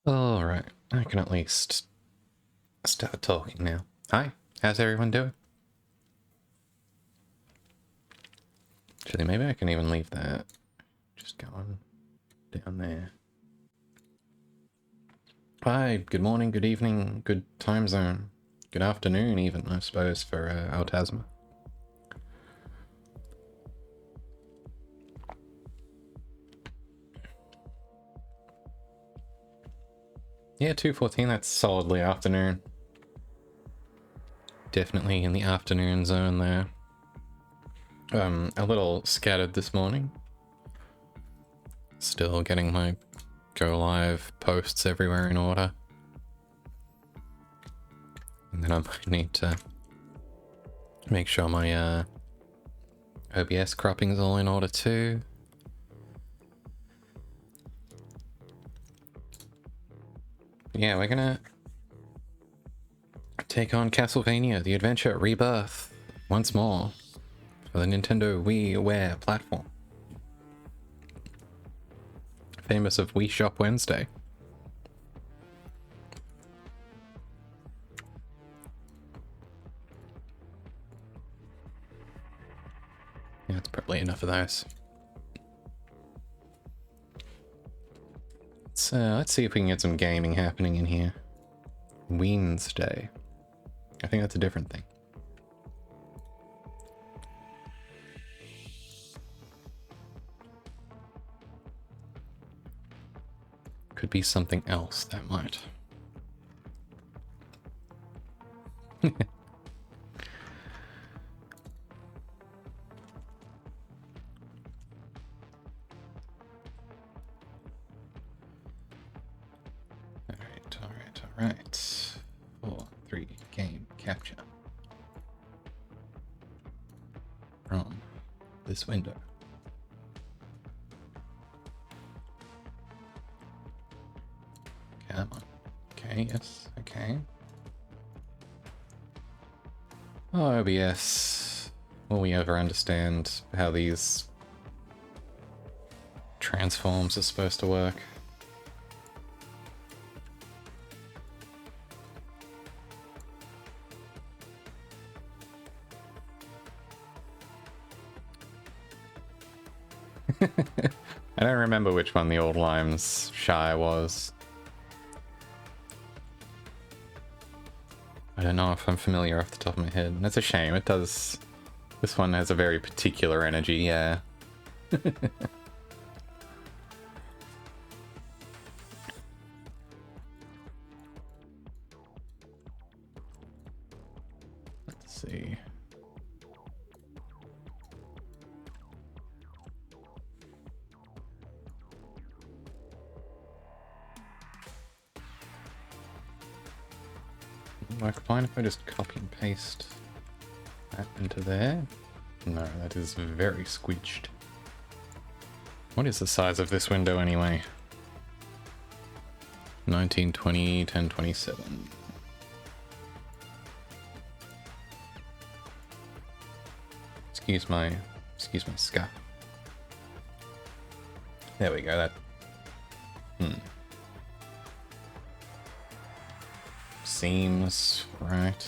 Alright, I can at least start talking now. Hi, how's everyone doing? Actually, maybe I can even leave that just going down there. Hi, good morning, good evening, good time zone. Good afternoon even, I suppose, for Altasma. Yeah, 2:14, that's solidly afternoon. Definitely in the afternoon zone there. A little scattered this morning. Still getting my go live posts everywhere in order. And then I might need to make sure my OBS cropping's all in order too. Yeah, we're gonna take on Castlevania, the adventure ReBirth, once more for the Nintendo WiiWare platform. Famous of Wii Shop Wednesday. Yeah, that's probably enough of those. Let's see if we can get some gaming happening in here. Wednesday. I think that's a different thing. Could be something else that might. Alright. 4, 3, game capture. From this window. Come on. Okay, yes, okay. Oh, OBS. Will we ever understand how these transforms are supposed to work? I don't remember which one the Old Limes Shy was. I don't know if I'm familiar off the top of my head. That's a shame. It does. This one has a very particular energy, yeah. Let's see. Work fine if I just copy and paste that into there. No, that is very squidged. What is the size of this window anyway? 1920, 1027. Excuse my scuff. There we go, that. Seems right.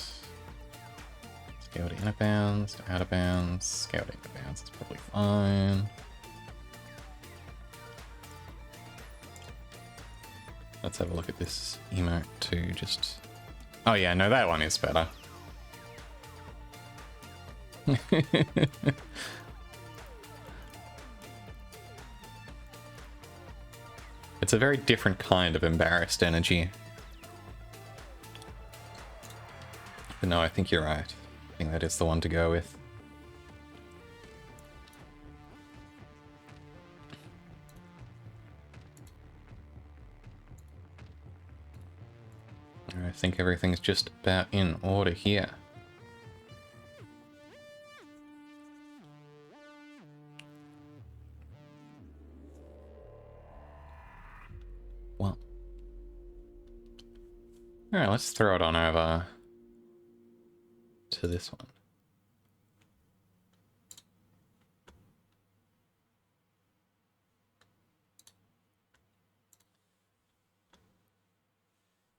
Scale to inner bounds, to outer bounds, scale to inner bounds, it's probably fine. Let's have a look at this emote too, just... Oh yeah, no, that one is better. It's a very different kind of embarrassed energy. But no, I think you're right. I think that is the one to go with. I think everything's just about in order here. Well. Alright, let's throw it on over to this one.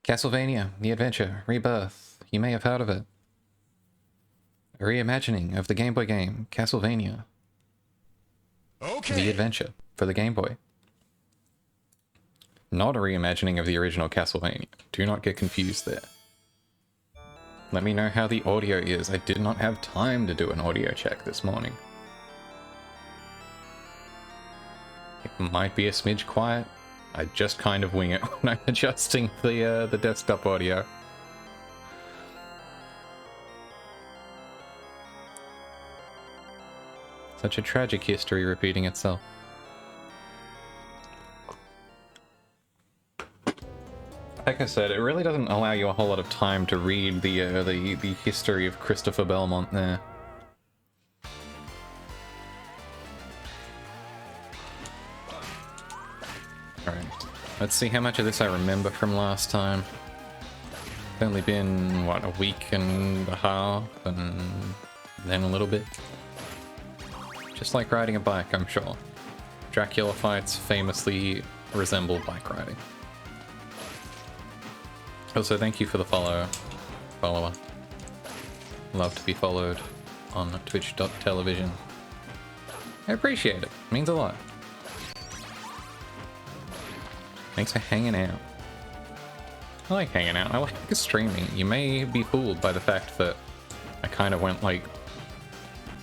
Castlevania, The Adventure, ReBirth. You may have heard of it. A reimagining of the Game Boy game, Castlevania. Okay. The Adventure, for the Game Boy. Not a reimagining of the original Castlevania. Do not get confused there. Let me know how the audio is. I did not have time to do an audio check this morning. It might be a smidge quiet. I just kind of wing it when I'm adjusting the desktop audio. Such a tragic history repeating itself. Like I said, it really doesn't allow you a whole lot of time to read the history of Christopher Belmont there. Alright, let's see how much of this I remember from last time. It's only been, what, a week and a half, and then a little bit. Just like riding a bike, I'm sure. Dracula fights famously resemble bike riding. Also, thank you for the follower. Love to be followed on twitch.tv. I appreciate it. It means a lot. Thanks for hanging out. I like hanging out. I like streaming. You may be fooled by the fact that I kind of went like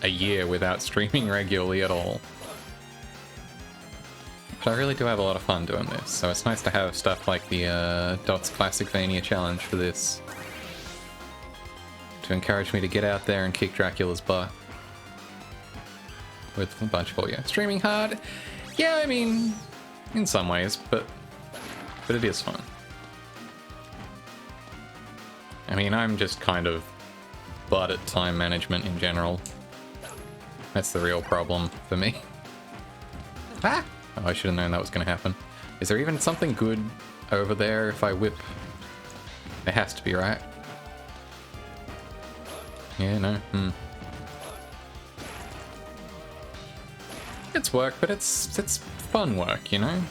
a year without streaming regularly at all. But I really do have a lot of fun doing this, so it's nice to have stuff like the Dots Classicvania challenge for this. To encourage me to get out there and kick Dracula's butt. With a bunch of you. Streaming hard? Yeah, I mean, in some ways, but it is fun. I mean, I'm just kind of bad at time management in general. That's the real problem for me. Ah! Oh, I should have known that was going to happen. Is there even something good over there if I whip? There has to be, right? Yeah, no? It's work, but it's fun work, you know?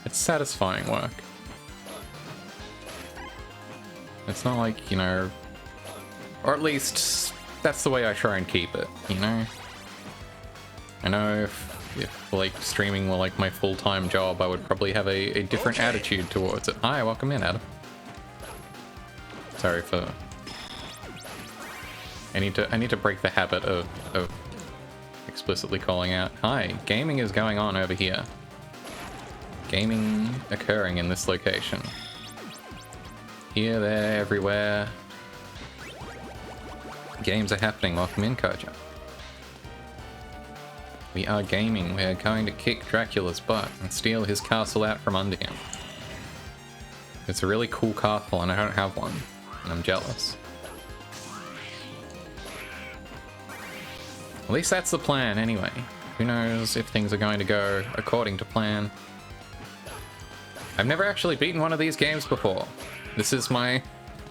It's satisfying work. It's not like, you know... Or at least, that's the way I try and keep it, you know? I know if like, streaming were like my full-time job, I would probably have a different attitude towards it. Hi, welcome in, Adam. Sorry for... I need to break the habit of explicitly calling out, hi, gaming is going on over here. Gaming occurring in this location. Here, there, everywhere. Games are happening. Welcome in, Koja. We are gaming. We are going to kick Dracula's butt and steal his castle out from under him. It's a really cool castle and I don't have one. And I'm jealous. At least that's the plan anyway. Who knows if things are going to go according to plan. I've never actually beaten one of these games before. This is my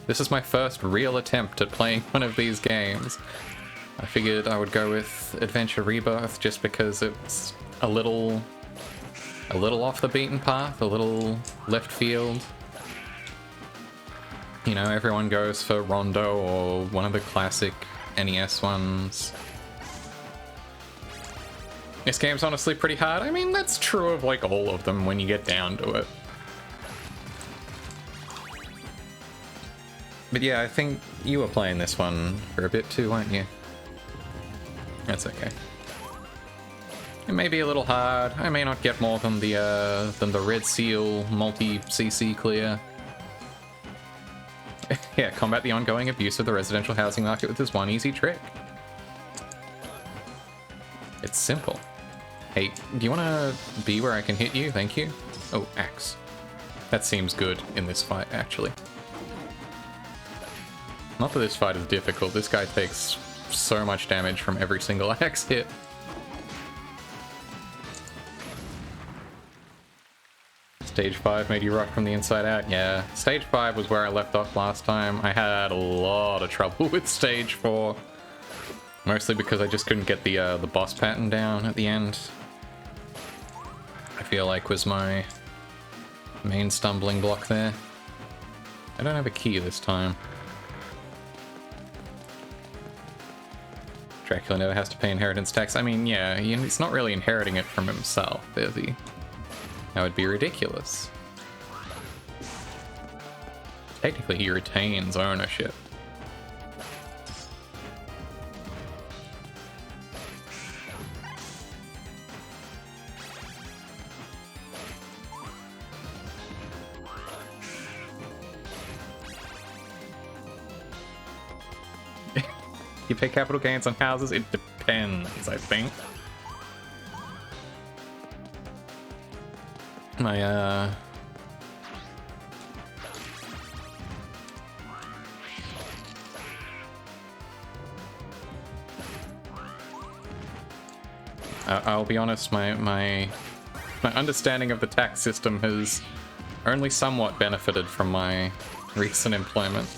first real attempt at playing one of these games. I figured I would go with Adventure ReBirth just because it's a little off the beaten path, a little left field. You know, everyone goes for Rondo or one of the classic NES ones. This game's honestly pretty hard. I mean, that's true of like all of them when you get down to it. But yeah, I think you were playing this one for a bit too, weren't you? That's okay. It may be a little hard. I may not get more than the Red Seal multi-CC clear. Yeah, combat the ongoing abuse of the residential housing market with this one easy trick. It's simple. Hey, do you want to be where I can hit you? Thank you. Oh, axe. That seems good in this fight, actually. Not that this fight is difficult. This guy takes so much damage from every single axe hit. Stage 5 made you rock from the inside out? Yeah. Stage 5 was where I left off last time. I had a lot of trouble with Stage 4. Mostly because I just couldn't get the boss pattern down at the end. I feel like was my main stumbling block there. I don't have a key this time. Dracula never has to pay inheritance tax. I mean, yeah, he's not really inheriting it from himself, is he? That would be ridiculous. Technically, he retains ownership. You pay capital gains on houses? It depends, I think. My, I'll be honest, my understanding of the tax system has only somewhat benefited from my recent employment.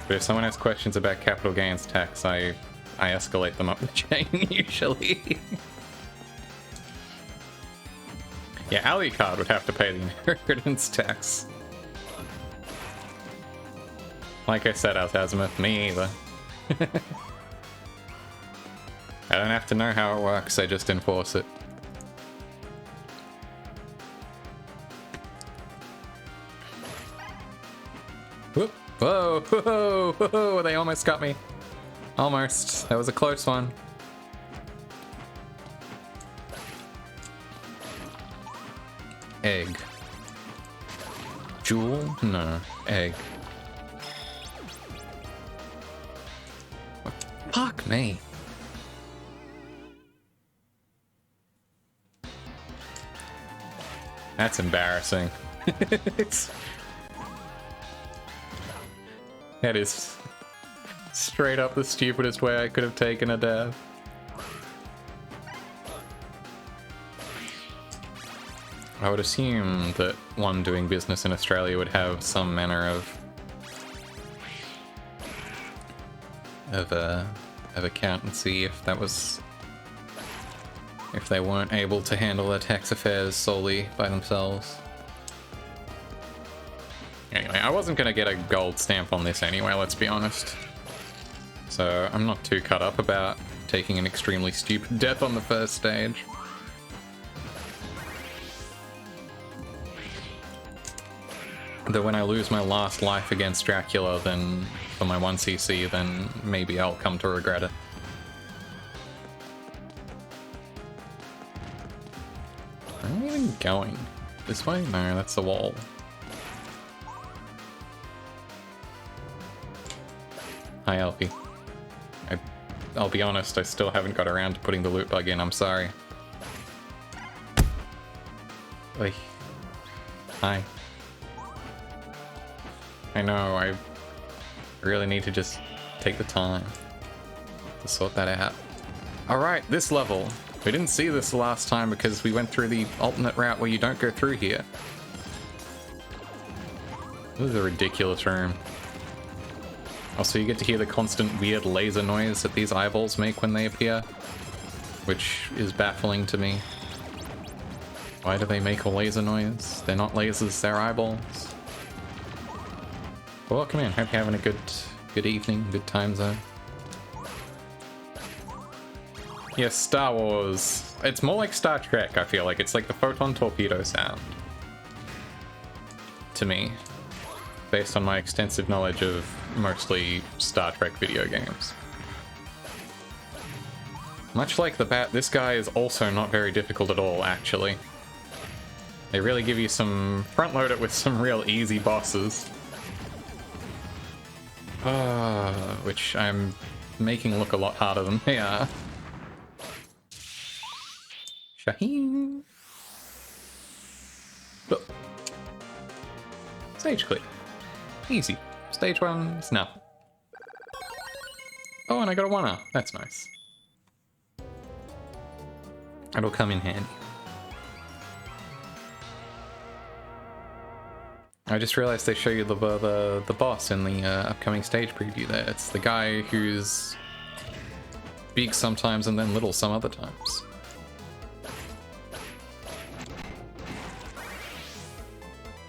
But if someone has questions about capital gains tax, I escalate them up the chain, usually. Yeah, Alucard would have to pay the inheritance tax. Like I said, Altazimuth, me either. I don't have to know how it works, I just enforce it. Whoop. Whoa, whoa, whoa, they almost got me. Almost. That was a close one. Egg. Jewel? No. Egg. Fuck me. That's embarrassing. That is straight up the stupidest way I could have taken a death. I would assume that one doing business in Australia would have some manner of accountancy if that was... if they weren't able to handle their tax affairs solely by themselves. Anyway, I wasn't gonna get a gold stamp on this anyway, let's be honest. So I'm not too cut up about taking an extremely stupid death on the first stage. Though when I lose my last life against Dracula, then for my 1cc, then maybe I'll come to regret it. Where am I even going? This way? No, that's the wall. Hi, Alfie. I'll be honest, I still haven't got around to putting the loot bug in, I'm sorry. Oi. Hi. I know, I really need to just take the time to sort that out. Alright, this level. We didn't see this last time because we went through the alternate route where you don't go through here. This is a ridiculous room. Also, you get to hear the constant weird laser noise that these eyeballs make when they appear, which is baffling to me. Why do they make a laser noise? They're not lasers, they're eyeballs. Well, welcome in. Hope you're having a good evening, good time zone. Yes, Star Wars. It's more like Star Trek, I feel like. It's like the photon torpedo sound. To me. Based on my extensive knowledge of mostly Star Trek video games. Much like the bat, this guy is also not very difficult at all, actually. They really give you some... front-load it with some real easy bosses. Which I'm making look a lot harder than they are. Shaheen! Oh. Stage clear. Easy. Stage 1 is nothing. Oh, and I got a 1-up. That's nice. It'll come in handy. I just realized they show you the boss in the upcoming stage preview there. It's the guy who's big sometimes and then little some other times.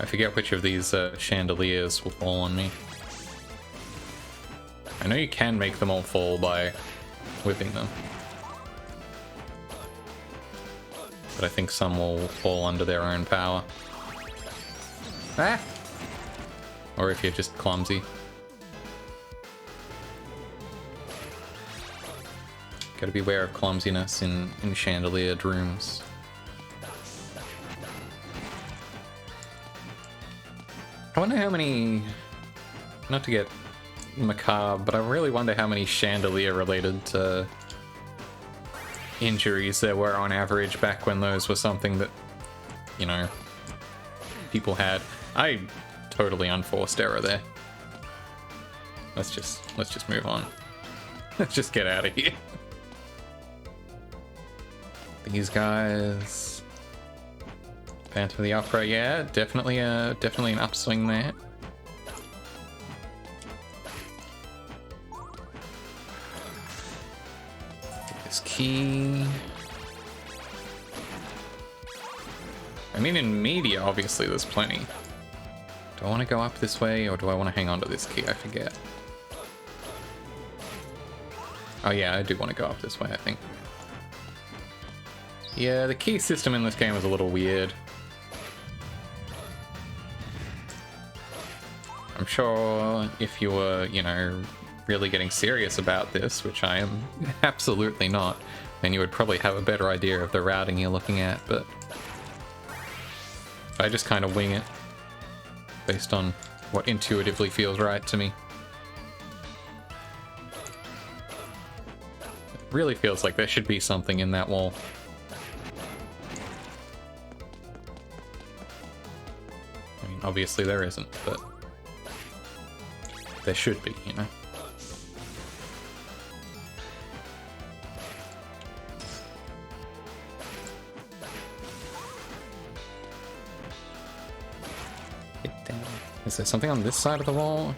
I forget which of these chandeliers will fall on me. I know you can make them all fall by whipping them. But I think some will fall under their own power. Ah! Or if you're just clumsy. Gotta beware of clumsiness in chandeliered rooms. I wonder how many... Not to get macabre, but I really wonder how many chandelier-related injuries there were on average back when those were something that, you know, people had. I totally unforced error there. Let's just move on. Let's just get out of here. These guys. Phantom of the Opera, yeah, definitely an upswing there. Get this key. I mean, in media, obviously, there's plenty. Do I want to go up this way, or do I want to hang on to this key? I forget. Oh yeah, I do want to go up this way, I think. Yeah, the key system in this game is a little weird. I'm sure if you were, you know, really getting serious about this, which I am absolutely not, then you would probably have a better idea of the routing you're looking at, but I just kind of wing it based on what intuitively feels right to me. It really feels like there should be something in that wall. I mean, obviously there isn't, but there should be, you know? Is there something on this side of the wall?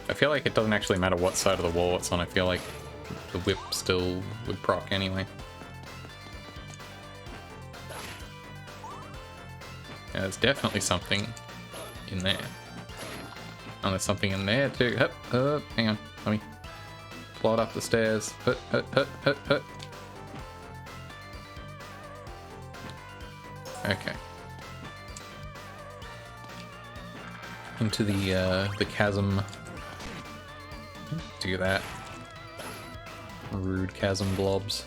I feel like it doesn't actually matter what side of the wall it's on. I feel like the whip still would proc anyway. Yeah, there's definitely something in there. Oh, there's something in there too. Hang on. Let me plod up the stairs. Okay. Into the chasm. Do that. Rude chasm blobs.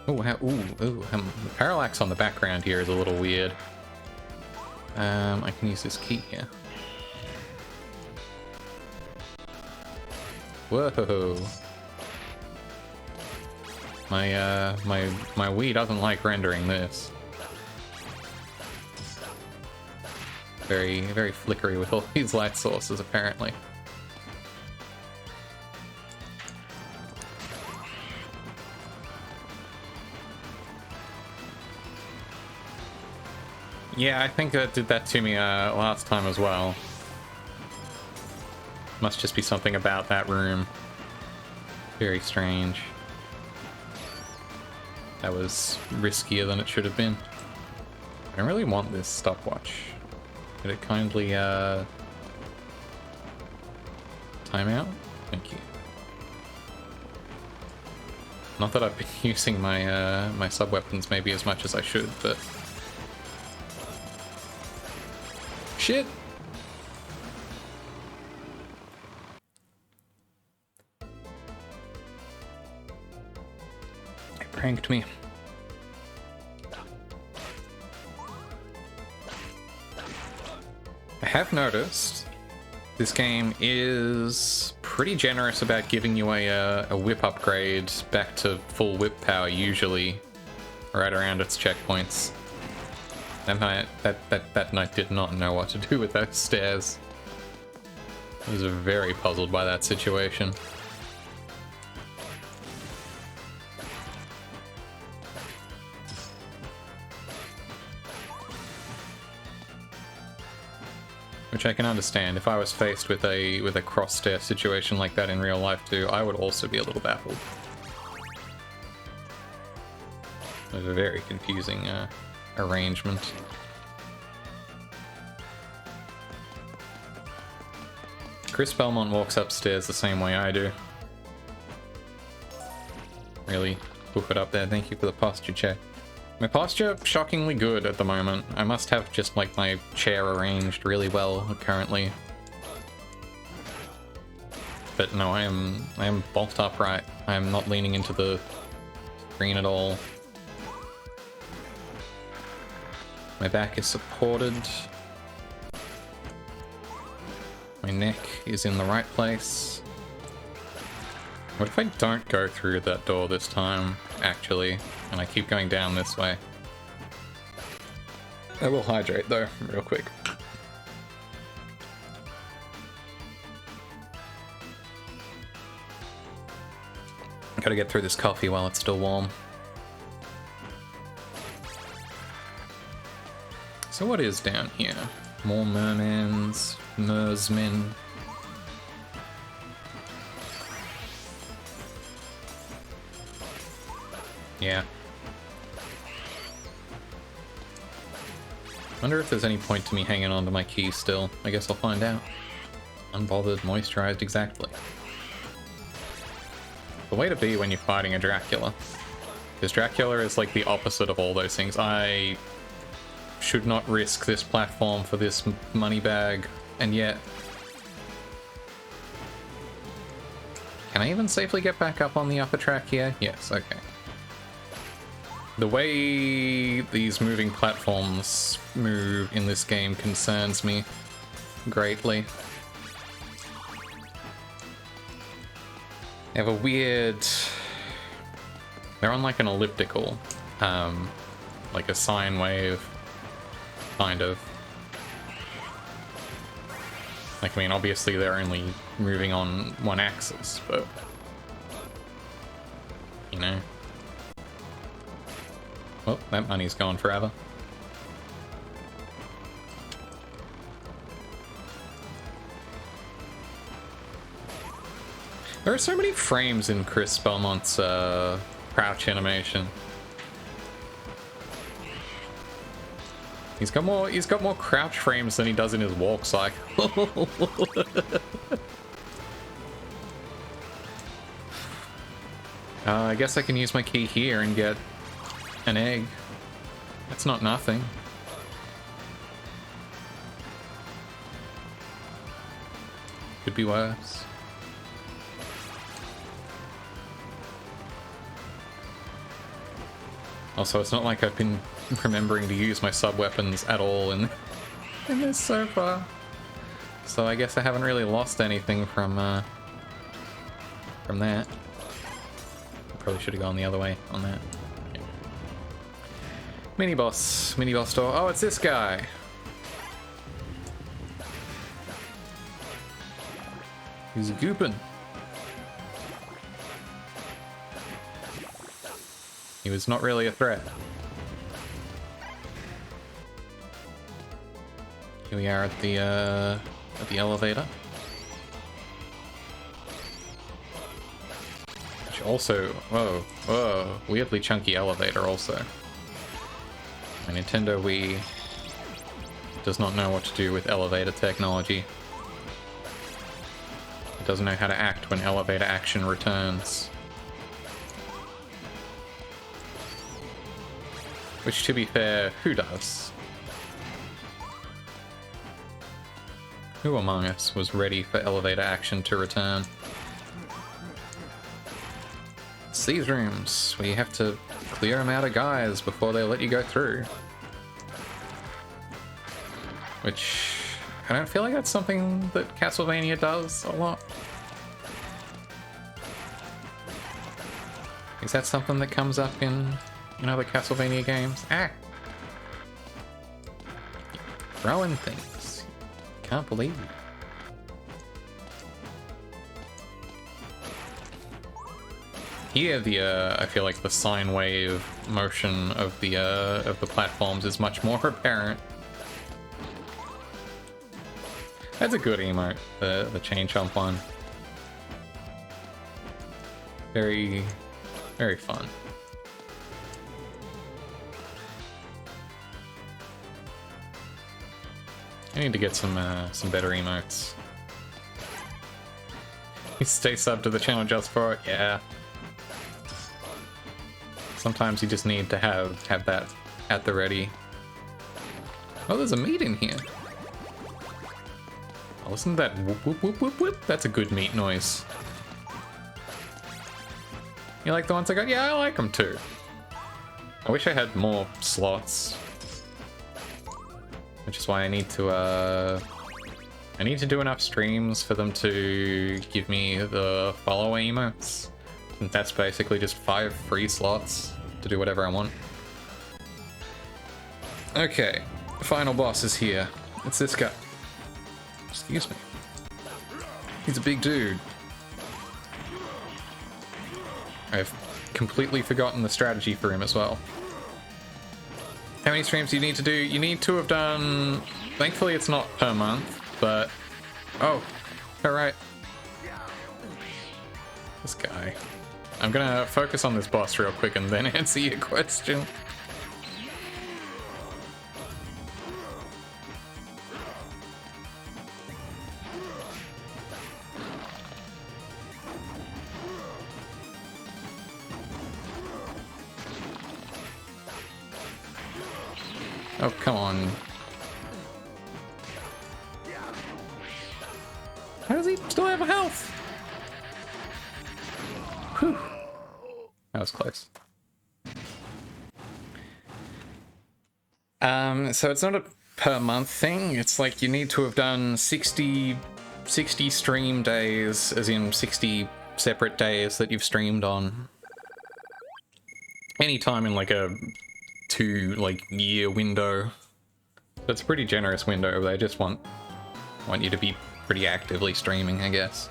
Okay. The parallax on the background here is a little weird. I can use this key here. Whoa! My Wii doesn't like rendering this. Very, very flickery with all these light sources, apparently. Yeah, I think that did that to me last time as well. Must just be something about that room. Very strange. That was riskier than it should have been. I don't really want this stopwatch. Could it kindly time out? Thank you. Not that I've been using my my sub-weapons maybe as much as I should, but shit! They pranked me. I have noticed this game is pretty generous about giving you a whip upgrade back to full whip power, usually right around its checkpoints. That knight did not know what to do with those stairs. I was very puzzled by that situation. Which I can understand. If I was faced with a cross stair situation like that in real life too, I would also be a little baffled. It was a very confusing arrangement. Chris Belmont walks upstairs the same way I do. Really hoof it up there. Thank you for the posture check. My posture, shockingly good at the moment. I must have just like my chair arranged really well currently. But no, I am bolt upright. I am not leaning into the screen at all. My back is supported. My neck is in the right place. What if I don't go through that door this time, actually, and I keep going down this way? I will hydrate, though, real quick. Gotta get through this coffee while it's still warm. So what is down here? More mermans, mersmen. Yeah. Wonder if there's any point to me hanging on to my key still. I guess I'll find out. Unbothered, moisturized, exactly. The way to be when you're fighting a Dracula. Because Dracula is like the opposite of all those things. I should not risk this platform for this money bag, and yet... Can I even safely get back up on the upper track here? Yes, okay. The way these moving platforms move in this game concerns me greatly. They have a weird... They're on like an elliptical, like a sine wave, kind of. Like, I mean, obviously they're only moving on one axis, but... You know. Oh, that money's gone forever. There are so many frames in Chris Belmont's crouch animation. He's got more crouch frames than he does in his walk cycle. I guess I can use my key here and get an egg. That's not nothing. Could be worse. Also, it's not like I've been remembering to use my sub-weapons at all in this so far. So I guess I haven't really lost anything from that. Probably should have gone the other way on that. Okay. Mini-boss door. Oh, it's this guy! He's gooping. He was not really a threat. Here we are at the elevator. Which also, whoa, weirdly chunky elevator also. My Nintendo Wii does not know what to do with elevator technology. It doesn't know how to act when elevator action returns. Which, to be fair, who does? Who among us was ready for elevator action to return? It's these rooms where you have to clear them out of guys before they let you go through. Which, I don't feel like that's something that Castlevania does a lot. Is that something that comes up in other Castlevania games? Ah! Throwing things. Can't believe it. Here, I feel like the sine wave motion of the platforms is much more apparent. That's a good emote, the chain jump one. Very, very fun. I need to get some better emotes. You stay sub to the channel just for it, yeah. Sometimes you just need to have that at the ready. Oh, there's a meat in here. Oh, listen to that whoop whoop whoop whoop whoop. That's a good meat noise. You like the ones I got? Yeah, I like them too. I wish I had more slots. Which is why I need to do enough streams for them to give me the follow emotes. And that's basically just 5 free slots to do whatever I want. Okay, the final boss is here. It's this guy. Excuse me. He's a big dude. I've completely forgotten the strategy for him as well. How many streams do you need to do? You need to have done... Thankfully it's not per month, but... Oh, alright. This guy. I'm gonna focus on this boss real quick and then answer your question. Oh, come on. How does he still have health? Whew. That was close. So it's not a per month thing. It's like you need to have done 60 stream days, as in 60 separate days that you've streamed on. Any time in like a 2-year window. That's a pretty generous window. They just want you to be pretty actively streaming, I guess.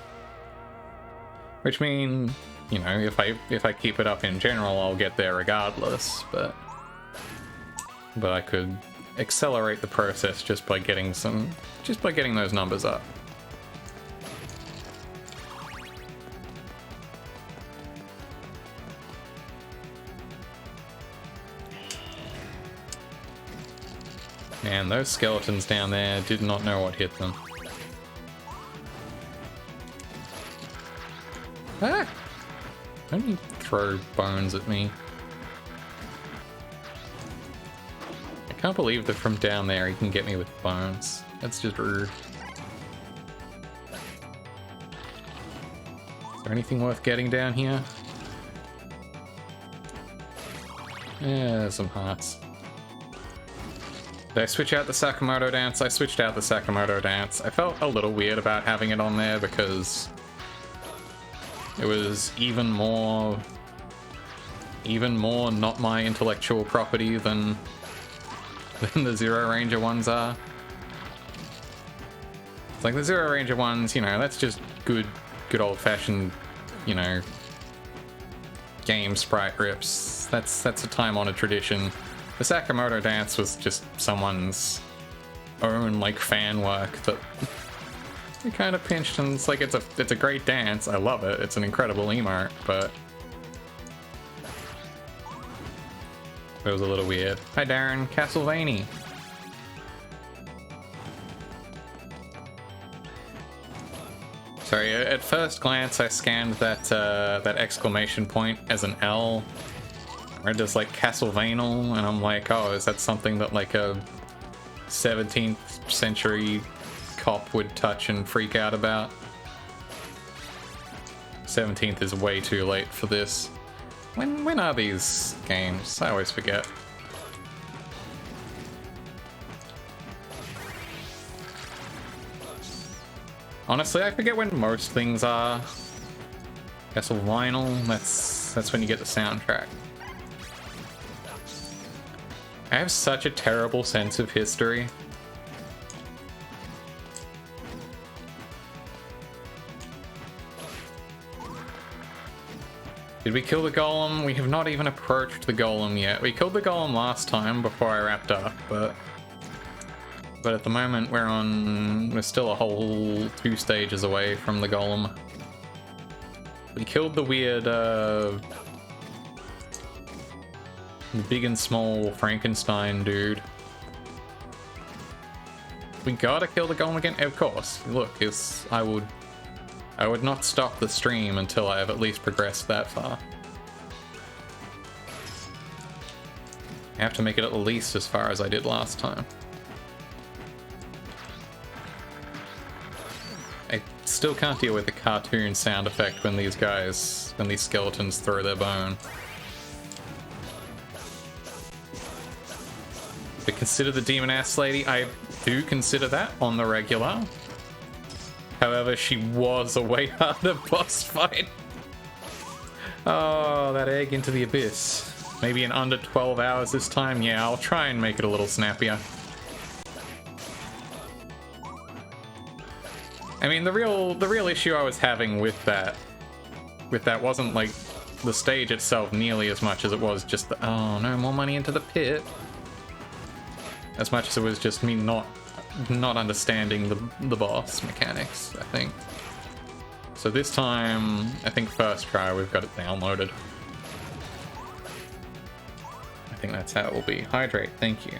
Which means, you know, if I keep it up in general, I'll get there regardless, but I could accelerate the process just by getting those numbers up. Man, those skeletons down there did not know what hit them. Ah! Don't you throw bones at me. I can't believe that from down there he can get me with bones. That's just rude. Is there anything worth getting down here? Yeah, some hearts. Did I switch out the Sakamoto dance? I switched out the Sakamoto dance. I felt a little weird about having it on there because it was even more not my intellectual property than the Zero Ranger ones are. It's like the Zero Ranger ones, you know, that's just good old-fashioned, you know, game sprite rips. That's a time-honored tradition. The Sakamoto dance was just someone's own, like, fan work that we kind of pinched, and it's like, it's a great dance. I love it. It's an incredible emote, but it was a little weird. Hi, Darren. Castlevania. Sorry, at first glance, I scanned that exclamation point as an L. Or just like Castlevania, and I'm like, oh, is that something that like a 17th century cop would touch and freak out about. 17th is way too late for this. When are these games? I always forget. Honestly, I forget when most things are. Castlevania, that's when you get the soundtrack. I have such a terrible sense of history. Did we kill the golem? We have not even approached the golem yet. We killed the golem last time before I wrapped up, but at the moment we're still a whole 2 stages away from the golem. We killed the weird, big and small Frankenstein dude. We gotta kill the golem again? Of course. Look, I would not stop the stream until I have at least progressed that far. I have to make it at least as far as I did last time. I still can't deal with the cartoon sound effect when these skeletons throw their bone. But consider the demon ass lady. I do consider that on the regular. However, she was a way harder boss fight. Oh, that egg into the abyss. Maybe in under 12 hours this time? Yeah, I'll try and make it a little snappier. I mean, the real issue I was having with that wasn't like the stage itself nearly as much as it was just the, oh no, more money into the pit. As much as it was just me not understanding the boss mechanics, I think. So this time, I think first try we've got it downloaded. I think that's how it will be. Hydrate, thank you.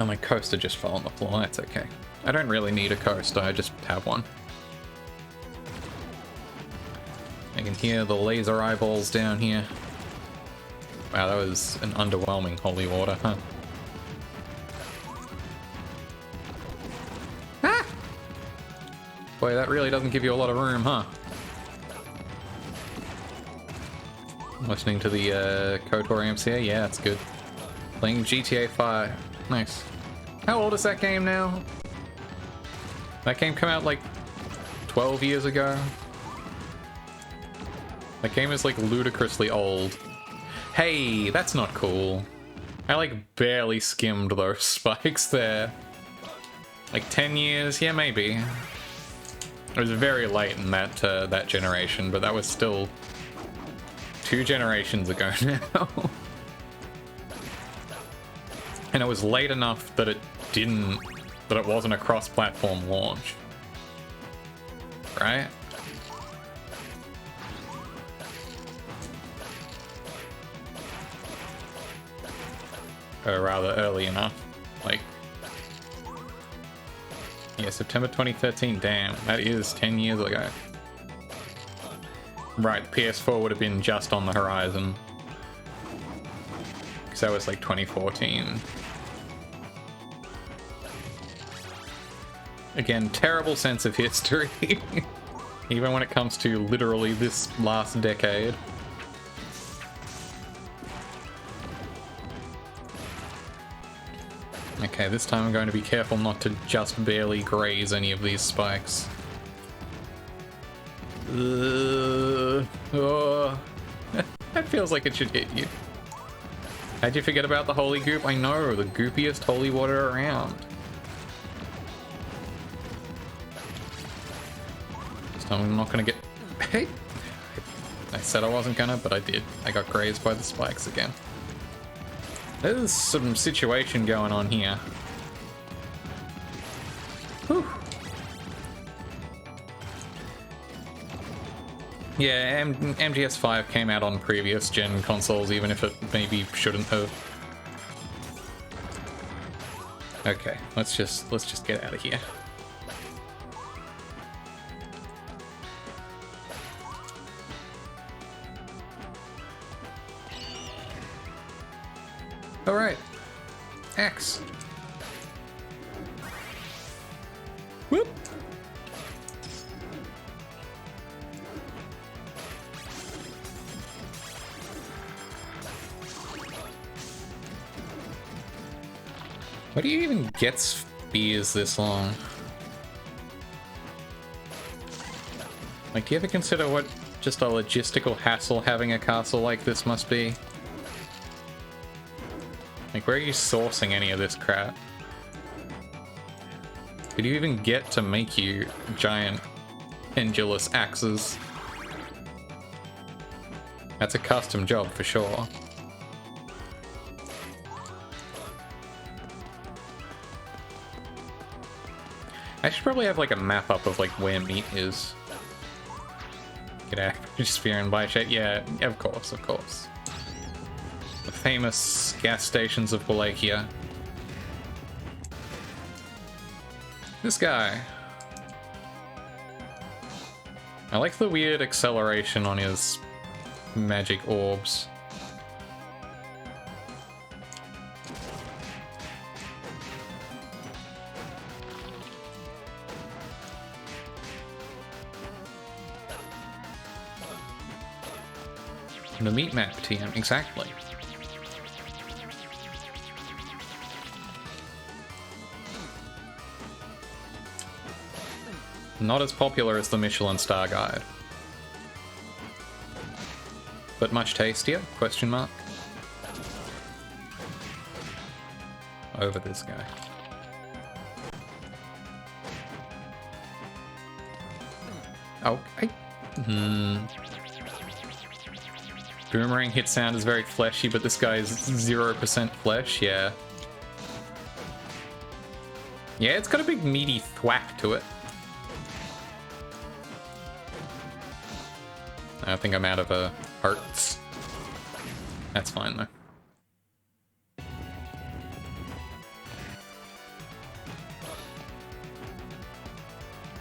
Oh, my coaster just fell on the floor, that's okay. I don't really need a coaster, I just have one. I can hear the laser eyeballs down here. Wow, that was an underwhelming holy water, huh? Ah! Boy, that really doesn't give you a lot of room, huh? Listening to the KOTOR MCA? Yeah, that's good. Playing GTA 5. Nice. How old is that game now? That game came out like 12 years ago. That game is like ludicrously old. Hey, that's not cool. I like barely skimmed those spikes there. Like 10 years? Yeah, maybe. It was very late in that generation, but that was still 2 generations ago now. And it was late enough that it wasn't a cross-platform launch. Right? Or rather early enough. Like, yeah, September 2013, damn, that is 10 years ago. Right, PS4 would have been just on the horizon. Because that was like 2014. Again, terrible sense of history. Even when it comes to literally this last decade. Okay, this time I'm going to be careful not to just barely graze any of these spikes. Oh. That feels like it should hit you. How'd you forget about the holy goop? I know, the goopiest holy water around. This time I'm not gonna get... Hey! I said I wasn't gonna, but I did. I got grazed by the spikes again. There's some situation going on here. Whew. Yeah, MGS5 came out on previous gen consoles, even if it maybe shouldn't have. Okay, let's just get out of here. Alright. Axe. Whoop! Why do you even get spears this long? Like, do you ever consider what just a logistical hassle having a castle like this must be? Like, where are you sourcing any of this crap? Did you even get to make you giant pendulous axes? That's a custom job for sure. I should probably have like a map up of like where meat is. Get average spear and buy shit. Yeah, of course, of course. The famous gas stations of Wallachia. This guy. I like the weird acceleration on his magic orbs. The meat map TM, exactly. Not as popular as the Michelin Star Guide. But much tastier? Question mark. Over this guy. Oh, Boomerang hit sound is very fleshy, but this guy is 0% flesh, yeah. Yeah, it's got a big meaty thwack to it. I think I'm out of hearts. That's fine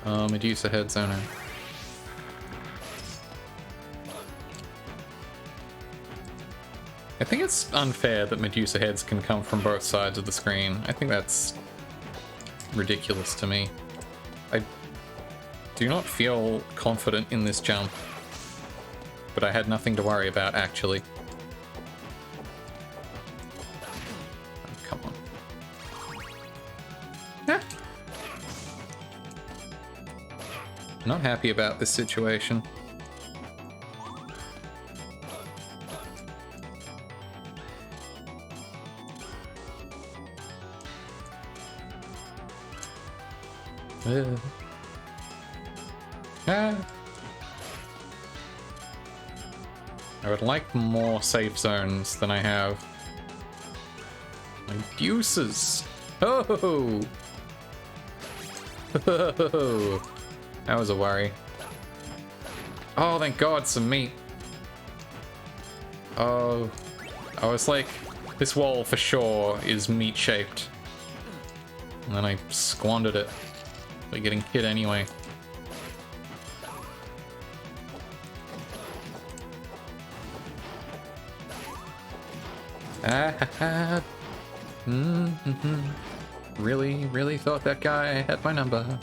though. Medusa head zoner. I think it's unfair that Medusa heads can come from both sides of the screen. I think that's ridiculous to me. I do not feel confident in this jump, but I had nothing to worry about, actually. Oh, come on. Ah. Not happy about this situation. I would like more safe zones than I have. My deuces! Oh! Oh! That was a worry. Oh, thank God, some meat. Oh. I was like, this wall for sure is meat-shaped. And then I squandered it by getting hit anyway. Really thought that guy had my number.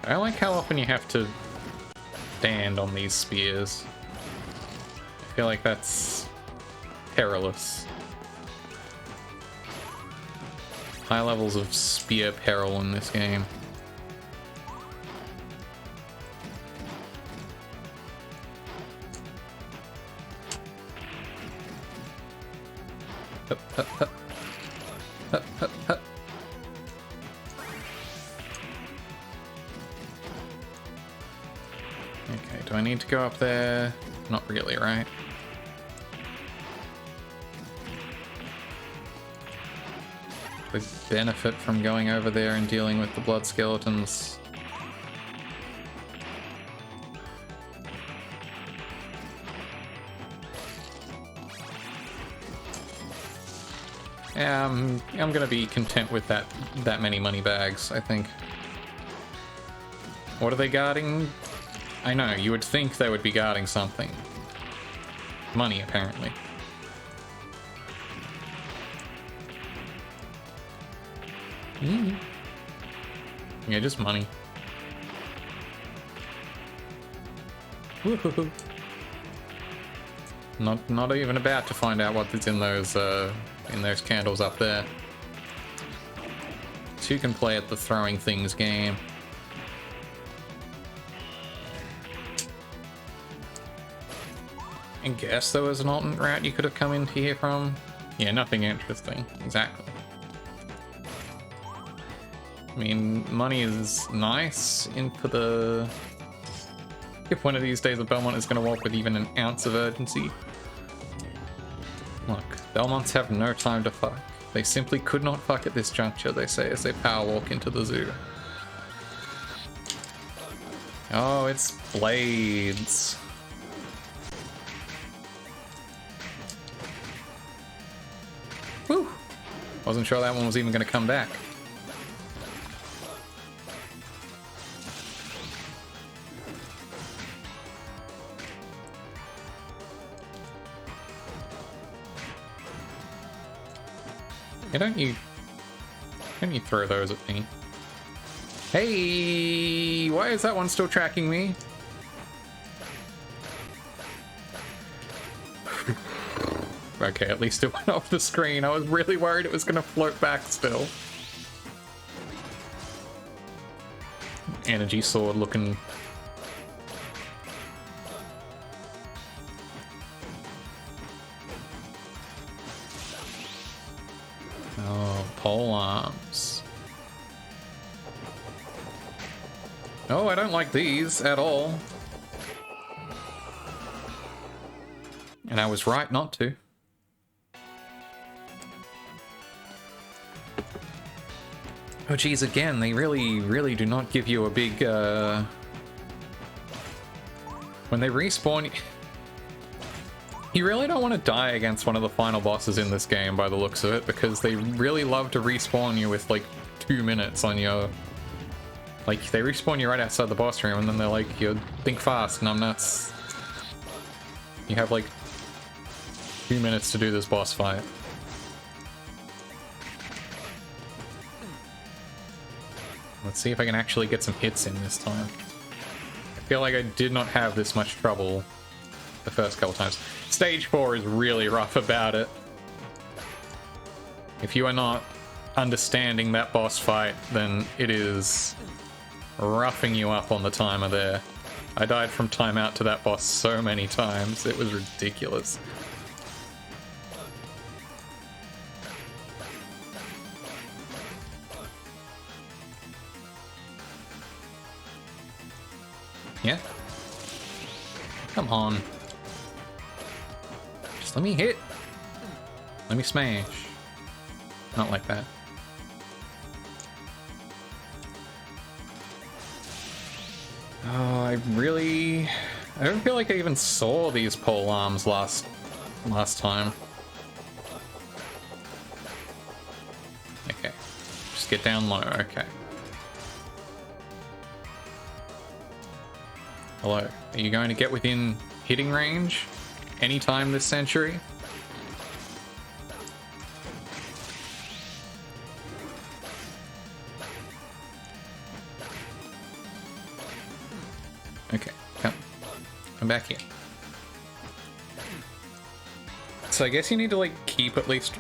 I like how often you have to stand on these spears. I feel like that's perilous. High levels of spear peril in this game. Hup, hup, hup. Hup, hup, hup. Okay, do I need to go up there? Not really, right? The benefit from going over there and dealing with the blood skeletons. I'm gonna be content with that many money bags, I think. What are they guarding? I know, you would think they would be guarding something. Money, apparently. Yeah, just money. Woohoo! Not even about to find out what's in those candles up there. So you can play at the throwing things game. I guess there was an alternate route you could have come in here from. Yeah, nothing interesting. Exactly. I mean, money is nice in for the... If one of these days a Belmont is going to walk with even an ounce of urgency. Look, Belmonts have no time to fuck. They simply could not fuck at this juncture, they say as they power walk into the zoo. Oh, it's blades. Whew! Wasn't sure that one was even going to come back. Yeah, don't you throw those at me? Hey, why is that one still tracking me? Okay, at least it went off the screen. I was really worried it was gonna float back still. Energy sword looking. Oh, pole arms. Oh, I don't like these at all. And I was right not to. Oh geez, again, they really do not give you a big, when they respawn, you really don't want to die against one of the final bosses in this game by the looks of it, because they really love to respawn you with like 2 minutes on your... Like, they respawn you right outside the boss room and then they're like, you think fast, numbnuts. You have like 2 minutes to do this boss fight. Let's see if I can actually get some hits in this time. I feel like I did not have this much trouble the first couple times. Stage 4 is really rough about it. If you are not understanding that boss fight, then it is roughing you up on the timer there. I died from timeout to that boss so many times, it was ridiculous. Yeah? Come on. Just let me hit. Let me smash. Not like that. Oh, I don't feel like I even saw these pole arms last time. Okay. Just get down low, okay. Hello, are you going to get within hitting range anytime this century? Okay, come back here. So I guess you need to like keep at least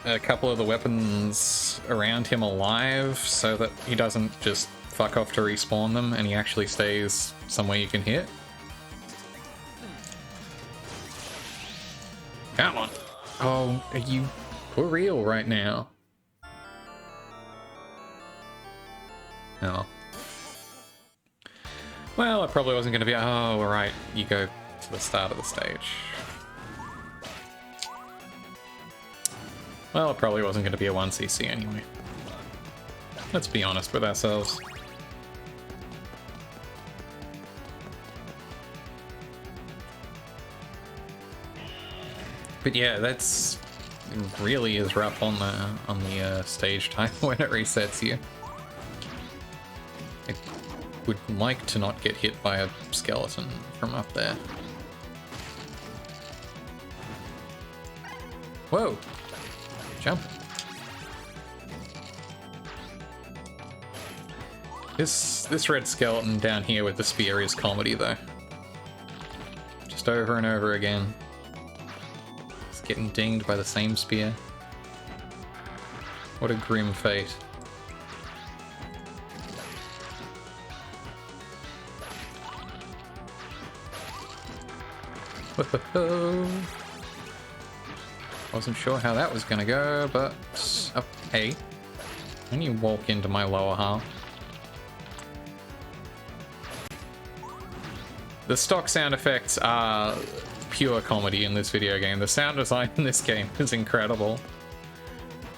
a couple of the weapons around him alive so that he doesn't just fuck off to respawn them and he actually stays somewhere you can hit. Come on. Oh, are you for real right now? Oh. Well, it probably wasn't going to be... Oh, right. You go to the start of the stage. Well, it probably wasn't going to be a 1cc anyway. Let's be honest with ourselves. But yeah, It really is rough on the stage time when it resets you. I would like to not get hit by a skeleton from up there. Whoa! Jump. This red skeleton down here with the spear is comedy though. Just over and over again. It's getting dinged by the same spear. What a grim fate. Whoa. Wasn't sure how that was gonna go, but hey, when you walk into my lower half. The stock sound effects are pure comedy in this video game. The sound design in this game is incredible.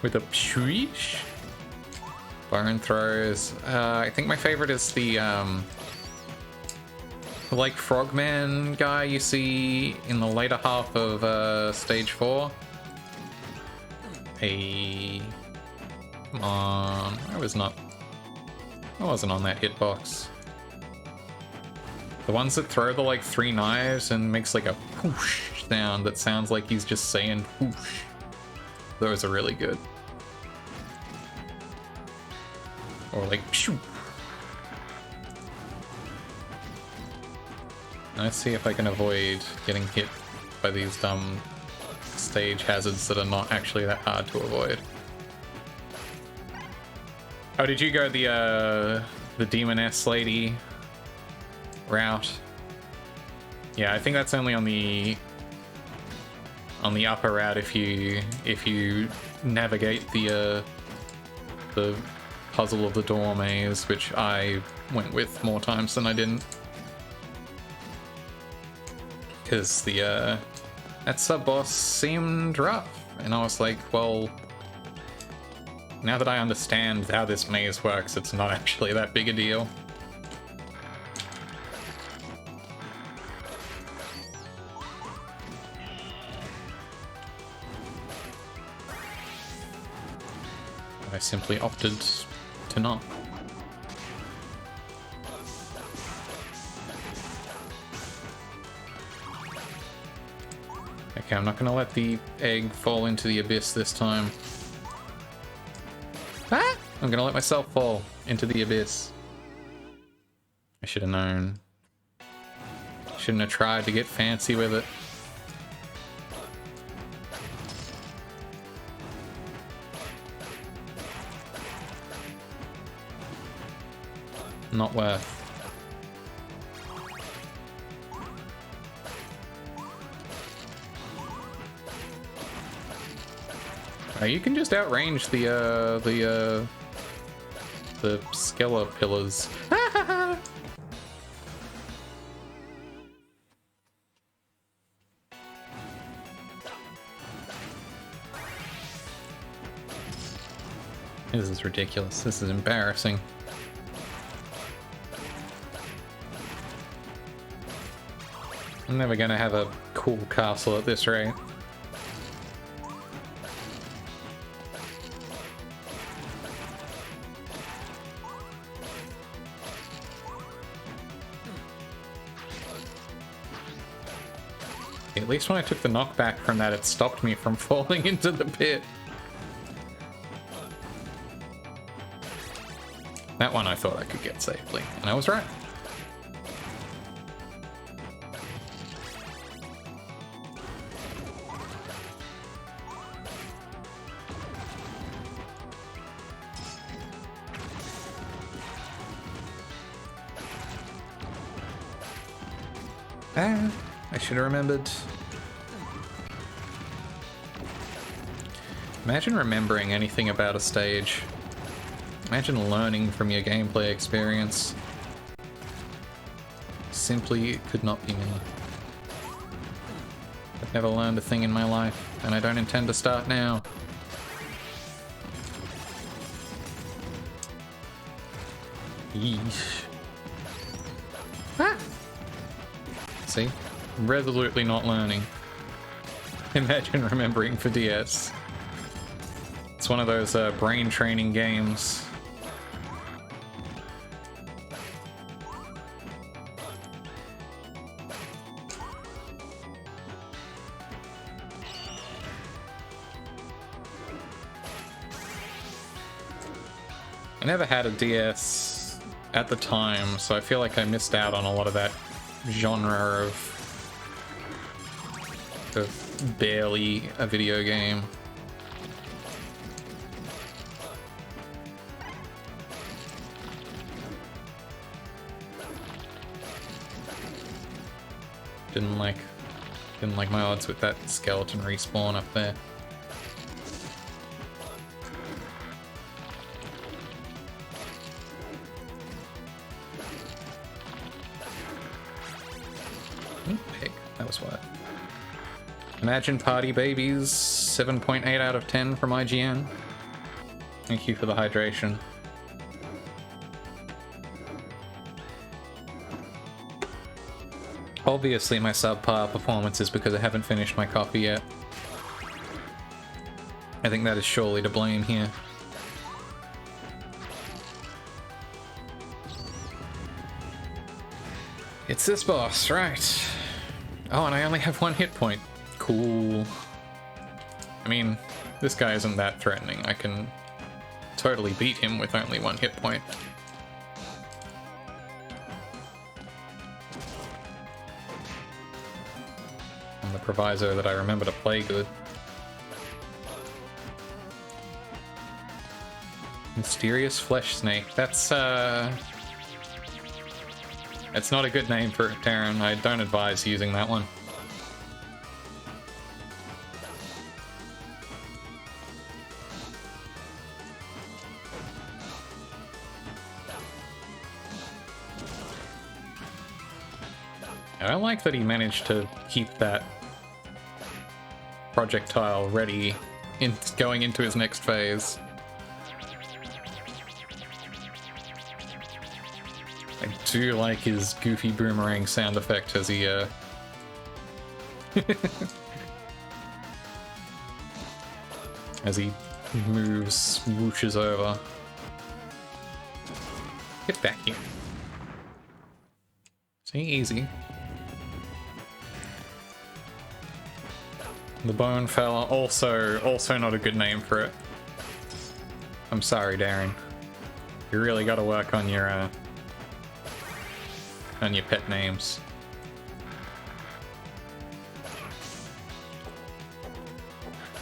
With the shriek, bone throws. I think my favorite is the like frogman guy you see in the later half of stage 4. Hey, come on! I wasn't on that hitbox. The ones that throw the like 3 knives and makes like a whoosh sound that sounds like he's just saying whoosh. Those are really good. Or like shoo. Let's see if I can avoid getting hit by these dumb stage hazards that are not actually that hard to avoid. Oh, did you go the demoness lady route? Yeah, I think that's only on the upper route if you navigate the puzzle of the door maze, which I went with more times than I didn't. Because that sub-boss seemed rough, and I was like, well, now that I understand how this maze works, it's not actually that big a deal. I simply opted to not. Okay, I'm not gonna let the egg fall into the abyss this time. Ah! I'm gonna let myself fall into the abyss. I should have known. Shouldn't have tried to get fancy with it. Not worth. You can just outrange the Skella pillars. This is ridiculous. This is embarrassing. I'm never gonna have a cool castle at this rate. At least when I took the knockback from that, it stopped me from falling into the pit. That one I thought I could get safely, and I was right. Ah, I should have remembered. Imagine remembering anything about a stage. Imagine learning from your gameplay experience. Simply could not be me. I've never learned a thing in my life, and I don't intend to start now. Yeesh. Ah! See? Resolutely not learning. Imagine remembering for DS. It's one of those brain training games. I never had a DS at the time, so I feel like I missed out on a lot of that genre of barely a video game. Didn't like my odds with that skeleton respawn up there. Pig, that was what. Imagine Party Babies, 7.8 out of 10 from IGN. Thank you for the hydration. Obviously my subpar performance is because I haven't finished my coffee yet. I think that is surely to blame here. It's this boss, right? Oh, and I only have 1 hit point. Cool. I mean, this guy isn't that threatening. I can totally beat him with only 1 hit point. On the proviso that I remember to play good. Mysterious Flesh Snake. That's not a good name for it, Darren. I don't advise using that one. I don't like that he managed to keep that projectile ready going into his next phase. I do like his goofy boomerang sound effect as he as he moves, whooshes over. Get back here. See, easy. The Bone Fella, also not a good name for it. I'm sorry, Darren. You really gotta work on your pet names.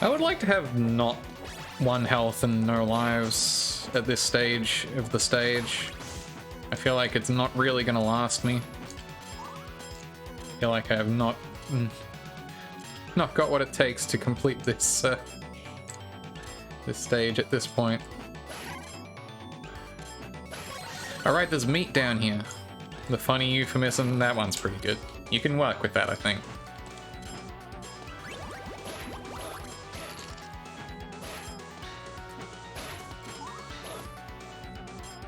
I would like to have not 1 health and no lives at this stage of the stage. I feel like it's not really gonna last me. I feel like I have not got what it takes to complete this this stage at this point. Alright, there's meat down here. The funny euphemism, that one's pretty good. You can work with that, I think.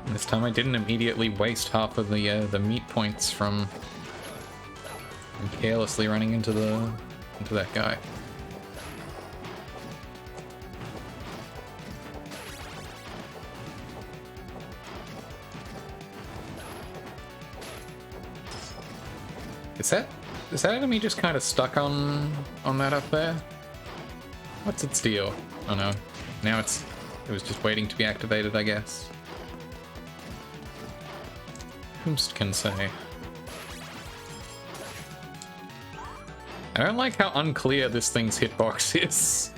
And this time I didn't immediately waste half of the meat points from carelessly running into that guy. Is that enemy just kind of stuck on that up there? What's its deal? Oh no. Now it was just waiting to be activated, I guess. Who can say? I don't like how unclear this thing's hitbox is.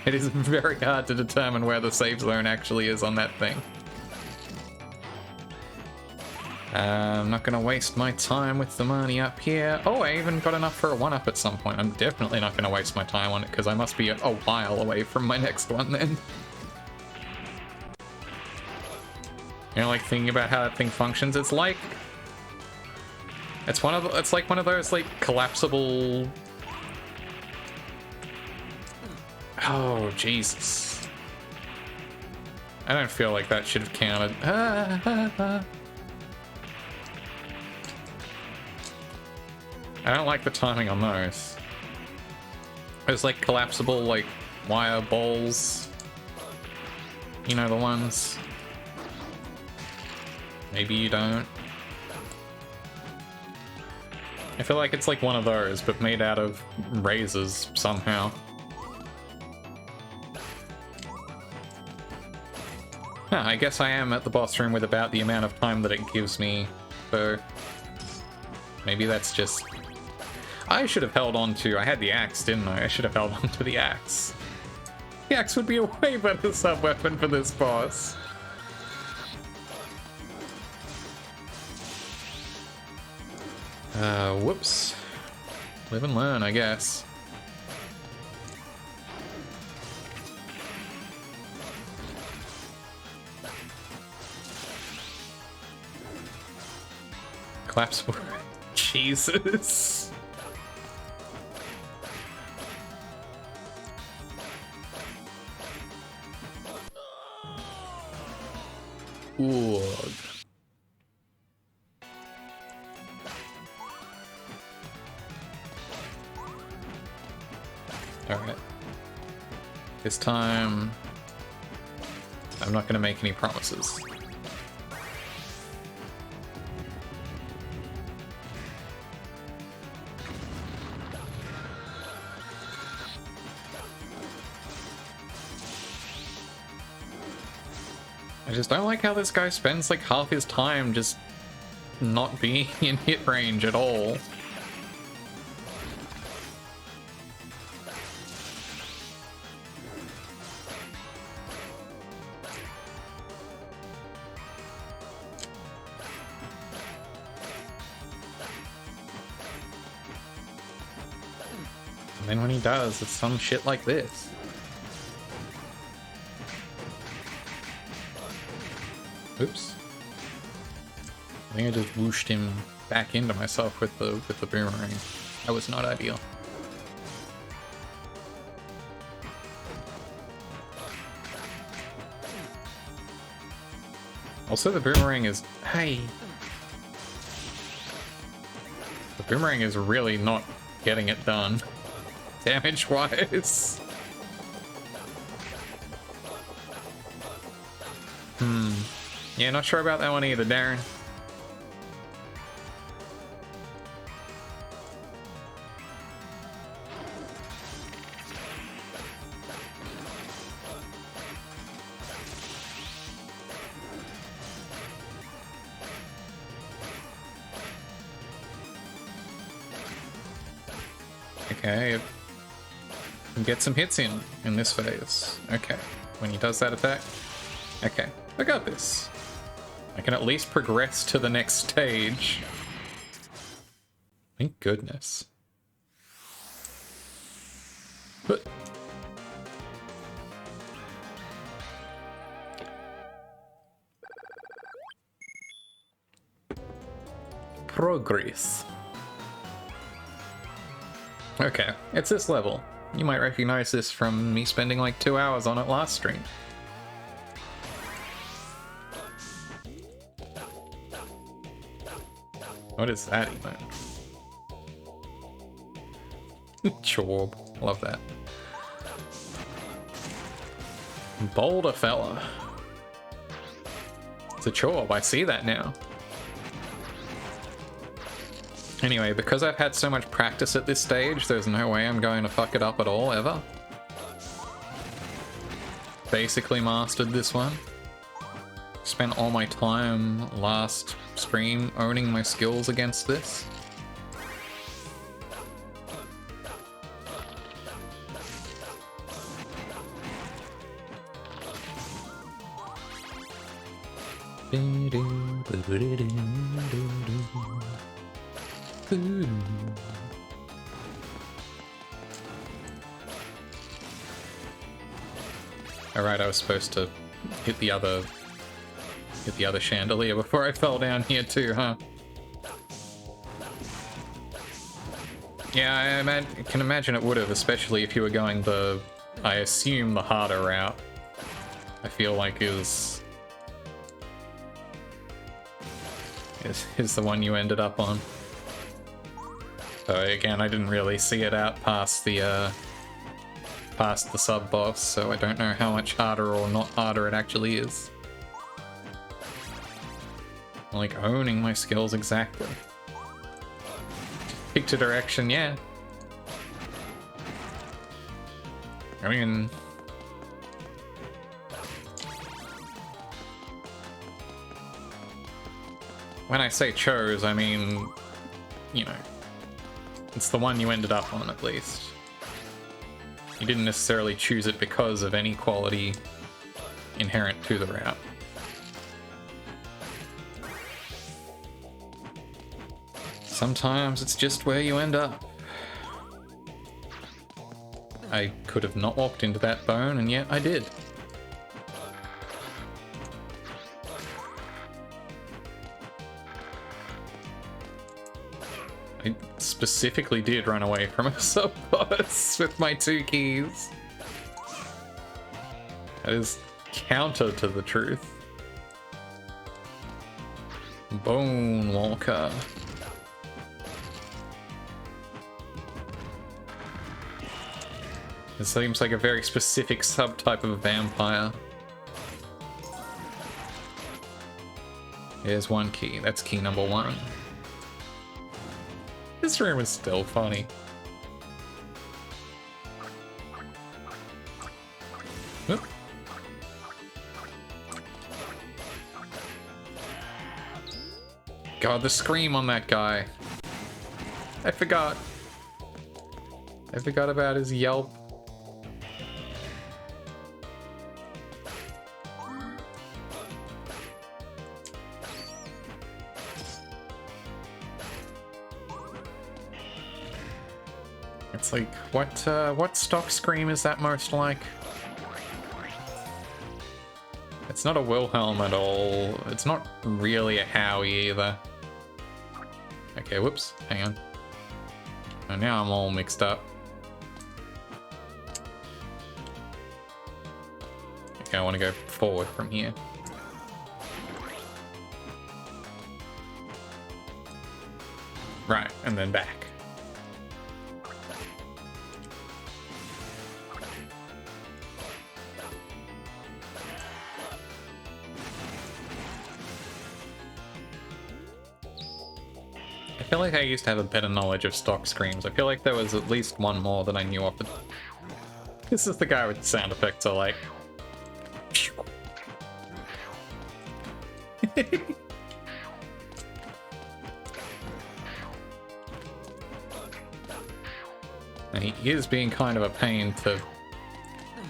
It is very hard to determine where the save zone actually is on that thing. I'm not gonna waste my time with the money up here. Oh, I even got enough for a 1-up at some point. I'm definitely not gonna waste my time on it because I must be a while away from my next one then. You know, like thinking about how that thing functions, it's like it's like one of those like collapsible. Oh Jesus! I don't feel like that should have counted. I don't like the timing on those. There's like collapsible like wire balls You know the ones? Maybe you don't. I feel like it's like one of those, but made out of razors somehow. Huh, I guess I am at the boss room with about the amount of time that it gives me, so maybe that's just... I should have held on to... I had the axe, didn't I? I should have held on to the axe. The axe would be a way better sub-weapon for this boss. Whoops. Live and learn, I guess. Claps for... Jesus. Ooh. Alright. This time... I'm not gonna make any promises. I just don't like how this guy spends like half his time just not being in hit range at all. And then when he does, it's some shit like this. Oops. I think I just whooshed him back into myself with the boomerang. That was not ideal. Also, the boomerang is... Hey! The boomerang is really not getting it done. Damage-wise. Yeah, not sure about that one either, Darren. Okay, get some hits in this phase. Okay, when he does that attack. Okay, I got this. I can at least progress to the next stage. Thank goodness. But progress. Okay, it's this level. You might recognize this from me spending like 2 hours on it last stream. What is that even? Chorb. Love that. Boulder fella. It's a chorb, I see that now. Anyway, because I've had so much practice at this stage, there's no way I'm going to fuck it up at all, ever. Basically mastered this one. Spent all my time last stream owning my skills against this. Alright, I was supposed to hit the other chandelier before I fell down here too, huh? Yeah, I can imagine it would have, especially if you were going the, I assume, the harder route. I feel like is the one you ended up on. So again, I didn't really see it out past past the sub-boss, so I don't know how much harder or not harder it actually is. I'm like owning my skills exactly. Picked a direction, yeah. I mean... when I say chose, I mean, you know, it's the one you ended up on at least. You didn't necessarily choose it because of any quality inherent to the route. Sometimes it's just where you end up. I could have not walked into that bone, and yet I did. I specifically did run away from a sub-boss with my 2 keys. That is counter to the truth. Bone Walker. It seems like a very specific subtype of vampire. Here's 1 key. That's key number 1. This room is still funny. Oop. God, the scream on that guy. I forgot. I forgot about his yelp. It's like, what stock scream is that most like? It's not a Wilhelm at all. It's not really a Howie either. Okay, whoops, hang on. Oh, now I'm all mixed up. Okay, I want to go forward from here. Right, and then back. I feel like I used to have a better knowledge of stock screams. I feel like there was at least one more that I knew of. This is the guy with the sound effects are like... And he is being kind of a pain to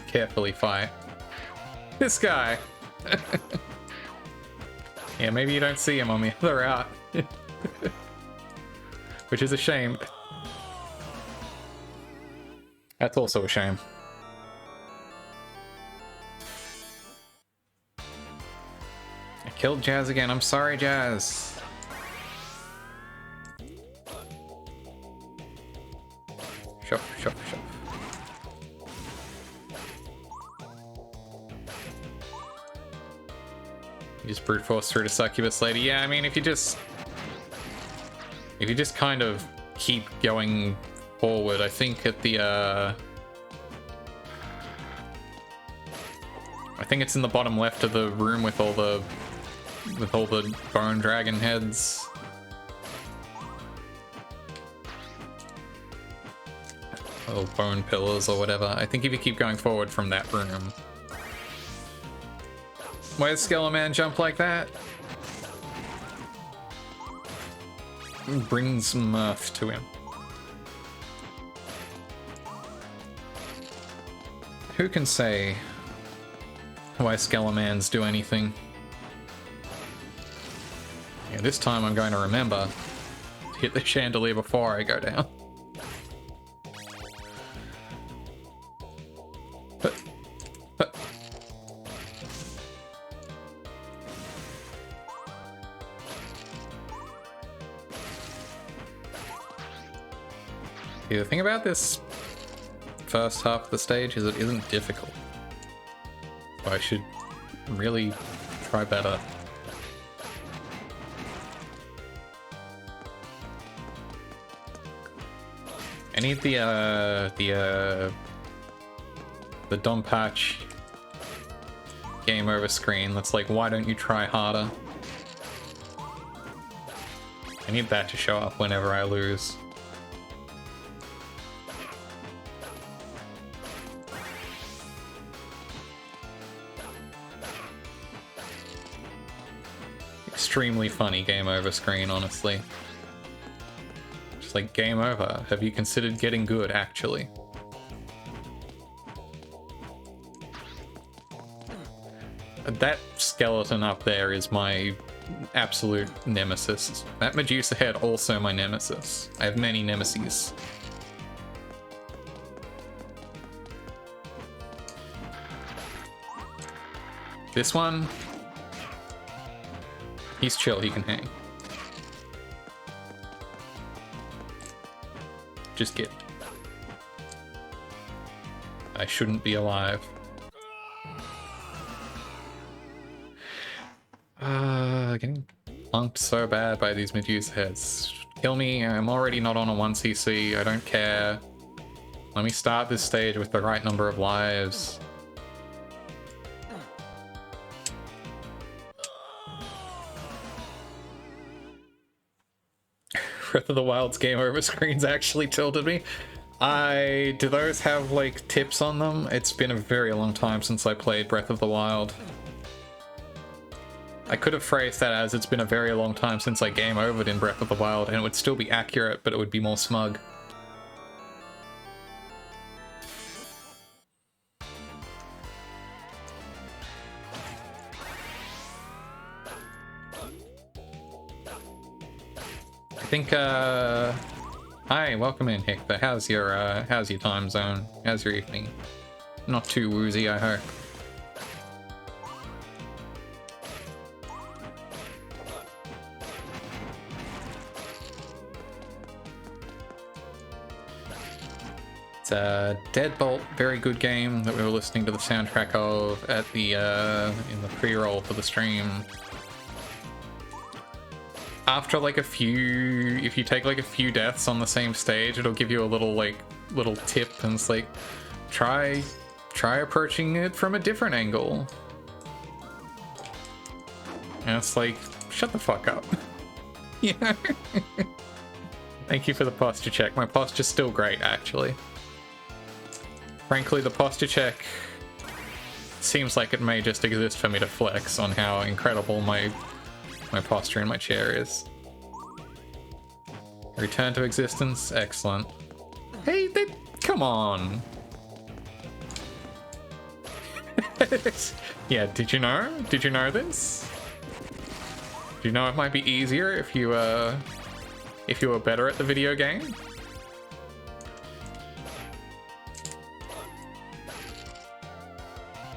carefully fight. This guy! Yeah, maybe you don't see him on the other route. Which is a shame. That's also a shame. I killed Jazz again. I'm sorry, Jazz. Shove, shove, shove. You just brute force through to Succubus Lady. Yeah, I mean, if you just kind of keep going forward, I think at the I think it's in the bottom left of the room with all the bone dragon heads. Little bone pillars or whatever. I think if you keep going forward from that room. Why does Skeleman jump like that? Brings mirth to him. Who can say why Skelemans do anything? Yeah, this time I'm going to remember to hit the chandelier before I go down. Yeah, the thing about this first half of the stage is it isn't difficult. So I should really try better. I need the the Dom Patch game over screen that's like, why don't you try harder? I need that to show up whenever I lose. Extremely funny game over screen, honestly. Just like, game over. Have you considered getting good, actually? That skeleton up there is my absolute nemesis. That Medusa head also my nemesis. I have many nemeses. This one, he's chill, he can hang. Just kidding. I shouldn't be alive. Getting plunked so bad by these Medusa heads. Kill me, I'm already not on a 1cc, I don't care. Let me start this stage with the right number of lives. Breath of the Wild's game over screens actually tilted me. Do those have like tips on them? It's been a very long time since I played Breath of the Wild. I could have phrased that as, it's been a very long time since I game overed in Breath of the Wild, and it would still be accurate, but it would be more smug. I think, hi, welcome in, Hector. How's your time zone? How's your evening? Not too woozy, I hope. Deadbolt, very good game that we were listening to the soundtrack of at the in the pre-roll for the stream. After like a few, if you take like a few deaths on the same stage, it'll give you a little tip, and it's like, try approaching it from a different angle. And it's like, shut the fuck up. You know? Thank you for the posture check. My posture's still great, actually. Frankly, the posture check seems like it may just exist for me to flex on how incredible my posture in my chair is. Return to existence, excellent. Hey, come on. Yeah, did you know? Did you know this? Do you know it might be easier if you were better at the video game?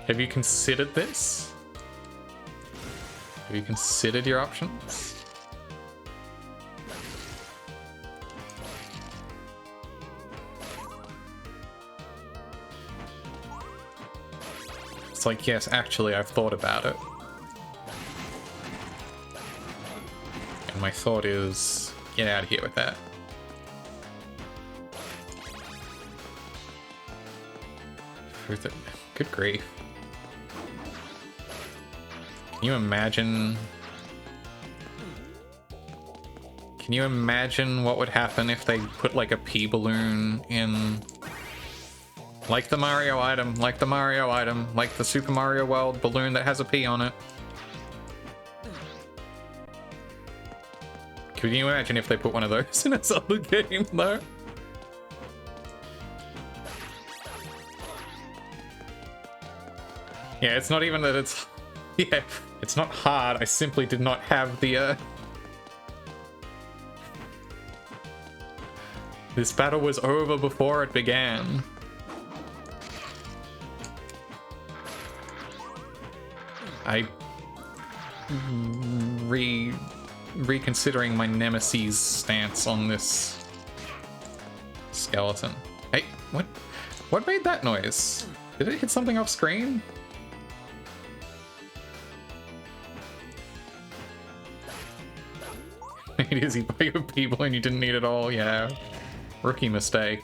Have you considered this? Have you considered your options? It's like, yes, actually, I've thought about it. And my thought is, get out of here with that. Good grief. Can you imagine? Can you imagine what would happen if they put like a pee balloon in, like the Mario item, like the Super Mario World balloon that has a pee on it? Can you imagine if they put one of those in a Zelda game though? Yeah, it's not even that it's... Yeah, it's not hard, I simply did not have the, This battle was over before it began. Reconsidering my nemesis stance on this skeleton. Hey, what made that noise? Did it hit something off screen? It is, you buy your people and you didn't need it all, yeah. Rookie mistake.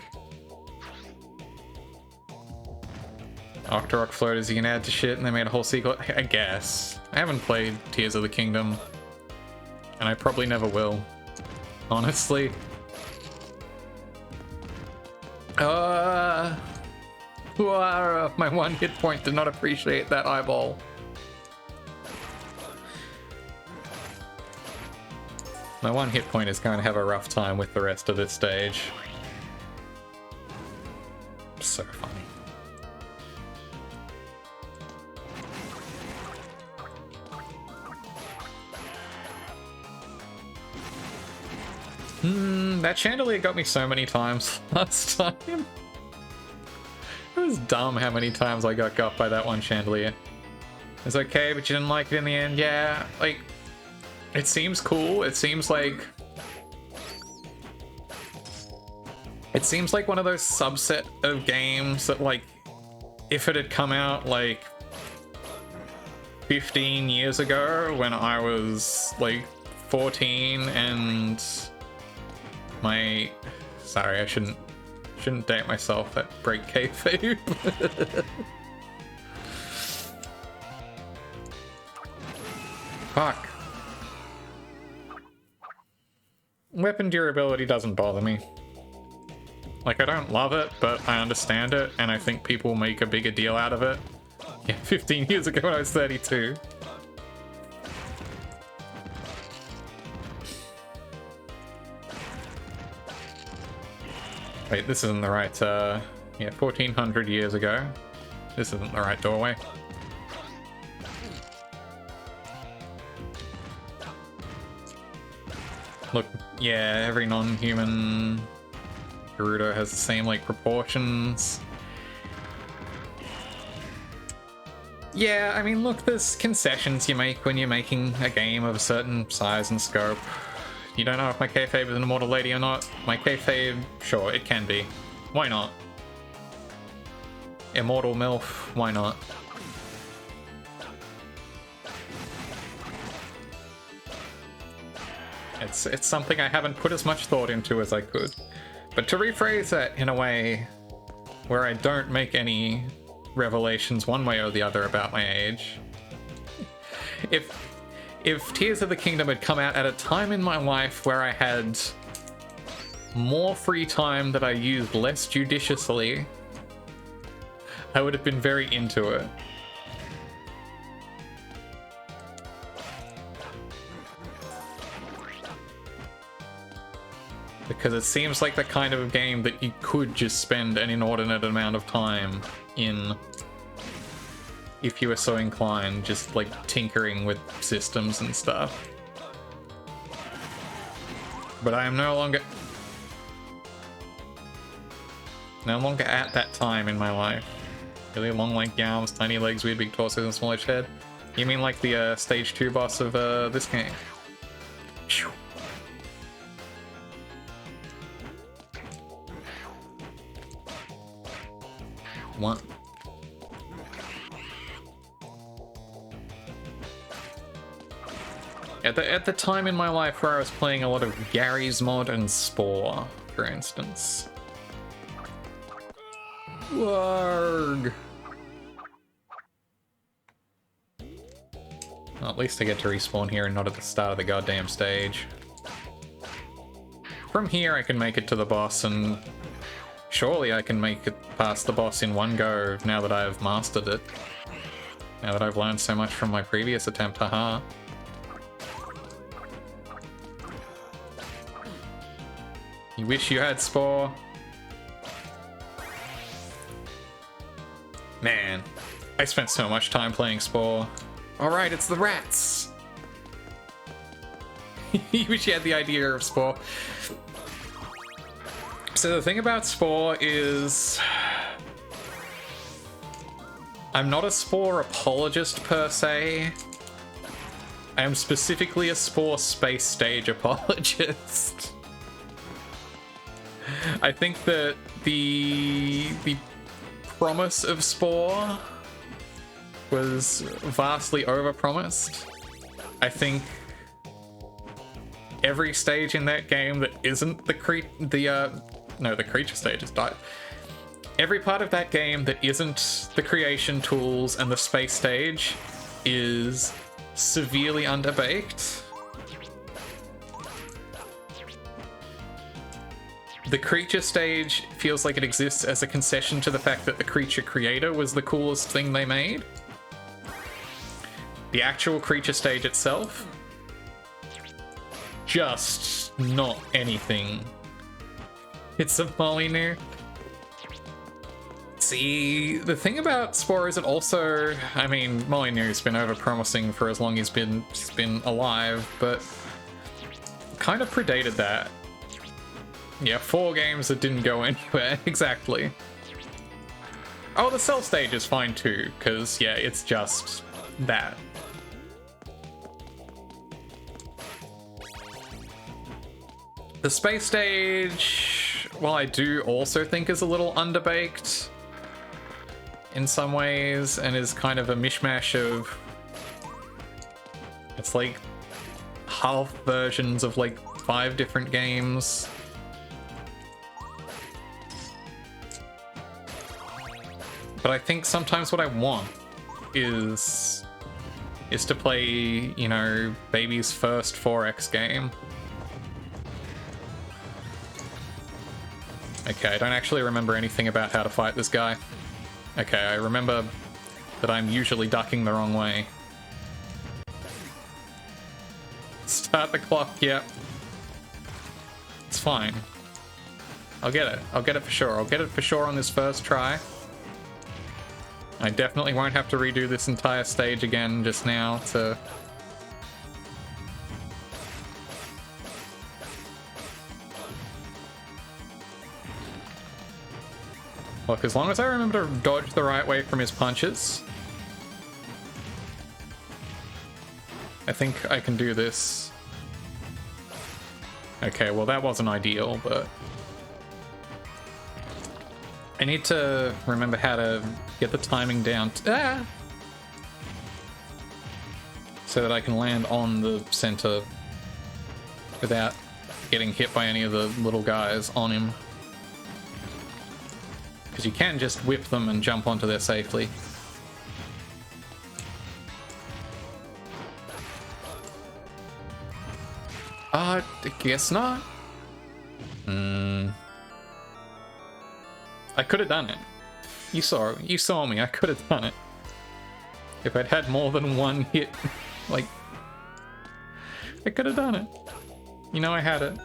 Octorok floaters you can add to shit, and they made a whole sequel. I guess. I haven't played Tears of the Kingdom, and I probably never will, honestly. My one hit point did not appreciate that eyeball. My one hit point is going to have a rough time with the rest of this stage. So funny. That chandelier got me so many times last time. It was dumb how many times I got by that one chandelier. It's okay, but you didn't like it in the end. Yeah, like, it seems cool. It seems like one of those subset of games that, like, if it had come out like 15 years ago when I was like 14 and my... Sorry, I shouldn't date myself at break kayfabe. Fuck. Weapon durability doesn't bother me. Like, I don't love it, but I understand it, and I think people make a bigger deal out of it. Yeah, 15 years ago when I was 32. Wait, this isn't the right, yeah, 1400 years ago. This isn't the right doorway. Look, yeah, every non-human Gerudo has the same, like, proportions. Yeah, I mean, look, there's concessions you make when you're making a game of a certain size and scope. You don't know if my kayfabe is an immortal lady or not. My kayfabe, sure, it can be. Why not? Immortal MILF, why not? It's something I haven't put as much thought into as I could. But to rephrase that in a way where I don't make any revelations one way or the other about my age. If Tears of the Kingdom had come out at a time in my life where I had more free time that I used less judiciously, I would have been very into it. Because it seems like the kind of game that you could just spend an inordinate amount of time in if you were so inclined, just like tinkering with systems and stuff. But I am no longer at that time in my life. Really long lanky arms, tiny legs, weird big torso, and smallish head. You mean like the stage 2 boss of this game? Phew. What? At the time in my life where I was playing a lot of Gary's Mod and Spore, for instance. Warg! Well, at least I get to respawn here and not at the start of the goddamn stage. From here I can make it to the boss, and surely I can make it past the boss in one go now that I've mastered it. Now that I've learned so much from my previous attempt, haha. You wish you had Spore? Man, I spent so much time playing Spore. Alright, it's the rats! You wish you had the idea of Spore. So the thing about Spore is... I'm not a Spore apologist per se. I am specifically a Spore space stage apologist. I think that the promise of Spore was vastly overpromised. I think every stage in that game that isn't the creature stage has died. Every part of that game that isn't the creation tools and the space stage is severely underbaked. The creature stage feels like it exists as a concession to the fact that the creature creator was the coolest thing they made. The actual creature stage itself, just not anything. It's a Molyneux. See, the thing about Spore is it also, I mean, Molyneux's been over-promising for as long as he's been alive, but kind of predated that. Yeah, 4 games that didn't go anywhere, exactly. Oh, the Cell stage is fine too, because, yeah, it's just that. The space stage, well, I do also think is a little underbaked in some ways, and is kind of a mishmash of... It's like half versions of like 5 different games. But I think sometimes what I want is to play, you know, baby's first 4X game. Okay, I don't actually remember anything about how to fight this guy. Okay, I remember that I'm usually ducking the wrong way. Start the clock, yep. It's fine. I'll get it. I'll get it for sure. I'll get it for sure on this first try. I definitely won't have to redo this entire stage again just now to... Look, as long as I remember to dodge the right way from his punches, I think I can do this. Okay, well that wasn't ideal, but... I need to remember how to get the timing down so that I can land on the center without getting hit by any of the little guys on him. Because you can just whip them and jump onto there safely. I guess not. I could have done it. You saw me. I could have done it. If I'd had more than one hit, like, I could have done it. You know I had it.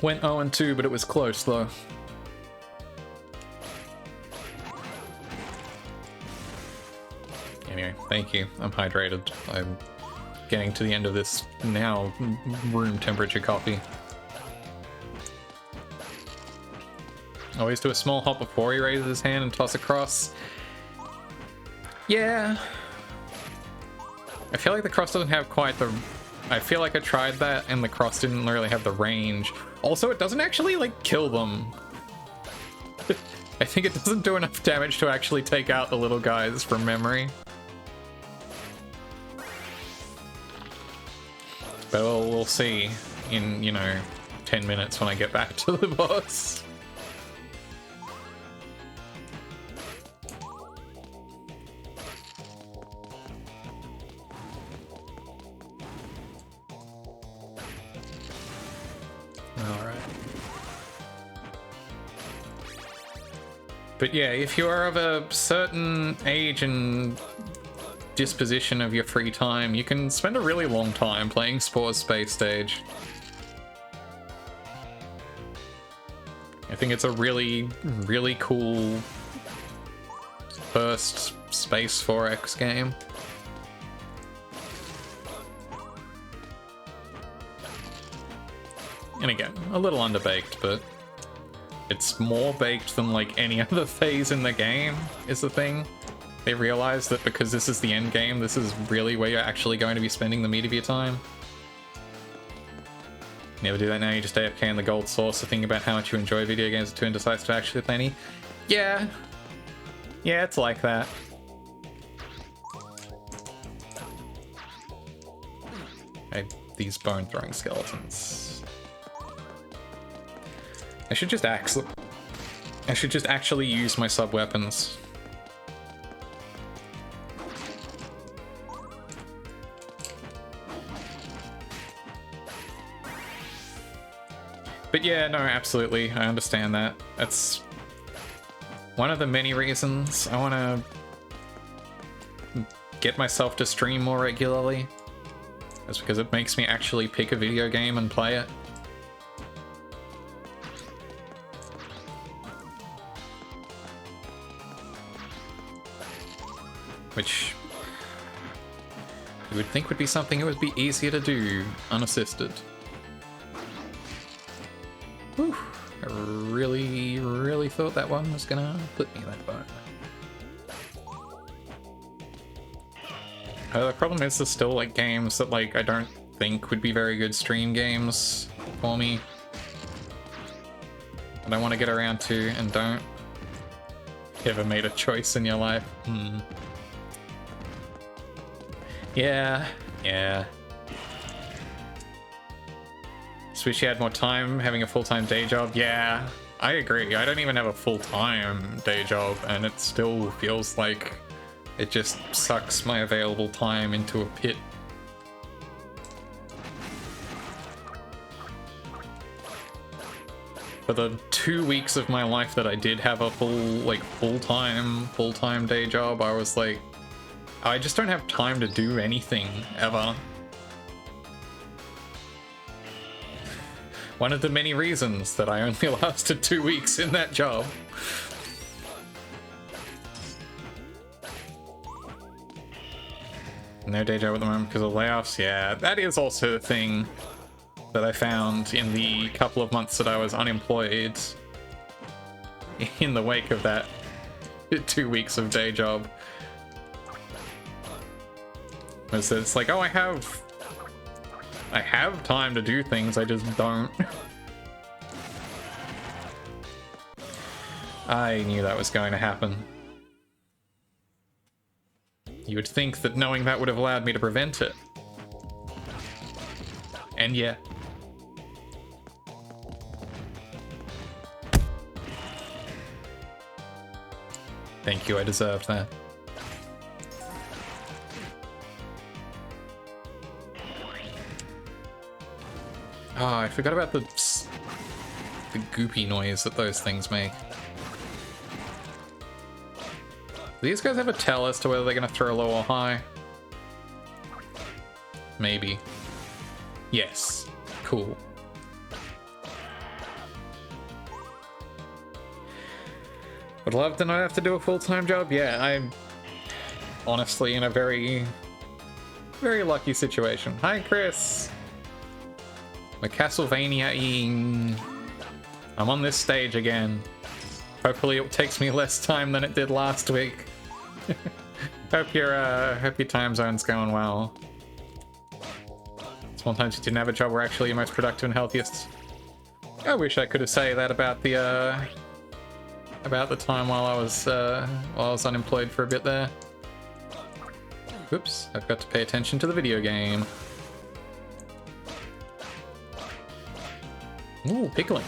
Went 0-2, but it was close though. Anyway, thank you. I'm hydrated. I'm getting to the end of this now room temperature coffee. Always do a small hop before he raises his hand and toss across. Yeah. I feel like the cross doesn't have quite the... I feel like I tried that and the cross didn't really have the range. Also, it doesn't actually, like, kill them. I think it doesn't do enough damage to actually take out the little guys from memory. But we'll see in, you know, 10 minutes when I get back to the boss. Alright. But yeah, if you are of a certain age and disposition of your free time, you can spend a really long time playing Spore's Space Stage. I think it's a really, really cool first Space 4X game. And again, a little underbaked, but it's more baked than like any other phase in the game, is the thing. They realize that because this is the end game, this is really where you're actually going to be spending the meat of your time. Never do that now, you just AFK in the gold source to think about how much you enjoy video games until indecisive to actually play any. Yeah. Yeah, it's like that. I these bone throwing skeletons. I should just actually use my sub weapons. But yeah, no, absolutely, I understand that. That's one of the many reasons I want to get myself to stream more regularly. That's because it makes me actually pick a video game and play it. Which you would think would be something it would be easier to do unassisted. Whew. I really thought that one was gonna flip me that bone. The problem is there's still like games that like I don't think would be very good stream games for me. And I want to get around to and don't. You ever made a choice in your life? Yeah. Just wish you had more time having a full-time day job. Yeah, I agree. I don't even have a full-time day job, and it still feels like it just sucks my available time into a pit. For the 2 weeks of my life that I did have a full-time day job, I was like, I just don't have time to do anything, ever. One of the many reasons that I only lasted 2 weeks in that job. No day job at the moment because of layoffs. Yeah, that is also a thing that I found in the couple of months that I was unemployed in the wake of that 2 weeks of day job. It's like, oh, I have time to do things, I just don't. I knew that was going to happen. You would think that knowing that would have allowed me to prevent it. And yeah. Thank you, I deserved that. Oh, I forgot about the goopy noise that those things make. Do these guys have a tell as to whether they're going to throw low or high? Maybe. Yes. Cool. Would love to not have to do a full-time job. Yeah, I'm honestly in a very, very lucky situation. Hi, Chris. My Castlevania-ing. I'm on this stage again. Hopefully it takes me less time than it did last week. Hope your time zone's going well. Sometimes you didn't have a job where actually you're most productive and healthiest. I wish I could have said that about the time while I was unemployed for a bit there. Oops, I've got to pay attention to the video game. Ooh, pickling.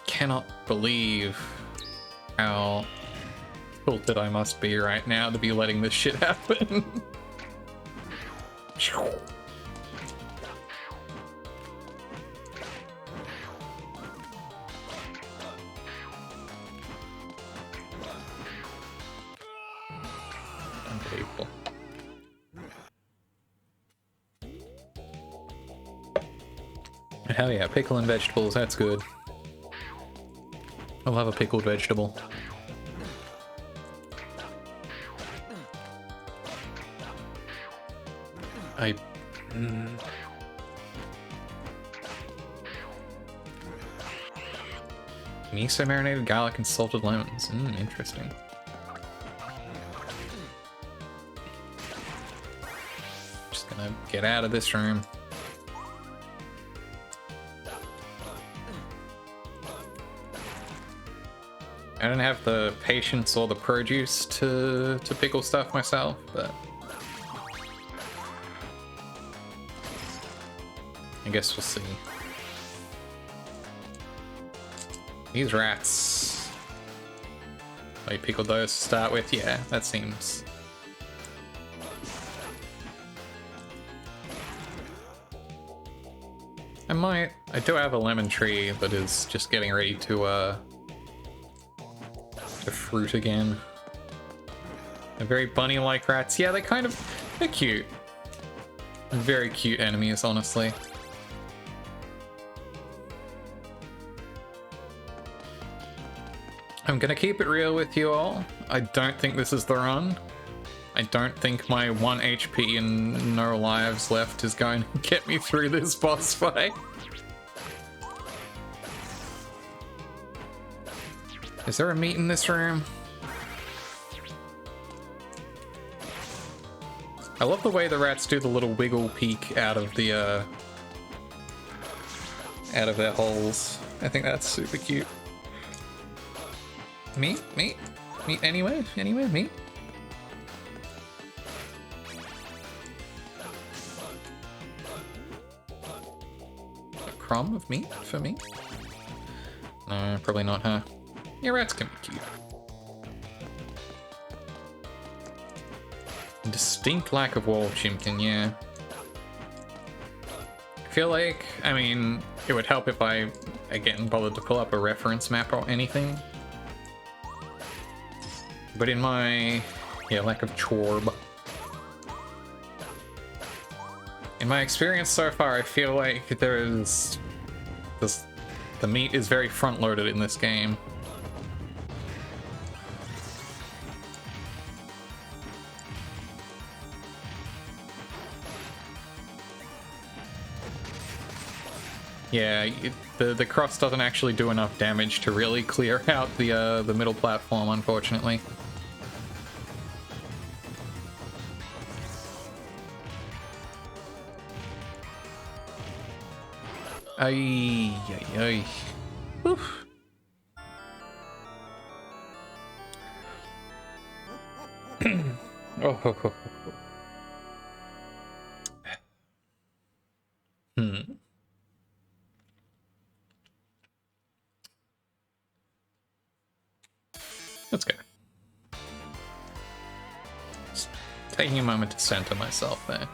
Cannot believe how tilted I must be right now to be letting this shit happen. Unbelievable. Hell yeah, pickle and vegetables, that's good. I love a pickled vegetable. Miso marinated garlic and salted lemons. Interesting. Just gonna get out of this room. I don't have the patience or the produce to pickle stuff myself, but I guess we'll see. These rats. Oh, you pickled those to start with? Yeah, that seems... I do have a lemon tree that is just getting ready to fruit again. They're very bunny-like rats. Yeah, they're cute. Very cute enemies, honestly. I'm gonna keep it real with you all. I don't think this is the run. I don't think my 1 HP and no lives left is going to get me through this boss fight. Is there a meat in this room? I love the way the rats do the little wiggle peek out of the out of their holes. I think that's super cute. Meat? Meat? Meat anywhere? Anywhere? Meat? A crumb of meat for me? No, probably not her. Yeah, rats can be cute. Distinct lack of wall chimkin, yeah. I feel like, I mean, it would help if I, again, bothered to pull up a reference map or anything. But in my, yeah, lack of chorb. In my experience so far, I feel like the meat is very front-loaded in this game. Yeah, the cross doesn't actually do enough damage to really clear out the middle platform, unfortunately. Ay, ay, ay. Oof. Oh, ho, ho, ho. Let's go. Just taking a moment to center myself there.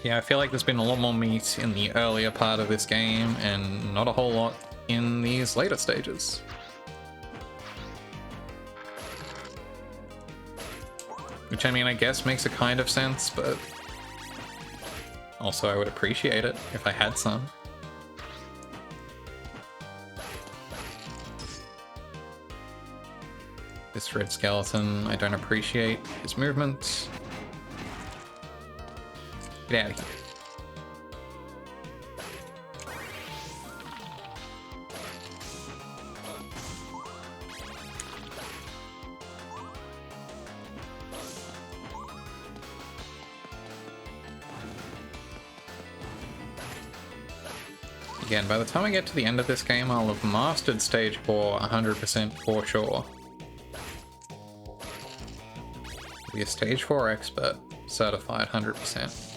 Yeah, I feel like there's been a lot more meat in the earlier part of this game and not a whole lot in these later stages. Which, I mean, I guess makes a kind of sense, but also I would appreciate it if I had some. This red skeleton, I don't appreciate his movement. Get out of here. Again, by the time I get to the end of this game, I'll have mastered stage 4 100% for sure. Be a stage 4 expert, certified 100%.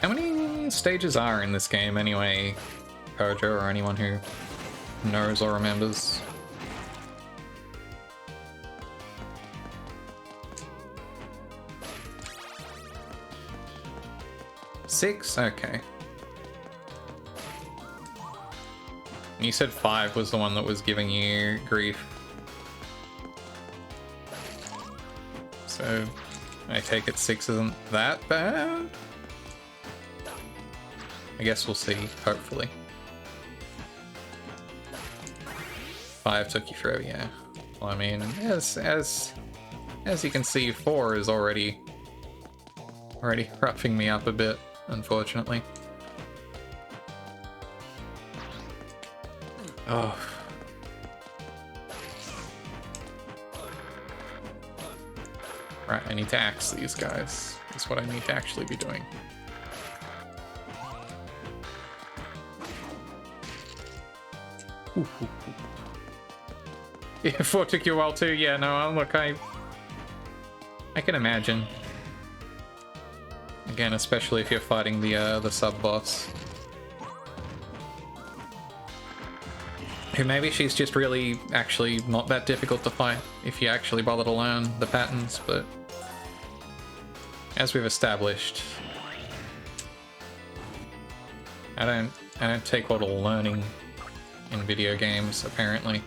How many stages are in this game anyway, Kojo, or anyone who knows or remembers? Six? Okay. You said 5 was the one that was giving you grief. So, I take it 6 isn't that bad? I guess we'll see, hopefully. 5 took you through, yeah. Well, I mean, as you can see, 4 is already Already roughing me up a bit, unfortunately. Oh. Right, I need to axe these guys. That's what I need to actually be doing. Yeah, 4 took you a while too. Yeah, no, look, I can imagine. Again, especially if you're fighting the sub-boss. Who maybe she's just really actually not that difficult to fight if you actually bother to learn the patterns, but as we've established, I don't take a lot of learning in video games, apparently.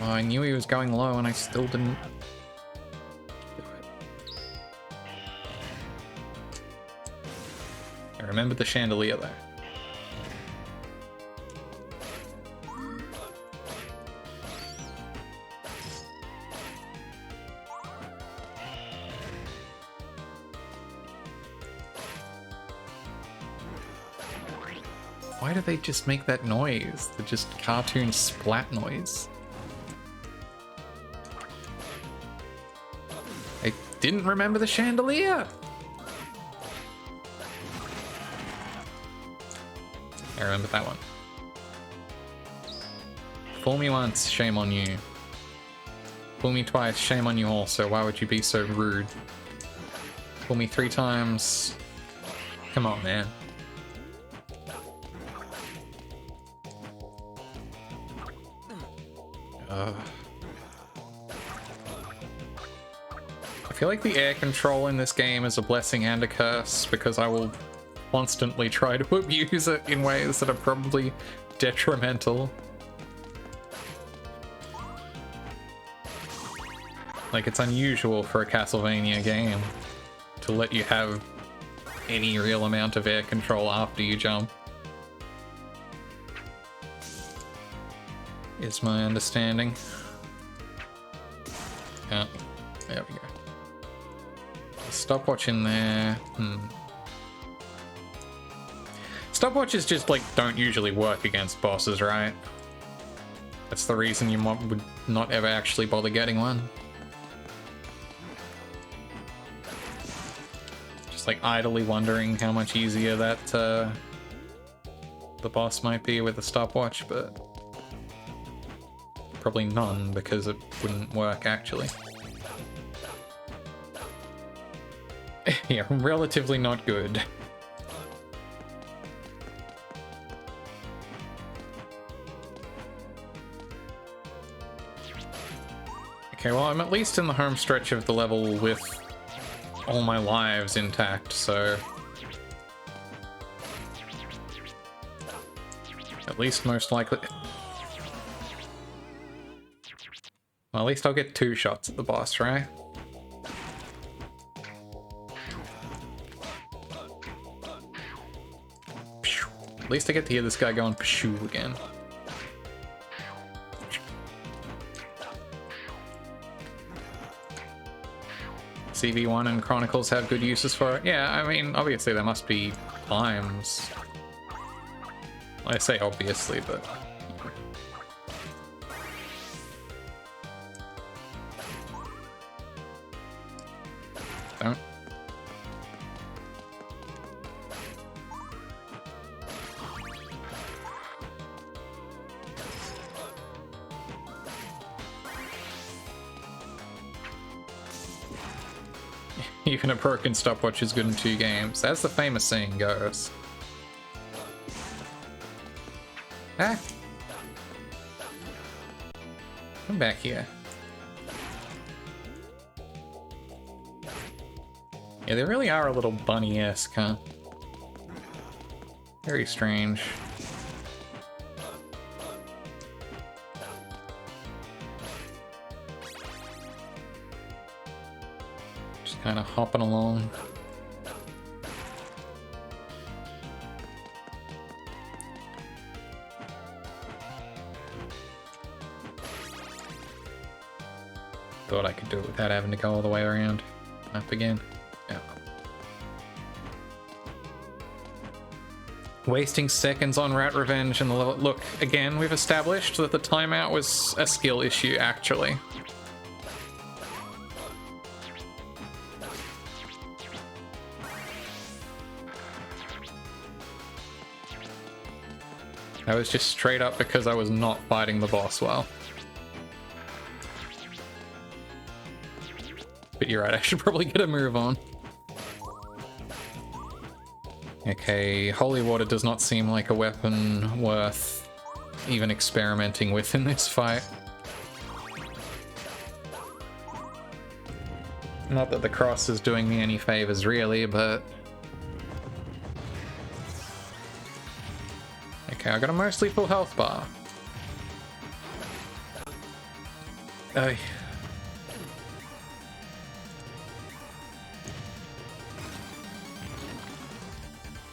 Oh, I knew he was going low and I still didn't. I remembered the chandelier though. Why do they just make that noise? The just cartoon splat noise. I didn't remember the chandelier! I remember that one. Fool me once, shame on you. Fool me twice, shame on you also. Why would you be so rude? Fool me 3 times. Come on, man. I feel like the air control in this game is a blessing and a curse, because I will constantly try to abuse it in ways that are probably detrimental. Like, it's unusual for a Castlevania game to let you have any real amount of air control after you jump. Is my understanding. Yeah, there we go. Stopwatch in there. Stopwatches just, like, don't usually work against bosses, right? That's the reason you would not ever actually bother getting one. Just, like, idly wondering how much easier that, the boss might be with a stopwatch, but probably none, because it wouldn't work, actually. Yeah, relatively not good. Okay, well, I'm at least in the home stretch of the level with all my lives intact, so at least most likely... Well, at least I'll get 2 shots at the boss, right? At least I get to hear this guy going pshoo again. CV1 and Chronicles have good uses for it. Yeah, I mean, obviously there must be times. I say obviously, but... Don't. Even a broken stopwatch is good in 2 games. As the famous saying goes. Ah! Come back here. Yeah, they really are a little bunny-esque, huh? Very strange. Just kind of hopping along. thought I could do it without having to go all the way around. Up again. Yeah. Wasting seconds on Rat Revenge and the level. Look, again, we've established that the timeout was a skill issue, actually. That was just straight up because I was not fighting the boss well. But you're right, I should probably get a move on. Okay, holy water does not seem like a weapon worth even experimenting with in this fight. Not that the cross is doing me any favors really, but... Okay, I got a mostly full health bar. Oh.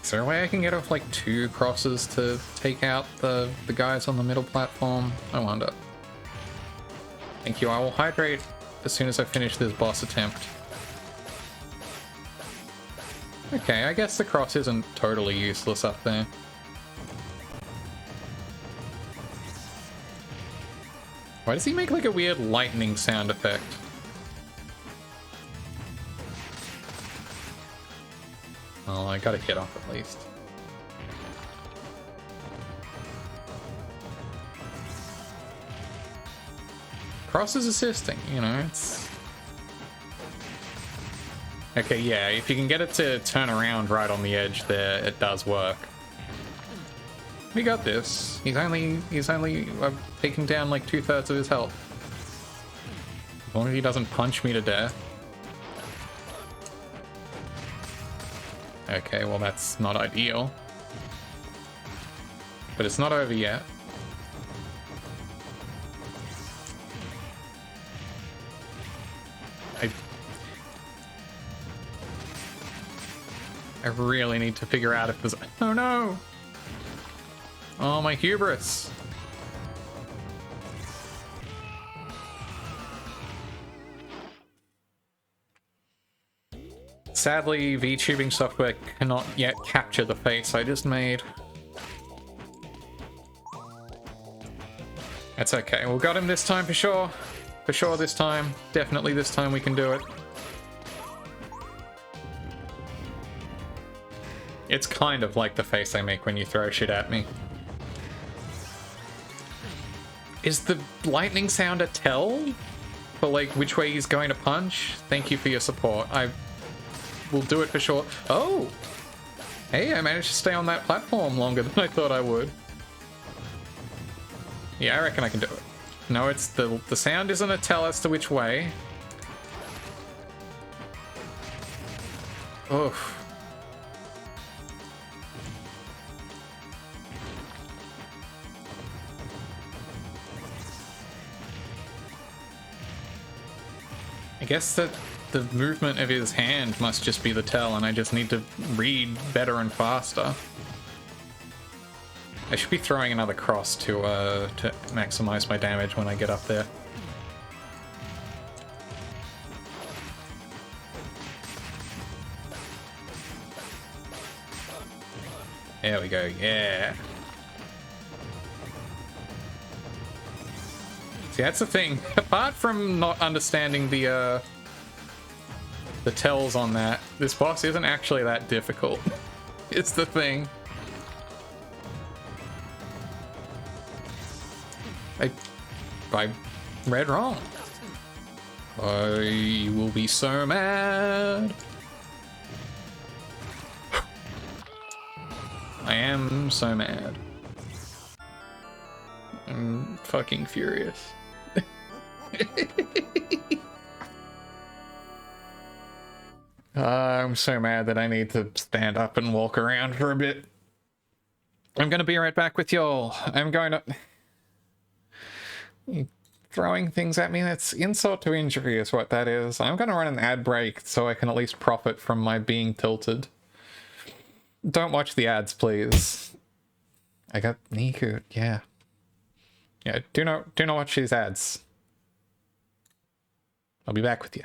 Is there a way I can get off like 2 crosses to take out the guys on the middle platform? I wonder. Thank you, I will hydrate as soon as I finish this boss attempt. Okay, I guess the cross isn't totally useless up there. Why does he make like a weird lightning sound effect? Oh, I got a hit off at least. Cross is assisting, you know, it's... Okay, yeah, if you can get it to turn around right on the edge there, it does work. We got this. He's only taking down like 2/3 of his health. As long as he doesn't punch me to death. Okay, well that's not ideal. But it's not over yet. I really need to figure out if there's... Oh no! Oh, my hubris. Sadly, VTubing software cannot yet capture the face I just made. That's okay. We got him this time for sure. For sure this time. Definitely this time we can do it. It's kind of like the face I make when you throw shit at me. Is the lightning sound a tell for like which way he's going to punch? Thank you for your support. I will do it for sure. Oh! Hey, I managed to stay on that platform longer than I thought I would. Yeah, I reckon I can do it. No, it's the sound isn't a tell as to which way. Oof. I guess that the movement of his hand must just be the tell, and I just need to read better and faster. I should be throwing another cross to maximize my damage when I get up there. There we go, yeah. See, that's the thing. Apart from not understanding the tells on that, this boss isn't actually that difficult. It's the thing. I read wrong. I will be so mad. I am so mad. I'm fucking furious. I'm so mad that I need to stand up and walk around for a bit. I'm gonna be right back with y'all. I'm going to... Throwing things at me, that's insult to injury is what that is. I'm gonna run an ad break so I can at least profit from my being tilted. Don't watch the ads, please. I got Niku, yeah. Yeah, do not watch these ads. I'll be back with you.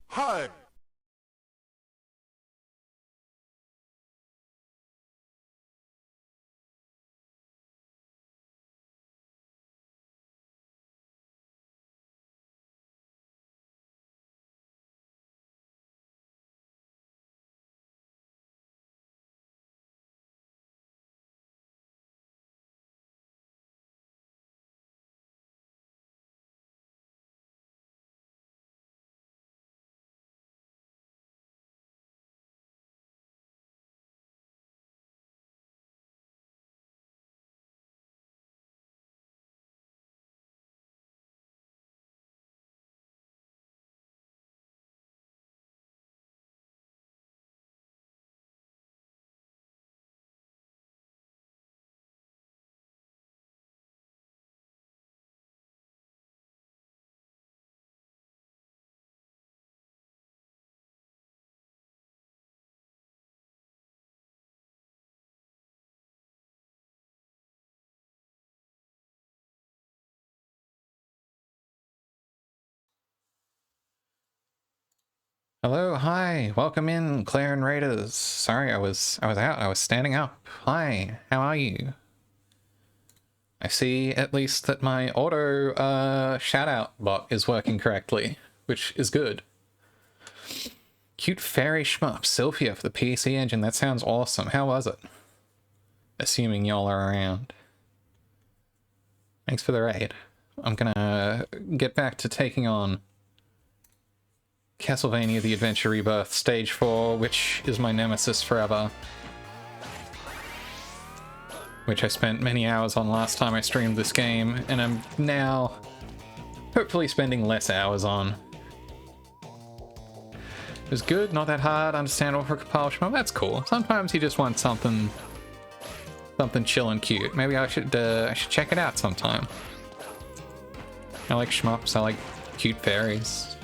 Hi. Hello, hi, welcome in, Claire and Raiders. Sorry, I was out, I was standing up. Hi, how are you? I see at least that my auto shout out bot is working correctly, which is good. Cute fairy shmup, Sylphia for the PC Engine, that sounds awesome. How was it? Assuming y'all are around. Thanks for the raid. I'm gonna get back to taking on Castlevania The Adventure Rebirth Stage 4, which is my nemesis forever. which I spent many hours on last time I streamed this game, and I'm now hopefully spending less hours on. It was good, not that hard, understandable for compile shmup. That's cool. Sometimes you just want something chill and cute. Maybe I should check it out sometime. I like shmups. I like cute fairies.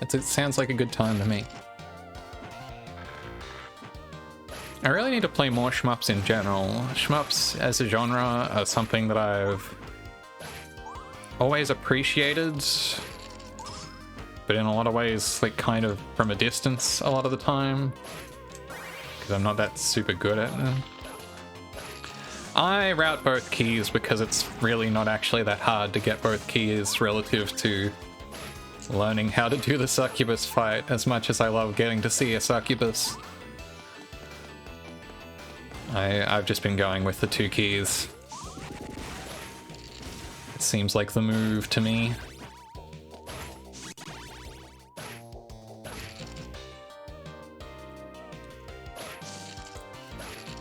It sounds like a good time to me. I really need to play more shmups in general. Shmups as a genre are something that I've always appreciated, but in a lot of ways, like, kind of from a distance a lot of the time, because I'm not that super good at them. I route both keys because it's really not actually that hard to get both keys relative to learning how to do the succubus fight, as much as I love getting to see a succubus. I've just been going with the 2 keys. It seems like the move to me.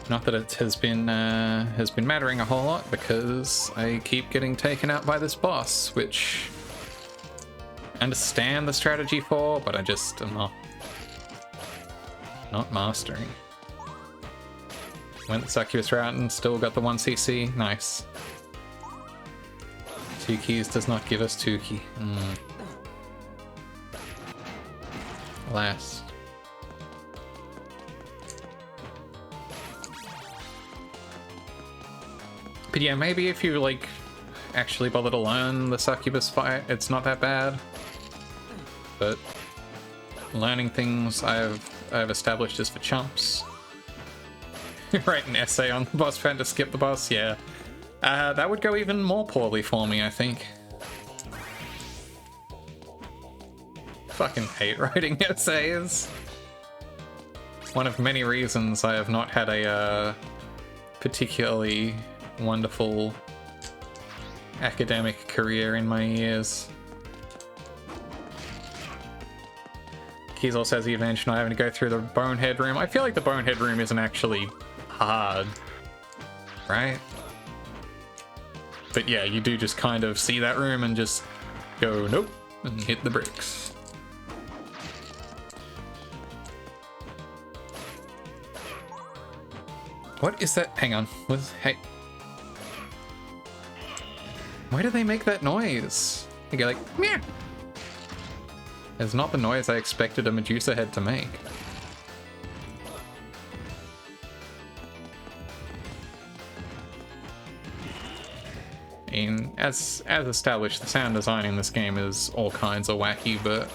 Not that it has been mattering a whole lot, because I keep getting taken out by this boss, which I understand the strategy for, but I just am not mastering. Went the succubus route and still got the 1 CC. Nice. 2 keys does not give us 2 key. Alas. But yeah, maybe if you, like, actually bother to learn the succubus fight, it's not that bad. But learning things I've established is for chumps. Write an essay on the boss fight to skip the boss, yeah. That would go even more poorly for me, I think. Fucking hate writing essays. One of many reasons I have not had a particularly wonderful academic career in my years. Keys also has the advantage of not having to go through the bonehead room. I feel like the bonehead room isn't actually hard, right? But yeah, you do just kind of see that room and just go nope and hit the bricks. What is that? Hang on. Hey. Why do they make that noise? They go like, meow. It's not the noise I expected a Medusa head to make. I mean, as established, the sound design in this game is all kinds of wacky, but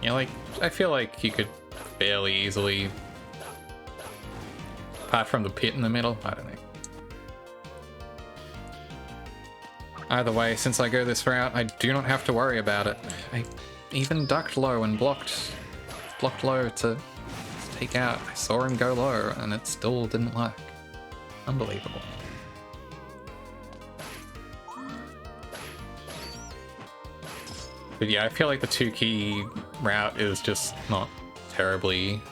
yeah, like, I feel like you could fairly easily, apart from the pit in the middle, I don't know. Either way, since I go this route, I do not have to worry about it. I even ducked low and blocked low to take out. I saw him go low and it still didn't work. Unbelievable. But yeah, I feel like the 2-key route is just not terribly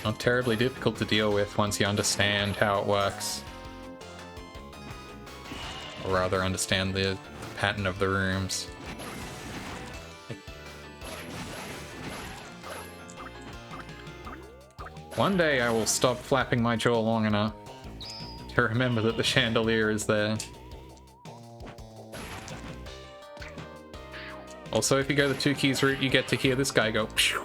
difficult to deal with once you understand how it works. Or rather understand the pattern of the rooms. One day I will stop flapping my jaw long enough to remember that the chandelier is there. Also, if you go the 2 keys route, you get to hear this guy go phew.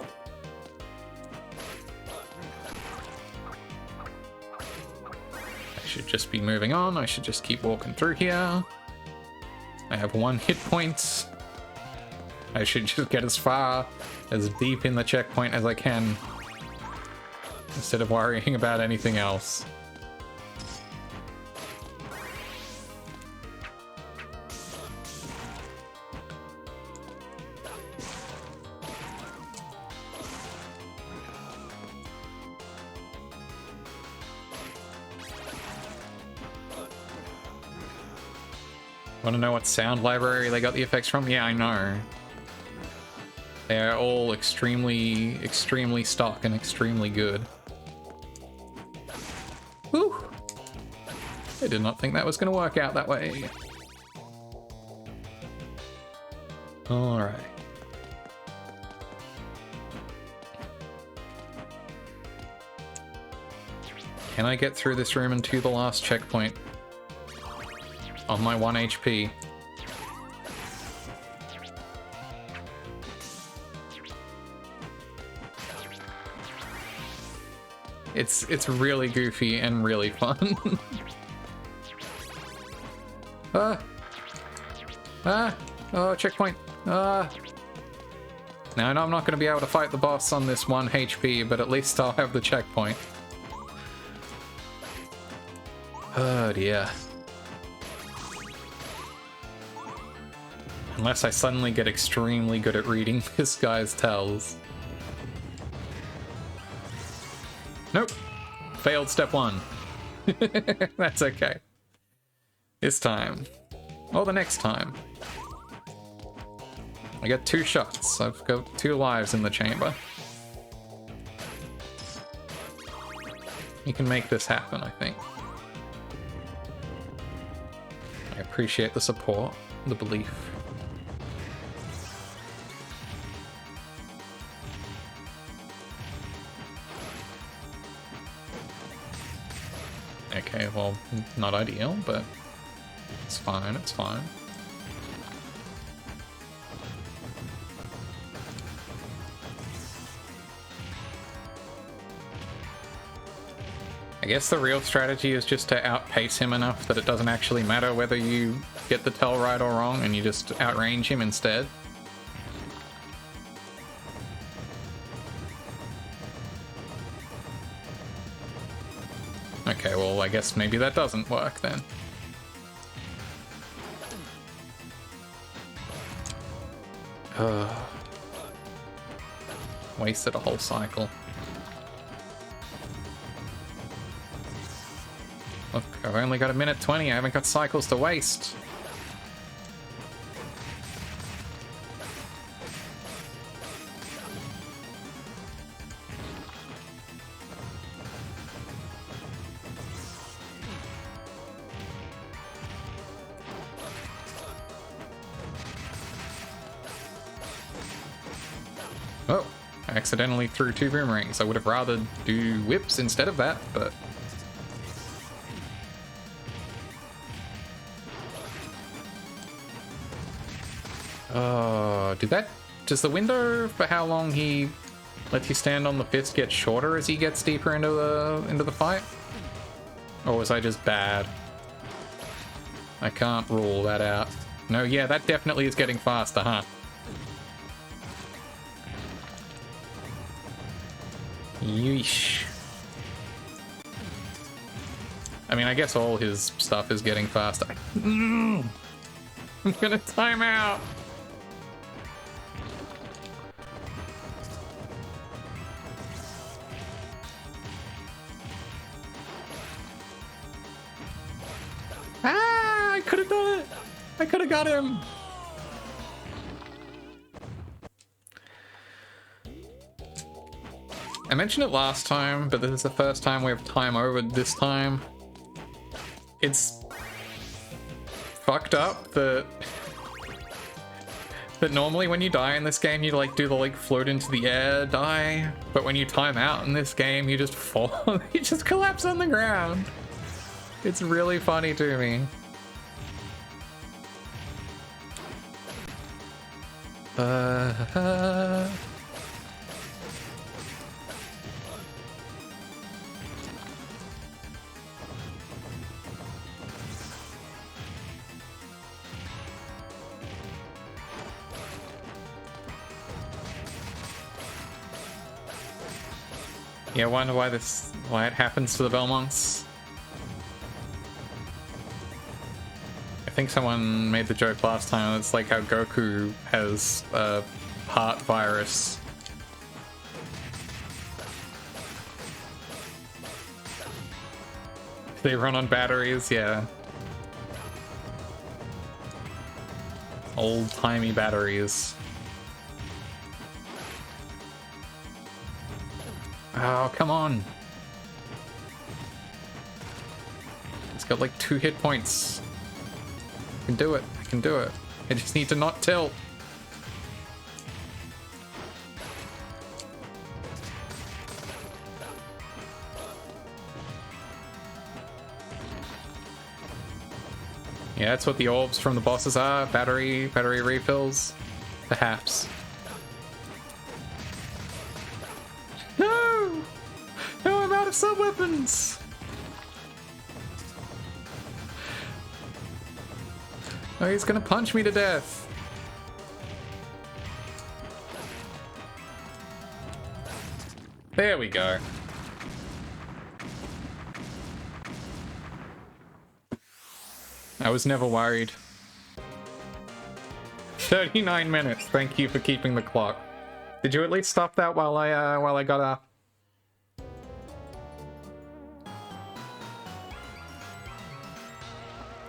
I should just be moving on. I should just keep walking through here. I have 1 hit point. I should just get as far, as deep in the checkpoint as I can, instead of worrying about anything else. Want to know what sound library they got the effects from? Yeah, I know. They're all extremely stock and extremely good. Whew! I did not think that was going to work out that way. Alright. Can I get through this room and to the last checkpoint on my 1 HP? It's really goofy and really fun. Oh, checkpoint. Now I know I'm not going to be able to fight the boss on this 1 HP, but at least I'll have the checkpoint. Oh dear. Unless I suddenly get extremely good at reading this guy's tells. Nope. Failed step 1. That's okay. This time. Or the next time. I get 2 shots. I've got 2 lives in the chamber. You can make this happen, I think. I appreciate the support, the belief. Okay, well, not ideal, but it's fine, it's fine. I guess the real strategy is just to outpace him enough that it doesn't actually matter whether you get the tell right or wrong, and you just outrange him instead. Okay, well, I guess maybe that doesn't work then. Wasted a whole cycle. Look, I've only got 1:20, I haven't got cycles to waste. Oh, I accidentally threw 2 boomerangs. I would have rather do whips instead of that, but... Does the window for how long he lets you stand on the fist get shorter as he gets deeper into the fight? Or was I just bad? I can't rule that out. No, yeah, that definitely is getting faster, huh? Yeesh. I mean, I guess all his stuff is getting faster. I'm gonna time out. Ah, I could have done it. I could have got him. I mentioned it last time, but this is the first time we have time over this time. It's fucked up that normally when you die in this game, you like do the like float into the air die, but when you time out in this game, you just fall. You just collapse on the ground. It's really funny to me. Yeah, I wonder why it happens to the Belmonts. I think someone made the joke last time, it's like how Goku has a heart virus. They run on batteries, yeah. Old-timey batteries. Oh, come on. It's got like 2 hit points. I can do it. I can do it. I just need to not tilt. Yeah, that's what the orbs from the bosses are. Battery refills. Perhaps. No! No, I'm out of sub-weapons! Oh, he's gonna punch me to death. There we go. I was never worried. 39 minutes. Thank you for keeping the clock. Did you at least stop that while I got up?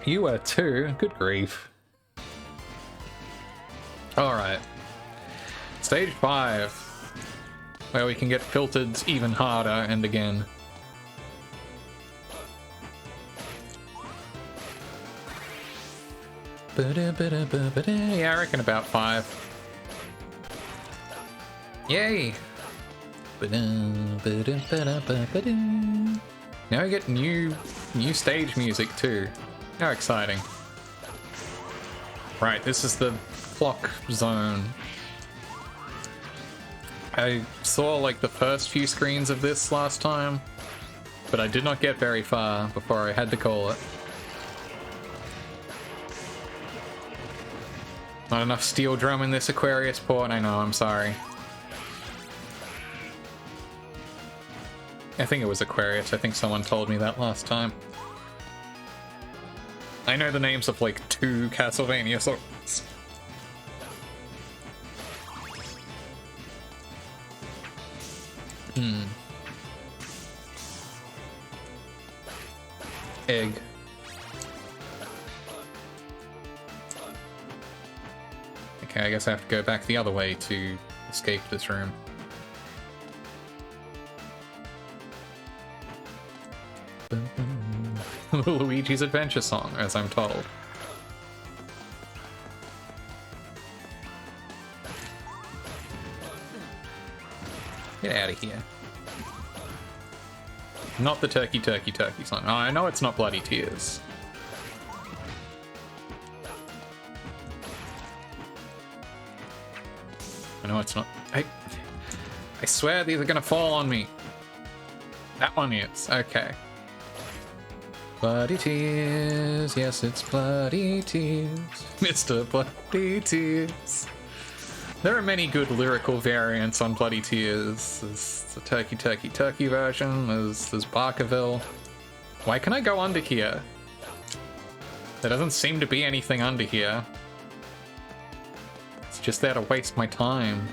You were too. Good grief. Alright. Stage 5. Where we can get filtered even harder and again. Yeah, I reckon about 5. Yay! Now we get new stage music too. How exciting. Right, this is the clock zone. I saw like the first few screens of this last time, but I did not get very far before I had to call it. Not enough steel drum in this Aquarius port, I know, I'm sorry. I think it was Aquarius, I think someone told me that last time. I know the names of like 2 Castlevania songs. Egg. Okay, I guess I have to go back the other way to escape this room. Luigi's Adventure Song, as I'm told. Get out of here. Not the turkey song. Oh, I know it's not Bloody Tears. I know it's not. I swear these are gonna fall on me. That one is. Okay. Bloody Tears. Yes, it's Bloody Tears. Mr. Bloody Tears. There are many good lyrical variants on Bloody Tears. There's the turkey version. There's Barkerville. Why can I go under here? There doesn't seem to be anything under here. It's just there to waste my time.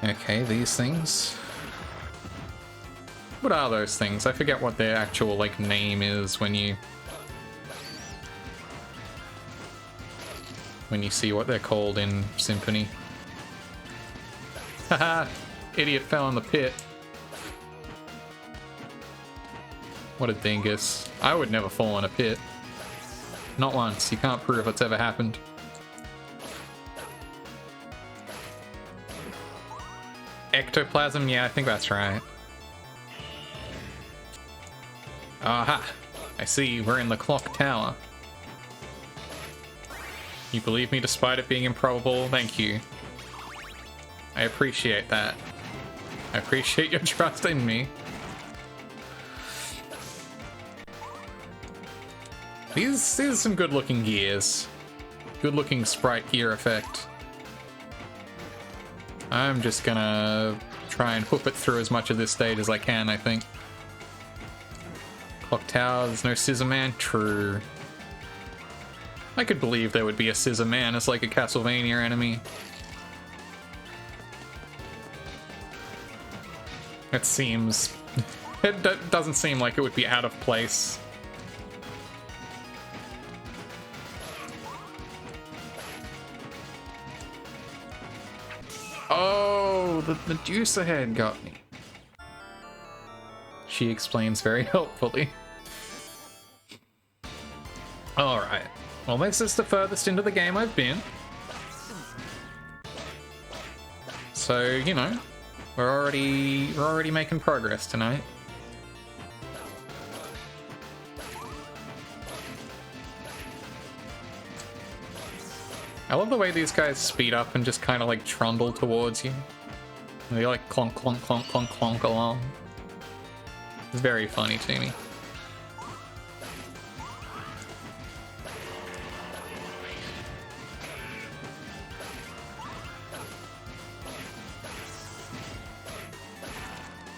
Okay, these things. What are those things? I forget what their actual, like, name is when you see what they're called in Symphony. Haha! Idiot fell in the pit. What a dingus. I would never fall in a pit. Not once. You can't prove it's ever happened. Ectoplasm? Yeah, I think that's right. Aha! I see, we're in the clock tower. You believe me despite it being improbable? Thank you. I appreciate that. I appreciate your trust in me. These are some good looking gears. Good looking sprite gear effect. I'm just gonna try and whoop it through as much of this stage as I can, I think. Clock tower, there's no Scissor Man? True. I could believe there would be a Scissor Man as like a Castlevania enemy. It seems... it doesn't seem like it would be out of place. Oh, the Medusa head got me. She explains very helpfully. Alright. Well, this is the furthest into the game I've been. So, you know, we're already making progress tonight. I love the way these guys speed up and just kind of like trundle towards you. They like clonk, clonk, clonk, clonk, clonk along. It's very funny to me.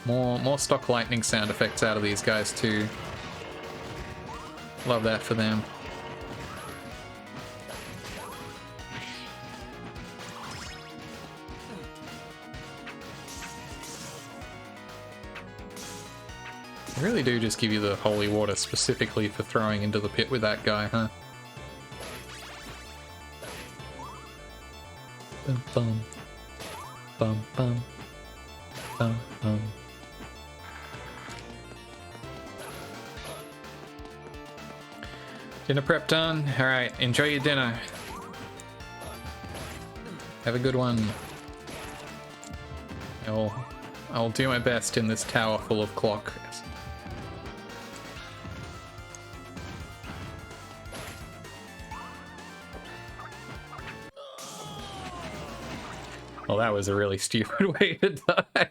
More stock lightning sound effects out of these guys too. Love that for them. They really do just give you the holy water specifically for throwing into the pit with that guy, huh? Bum bum. Bum bum. Bum bum. Dinner prep done? Alright, enjoy your dinner. Have a good one. I'll do my best in this tower full of clock. Well, that was a really stupid way to die.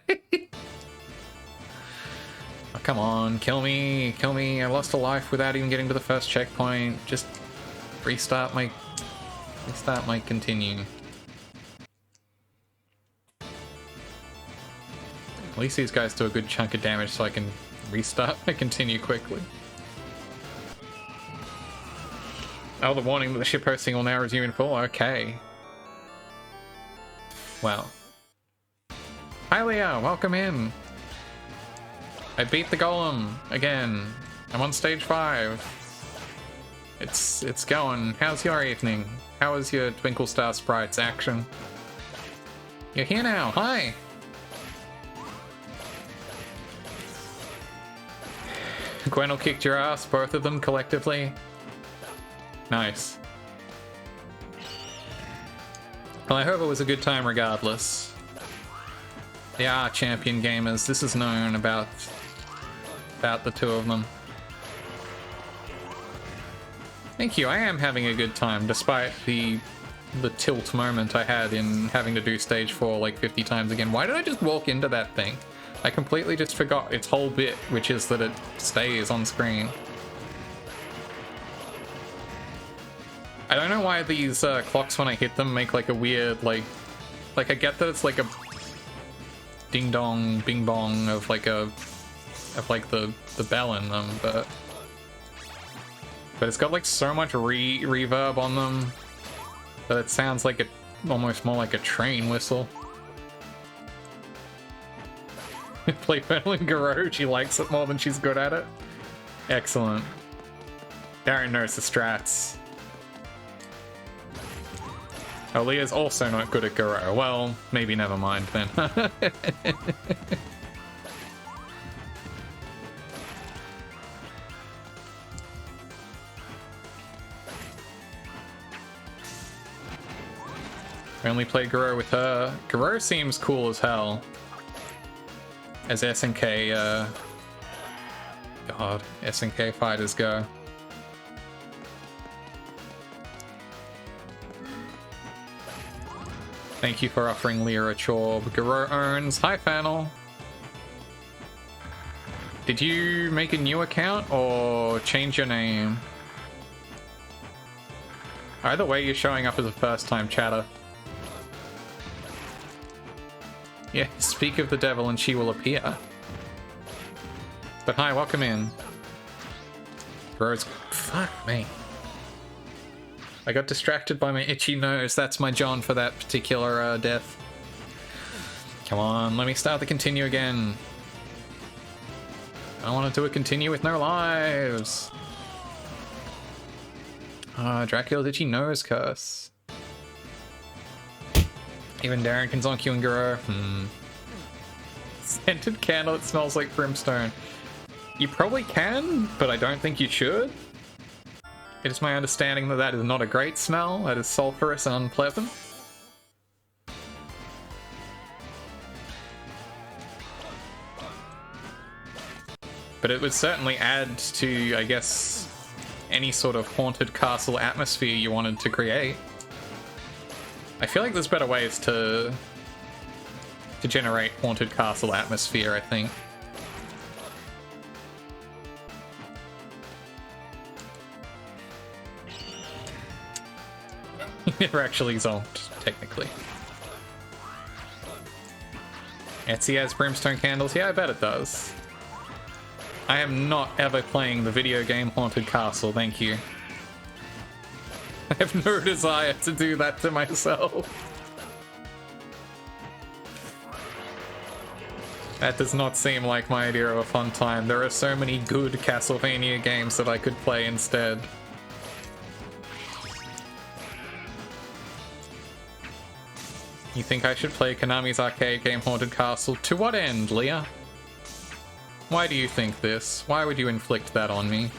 Oh, come on, kill me, kill me. I lost a life without even getting to the first checkpoint. Just restart my continue. At least these guys do a good chunk of damage so I can restart my continue quickly. Oh, the warning that the ship hosting will now resume in full? Okay. Well. Hi Leah, welcome in. I beat the golem again. I'm on stage 5. It's going. How's your evening? How was your Twinkle Star Sprites action? You're here now. Hi. Gwenel kicked your ass, both of them collectively. Nice. Well, I hope it was a good time regardless. They are champion gamers. This is known about the two of them. Thank you. I am having a good time despite the tilt moment I had in having to do stage 4 like 50 times again. Why did I just walk into that thing? I completely just forgot its whole bit, which is that it stays on screen. I don't know why these clocks, when I hit them, make like a weird, like I get that it's like a ding dong, bing bong of like the bell in them, but it's got like so much reverb on them that it sounds like almost more like a train whistle. Play Fennel and Garou, she likes it more than she's good at it. Excellent. Darren knows the strats. Oh, Leah's also not good at Garou. Well, maybe never mind then. I only played Garou with her. Garou seems cool as hell. As SNK, God, SNK fighters go. Thank you for offering Leah a chorb. Garou earns. Hi, Fannel. Did you make a new account or change your name? Either way, you're showing up as a first-time chatter. Yeah, speak of the devil and she will appear. But hi, welcome in. Bros, fuck me. I got distracted by my itchy nose. That's my John for that particular death. Come on, let me start the continue again. I want to do a continue with no lives. Dracula's itchy nose curse. Even Darren can zonk you and Garou. Scented candle that smells like brimstone. You probably can, but I don't think you should. It is my understanding that that is not a great smell. That is sulfurous and unpleasant. But it would certainly add to, I guess, any sort of haunted castle atmosphere you wanted to create. I feel like there's better ways to generate haunted castle atmosphere, I think. Never actually zonked, technically. Etsy has brimstone candles. Yeah, I bet it does. I am not ever playing the video game Haunted Castle, thank you. I have no desire to do that to myself. That does not seem like my idea of a fun time. There are so many good Castlevania games that I could play instead. You think I should play Konami's arcade game Haunted Castle? To what end, Leah? Why do you think this? Why would you inflict that on me?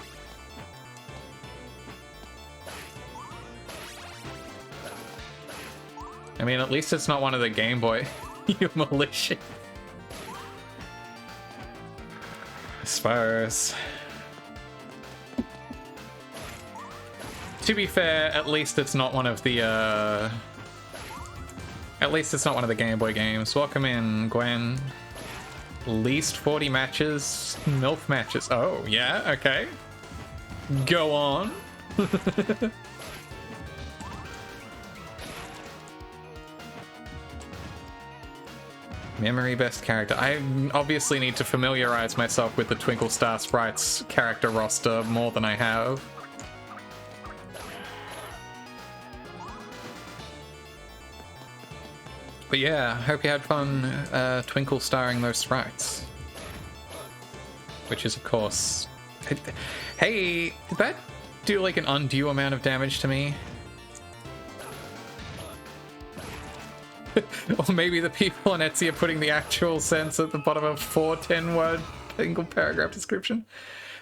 I mean, at least it's not one of the Game Boy. You malicious. I suppose. To be fair, at least it's not one of the, At least it's not one of the Game Boy games. Welcome in, Gwen. Least 40 matches, MILF matches. Oh, yeah, okay. Go on. Memory best character. I obviously need to familiarize myself with the Twinkle Star Sprites character roster more than I have. But yeah, hope you had fun Twinkle starring those sprites. Which is, of course... Hey, did that do like an undue amount of damage to me? Or maybe the people on Etsy are putting the actual sense at the bottom of 410-word single paragraph description.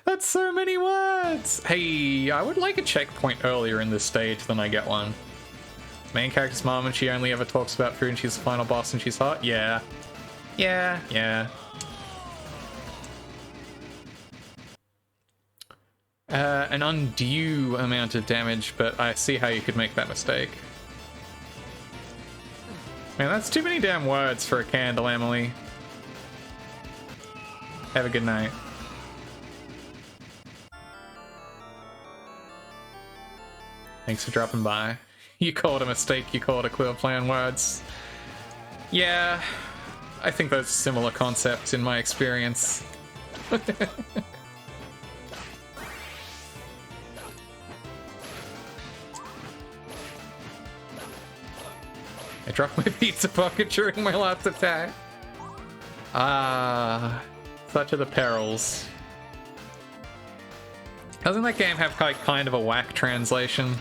That's so many words! Hey, I would like a checkpoint earlier in this stage than I get one. Main character's mom and she only ever talks about food and she's the final boss and she's hot? Yeah. Yeah. An undue amount of damage, but I see how you could make that mistake. Man, that's too many damn words for a candle, Emily. Have a good night. Thanks for dropping by. You call it a mistake, you call it a quill play on words. Yeah, I think those are similar concepts in my experience. I dropped my pizza bucket during my last attack. Ah, such are the perils. Doesn't that game have kind of a whack translation?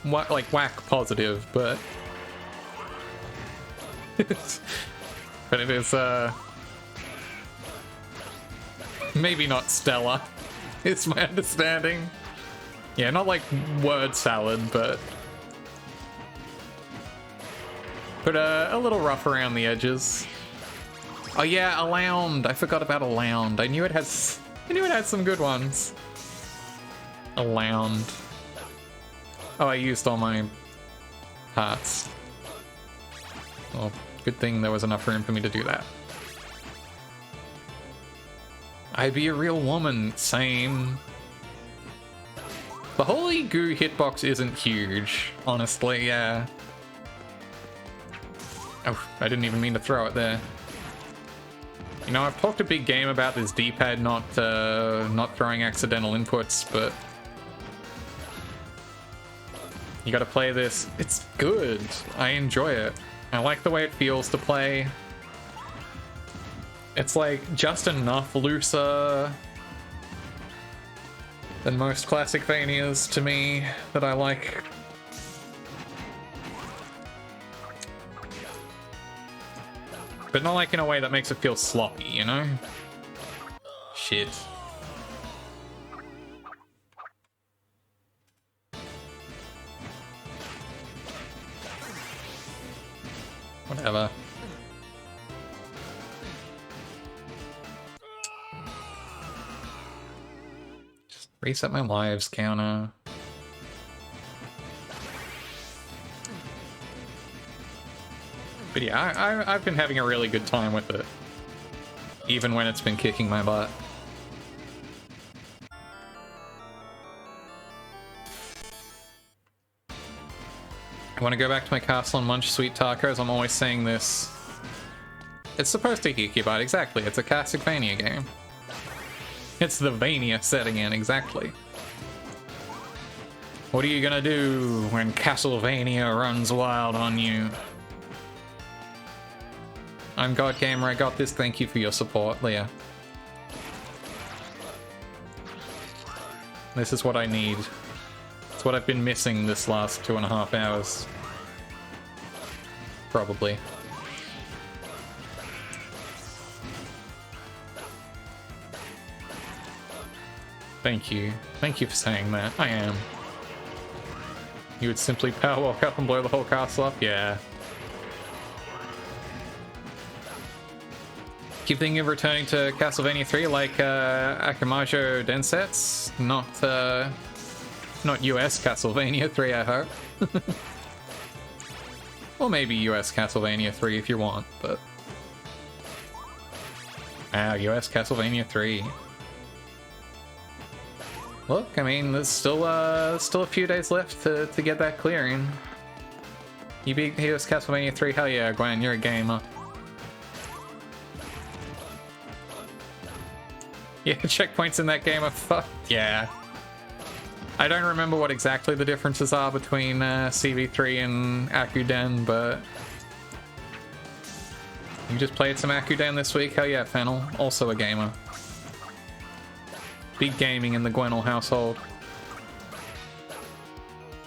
What, like whack positive, but but it is maybe not stellar. It's my understanding. Yeah, not like word salad, but a little rough around the edges. Oh yeah, Alound. I forgot about Alound. I knew it had some good ones. Alound. Oh, I used all my hearts. Well, good thing there was enough room for me to do that. I'd be a real woman. Same. The Holy Goo hitbox isn't huge, honestly, yeah. Oh, I didn't even mean to throw it there. You know, I've talked a big game about this D-pad not throwing accidental inputs, but you gotta play this. It's good. I enjoy it. I like the way it feels to play. It's like just enough looser than most classic Vanias to me that I like. But not like in a way that makes it feel sloppy, you know? Shit. Whatever. Just reset my lives counter. But yeah, I've been having a really good time with it. Even when it's been kicking my butt. I want to go back to my castle and munch sweet tacos. I'm always saying this. It's supposed to kick your butt, exactly. It's a Castlevania game. It's the Vania setting in, exactly. What are you gonna do when Castlevania runs wild on you? I'm God Gamer, I got this. Thank you for your support, Leah. This is what I need. It's what I've been missing this last 2.5 hours. Probably. Thank you. Thank you for saying that. I am. You would simply power walk up and blow the whole castle up? Yeah. Keep thinking of returning to Castlevania 3 like Akamajo Densetsu, not US Castlevania 3, I hope. Or maybe US Castlevania 3 if you want, but... Wow, US Castlevania 3. Look, I mean, there's still a few days left to get that clearing. You beat US Castlevania 3? Hell yeah, Gwen, you're a gamer. Yeah, checkpoints in that game are fucked. Yeah. I don't remember what exactly the differences are between CV3 and Akuden, but... You just played some Akuden this week? Hell yeah, Fennel. Also a gamer. Big gaming in the Gwenel household.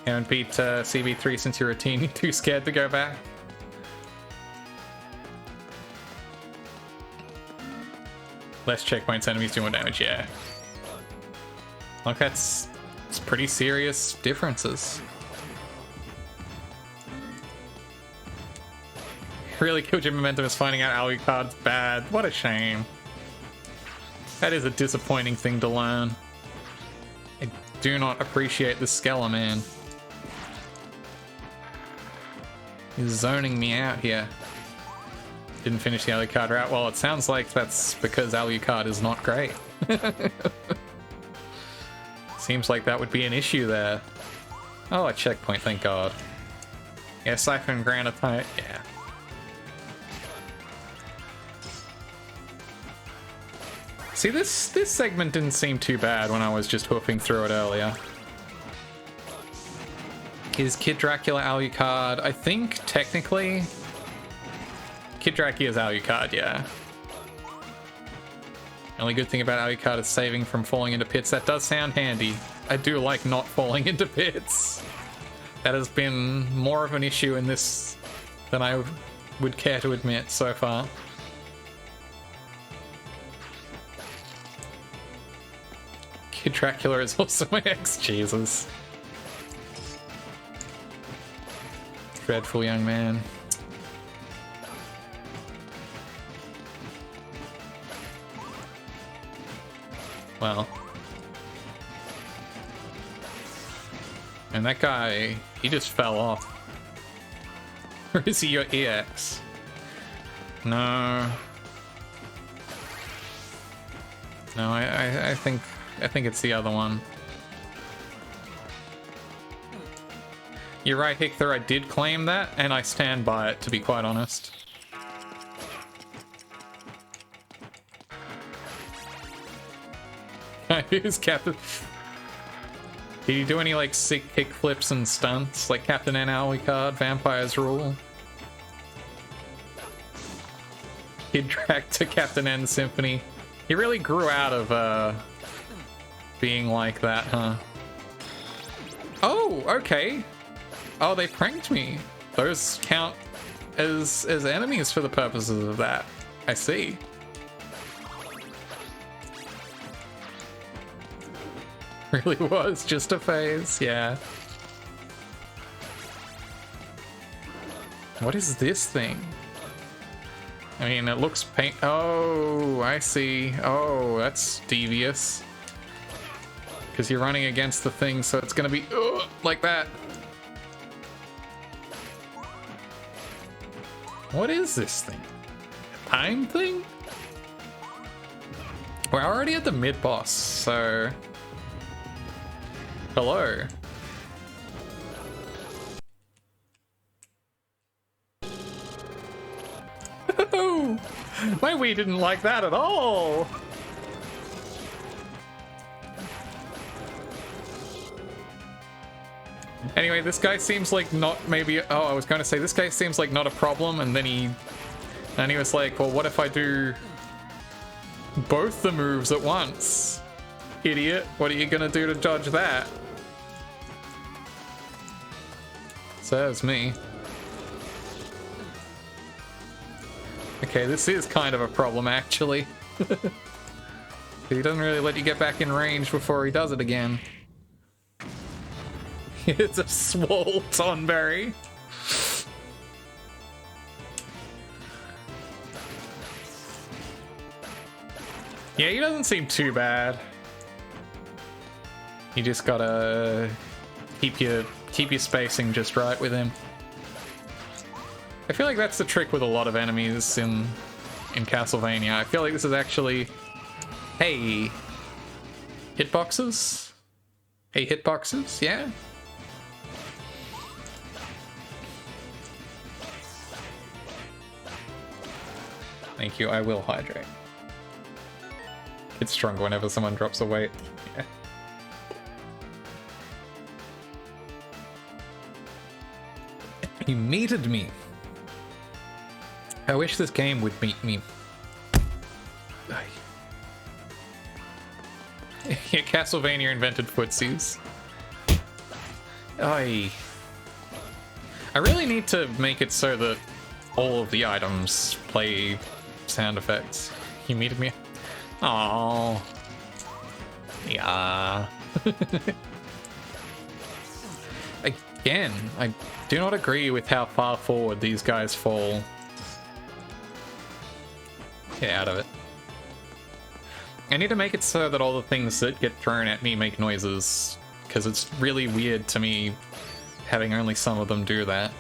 Haven't beat CV3 since you're a teen. You're too scared to go back. Less checkpoints, enemies do more damage, yeah. Like it's pretty serious differences. Really killed your momentum is finding out Alucard's bad. What a shame. That is a disappointing thing to learn. I do not appreciate the Skeller man. He's zoning me out here. Didn't finish the Alucard route. Well, it sounds like that's because Alucard is not great. Seems like that would be an issue there. Oh, a checkpoint, thank God. Yeah, Siphon Granitite, yeah. See, this segment didn't seem too bad when I was just hoofing through it earlier. Is Kid Dracula Alucard? I think, technically... Kid Dracula is Alucard, yeah. Only good thing about Alucard is saving from falling into pits. That does sound handy. I do like not falling into pits. That has been more of an issue in this than I would care to admit so far. Kid Dracula is also my ex. Jesus. Dreadful young man. Well. And that guy, he just fell off. Or is he your EX? No. No, I think it's the other one. You're right, Hector, I did claim that, and I stand by it, to be quite honest. Who's Captain? Did he do any like sick kick flips and stunts like Captain N Alucard, Vampires Rule? Kid Drac to Captain N Symphony. He really grew out of being like that, huh? Oh, okay. Oh, they pranked me. Those count as enemies for the purposes of that. I see. Really was just a phase, yeah. What is this thing? I mean, it looks paint. Oh, I see. Oh, that's devious. Because you're running against the thing, so it's gonna be like that. What is this thing? A time thing? We're already at the mid-boss, so... Hello. My Wii didn't like that at all. Anyway, this guy seems like not maybe... Oh, I was going to say, this guy seems like not a problem, and then he was like, well, what if I do both the moves at once? Idiot, what are you going to do to dodge that? Serves me. Okay, this is kind of a problem, actually. He doesn't really let you get back in range before he does it again. It's a swole Tonberry. Yeah, he doesn't seem too bad. You just gotta keep your spacing just right with him. I feel like that's the trick with a lot of enemies in Castlevania. I feel like this is actually... Hey! Hitboxes? Hey, hitboxes? Yeah? Thank you, I will hydrate. It's stronger whenever someone drops a weight. Yeah. You meted me. I wish this game would meet me. Yeah, Castlevania invented footsies. I really need to make it so that all of the items play sound effects. You meted me? Aww. Yeah. Again, I do not agree with how far forward these guys fall. Get out of it. I need to make it so that all the things that get thrown at me make noises, because it's really weird to me having only some of them do that.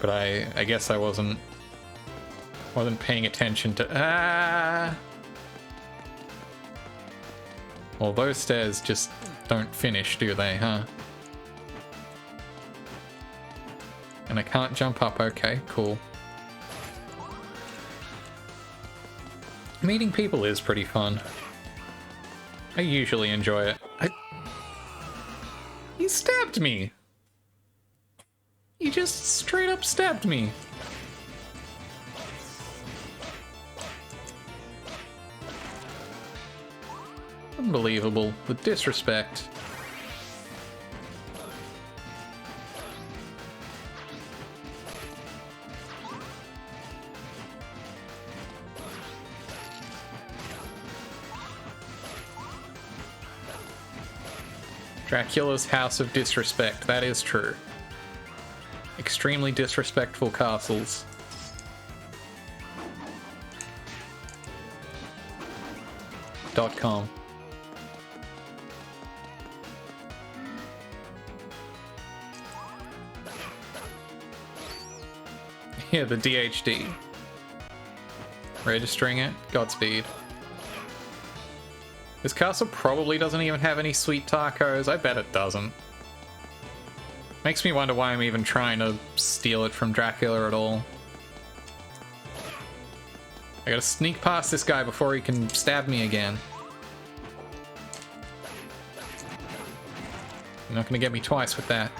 But I guess I wasn't paying attention to... Well, those stairs just don't finish, do they, huh? And I can't jump up, okay, cool. Meeting people is pretty fun. I usually enjoy it. He stabbed me! He just straight up stabbed me. Unbelievable. The disrespect. Dracula's House of Disrespect, that is true. Extremely disrespectful castles. .com. Yeah, the DHD. Registering it. Godspeed. This castle probably doesn't even have any sweet tacos. I bet it doesn't. Makes me wonder why I'm even trying to steal it from Dracula at all. I gotta sneak past this guy before he can stab me again. You're not gonna get me twice with that.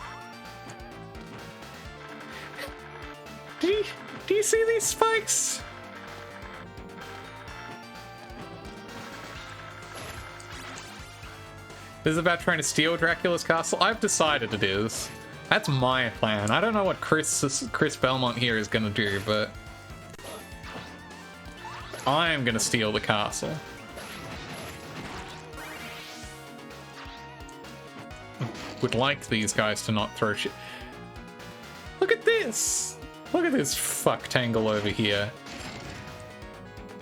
Do you see these spikes? This is about trying to steal Dracula's castle? I've decided it is. That's my plan. I don't know what Chris Belmont here is gonna do, but I'm gonna steal the castle. Would like these guys to not throw shit. Look at this! Look at this fuck tangle over here.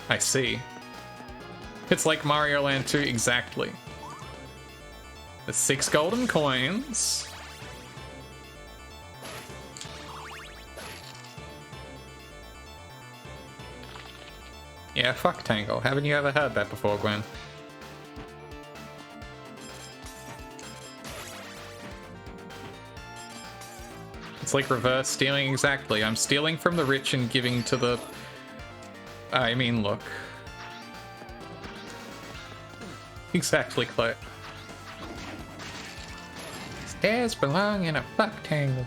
I see. It's like Mario Land 2 exactly. The 6 golden coins. Yeah, fuck tangle. Haven't you ever heard that before, Gwen? It's like reverse stealing exactly. I'm stealing from the rich and giving to the... I mean, look. Exactly, Claire. Stairs belong in a fuck tangle.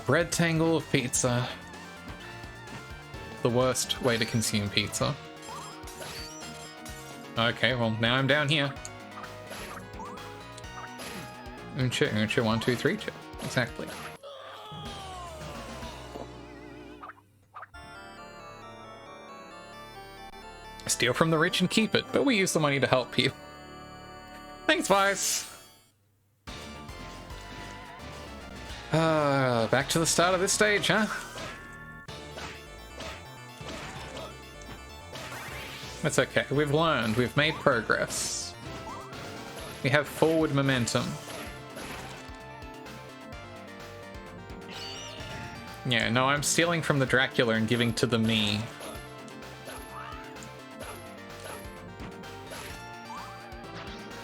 Bread tangle of pizza. The worst way to consume pizza. Okay, well, now I'm down here. Uncha, uncha, 1, 2, 3, cha. Exactly. Steal from the rich and keep it, but we use the money to help people. Thanks, Vice! Back to the start of this stage, huh? That's okay. We've learned. We've made progress. We have forward momentum. Yeah, no, I'm stealing from the Dracula and giving to the me.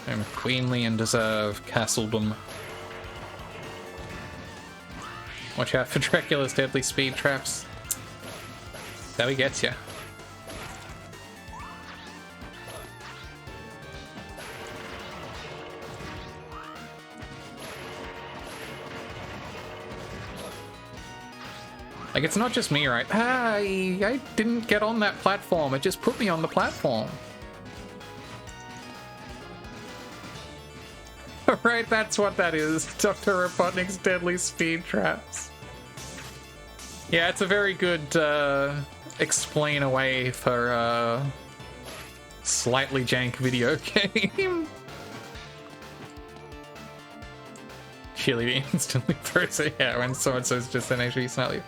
I'm queenly and deserve castledom. Watch out for Dracula's deadly speed traps. That's how he gets you. Like, it's not just me, right? I didn't get on that platform. It just put me on the platform. Right, that's what that is. Dr. Robotnik's deadly speed traps. Yeah, it's a very good explain away for a slightly jank video game. Chili instantly throws it. Yeah, when so-and-so's just an actually slightly.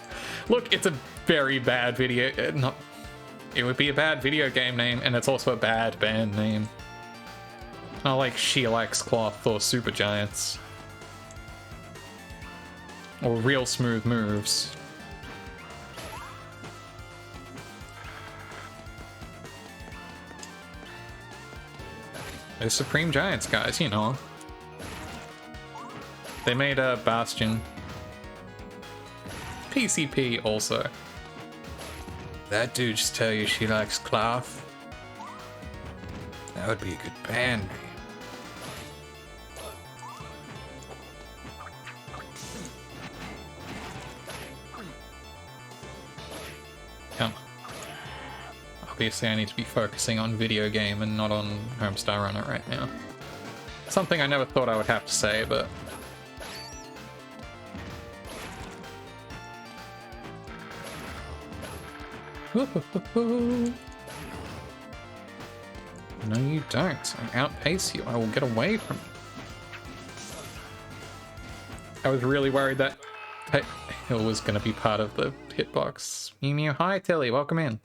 Look, it's a very bad video. It would be a bad video game name, and it's also a bad band name. Not like She Likes Cloth or Super Giants. Or Real Smooth Moves. Those Supreme Giants guys, you know. They made a Bastion. PCP also. That dude just tell you she likes cloth. That would be a good band name. Come. Obviously I need to be focusing on video game and not on Homestar Runner right now. Something I never thought I would have to say, but... No, you don't. I outpace you. I will get away from you. I was really worried that Hill was going to be part of the hitbox. Mew Mew, hi Tilly, welcome in.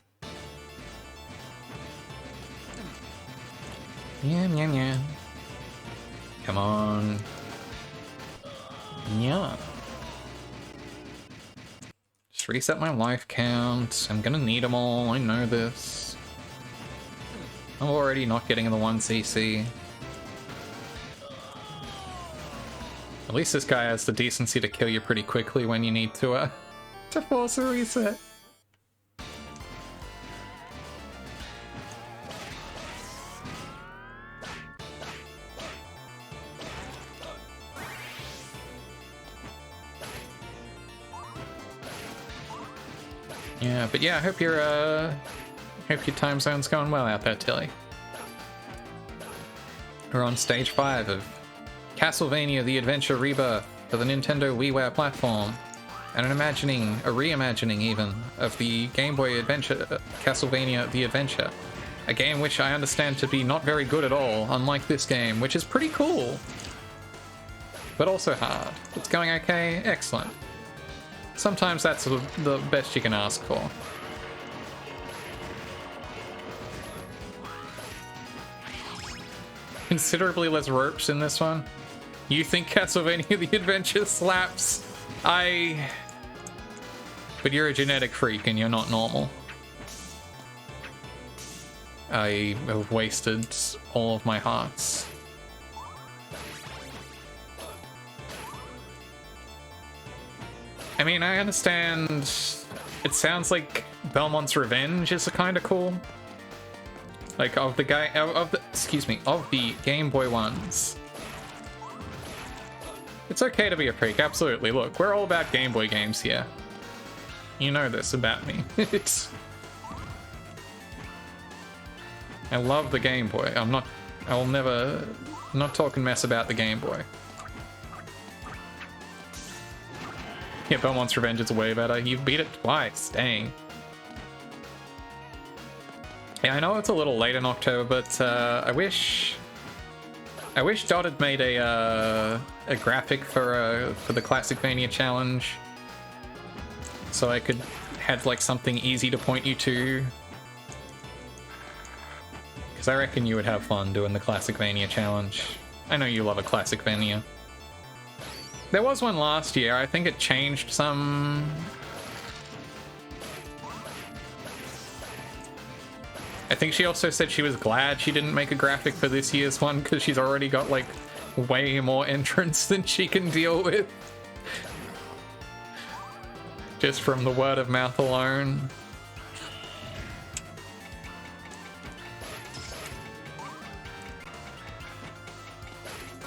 Yeah, yeah, yeah. Come on. Yeah. Just reset my life count. I'm gonna need them all, I know this. I'm already not getting the 1cc. At least this guy has the decency to kill you pretty quickly when you need to force a reset. Yeah, but yeah, I hope hope your time zone's going well out there, Tilly. We're on stage 5 of Castlevania The Adventure ReBirth for the Nintendo WiiWare platform, and a reimagining even, of the Game Boy Adventure Castlevania The Adventure. A game which I understand to be not very good at all, unlike this game, which is pretty cool. But also hard. It's going okay? Excellent. Sometimes that's the best you can ask for. Considerably less ropes in this one. You think Castlevania The Adventure slaps? But you're a genetic freak and you're not normal. I have wasted all of my hearts. I mean, I understand. It sounds like Belmont's Revenge is kind of cool. Like, of the Game Boy ones. It's okay to be a freak, absolutely. Look, we're all about Game Boy games here. You know this about me. I love the Game Boy. I'm not talking mess about the Game Boy. Yeah, Belmont's Revenge is way better. You've beat it twice, dang. Yeah, I know it's a little late in October, but I wish Dot had made a graphic for the Classicvania challenge, so I could have like something easy to point you to. Because I reckon you would have fun doing the Classicvania challenge. I know you love a Classicvania. There was one last year. I think it changed some. I think she also said she was glad she didn't make a graphic for this year's one because she's already got like way more entrants than she can deal with. Just from the word of mouth alone.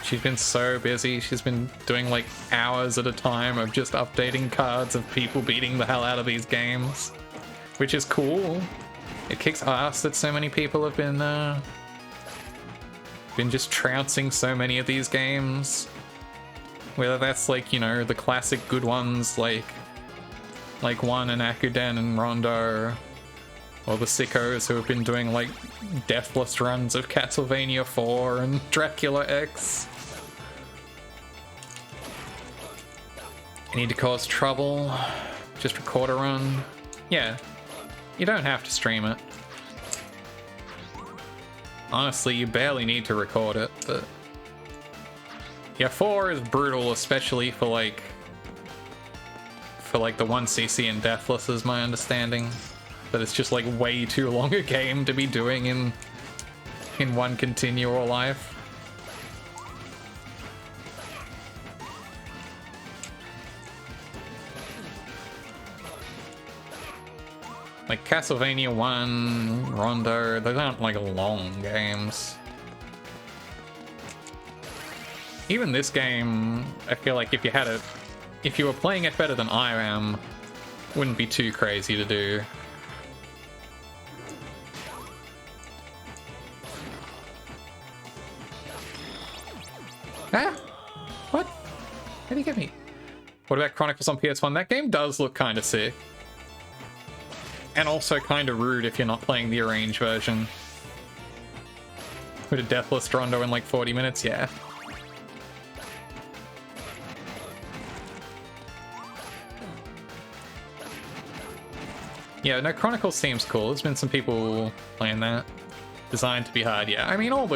She's been so busy. She's been doing like hours at a time of just updating cards of people beating the hell out of these games, which is cool. It kicks ass that so many people have been just trouncing so many of these games. Whether that's like, you know, the classic good ones like One and Akuden and Rondo, or the sickos who have been doing like deathless runs of Castlevania 4 and Dracula X. I need to cause trouble. Just record a run. Yeah. You don't have to stream it. Honestly, you barely need to record it, but... Yeah, 4 is brutal, especially for like the 1cc and Deathless is my understanding. But it's just like way too long a game to be doing in one continual life. Like Castlevania 1, Rondo, those aren't like long games. Even this game, I feel like if you were playing it better than I am, wouldn't be too crazy to do. Ah! What? How did he get me? What about Chronicles on PS1? That game does look kind of sick. And also kind of rude if you're not playing the arranged version. With a Deathless Rondo in like 40 minutes, yeah. Yeah, no, Chronicles seems cool. There's been some people playing that. Designed to be hard, yeah. I mean, all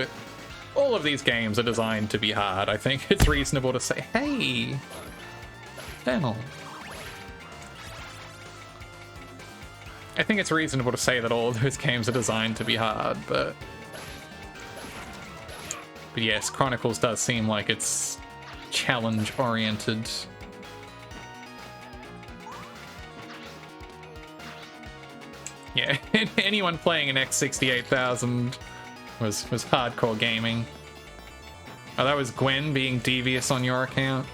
of these games are designed to be hard. I think it's reasonable to say, hey, Daniel. I think it's reasonable to say that all of those games are designed to be hard, but yes, Chronicles does seem like it's challenge-oriented. Yeah, anyone playing an X68000 was hardcore gaming. Oh, that was Gwen being devious on your account?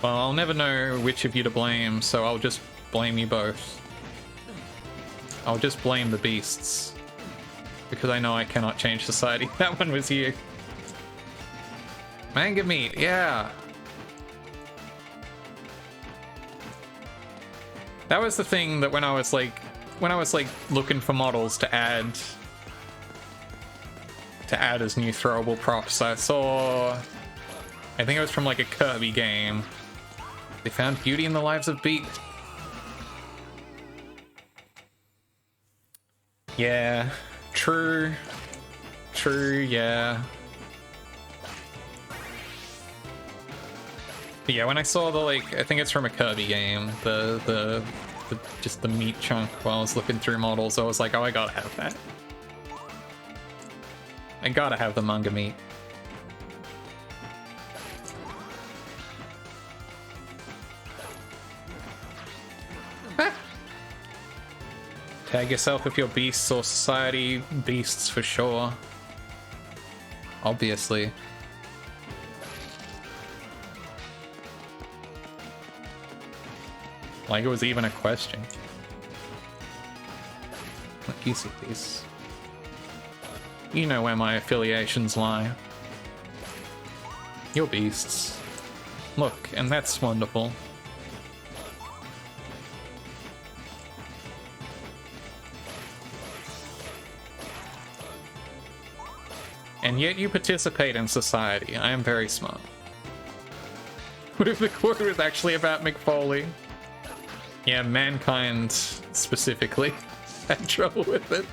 Well, I'll never know which of you to blame, so I'll just blame you both. I'll just blame the beasts. because I know I cannot change society. That one was you. Manga meat, yeah. That was the thing that when I was like looking for models to add as new throwable props, I saw, I think it was from like a Kirby game. They found beauty in the lives of Beat. Yeah, true, yeah. But yeah, when I saw the, like, I think it's from a Kirby game, the just the meat chunk while I was looking through models, I was like, oh, I gotta have that. I gotta have the manga meat. Tag yourself if you're beasts or society. Beasts for sure. Obviously. Like it was even a question. Like, easy piece. You know where my affiliations lie. You're beasts. Look, and that's wonderful. And yet you participate in society. I am very smart. What if the quote was actually about McFoley? Yeah, mankind specifically had trouble with it.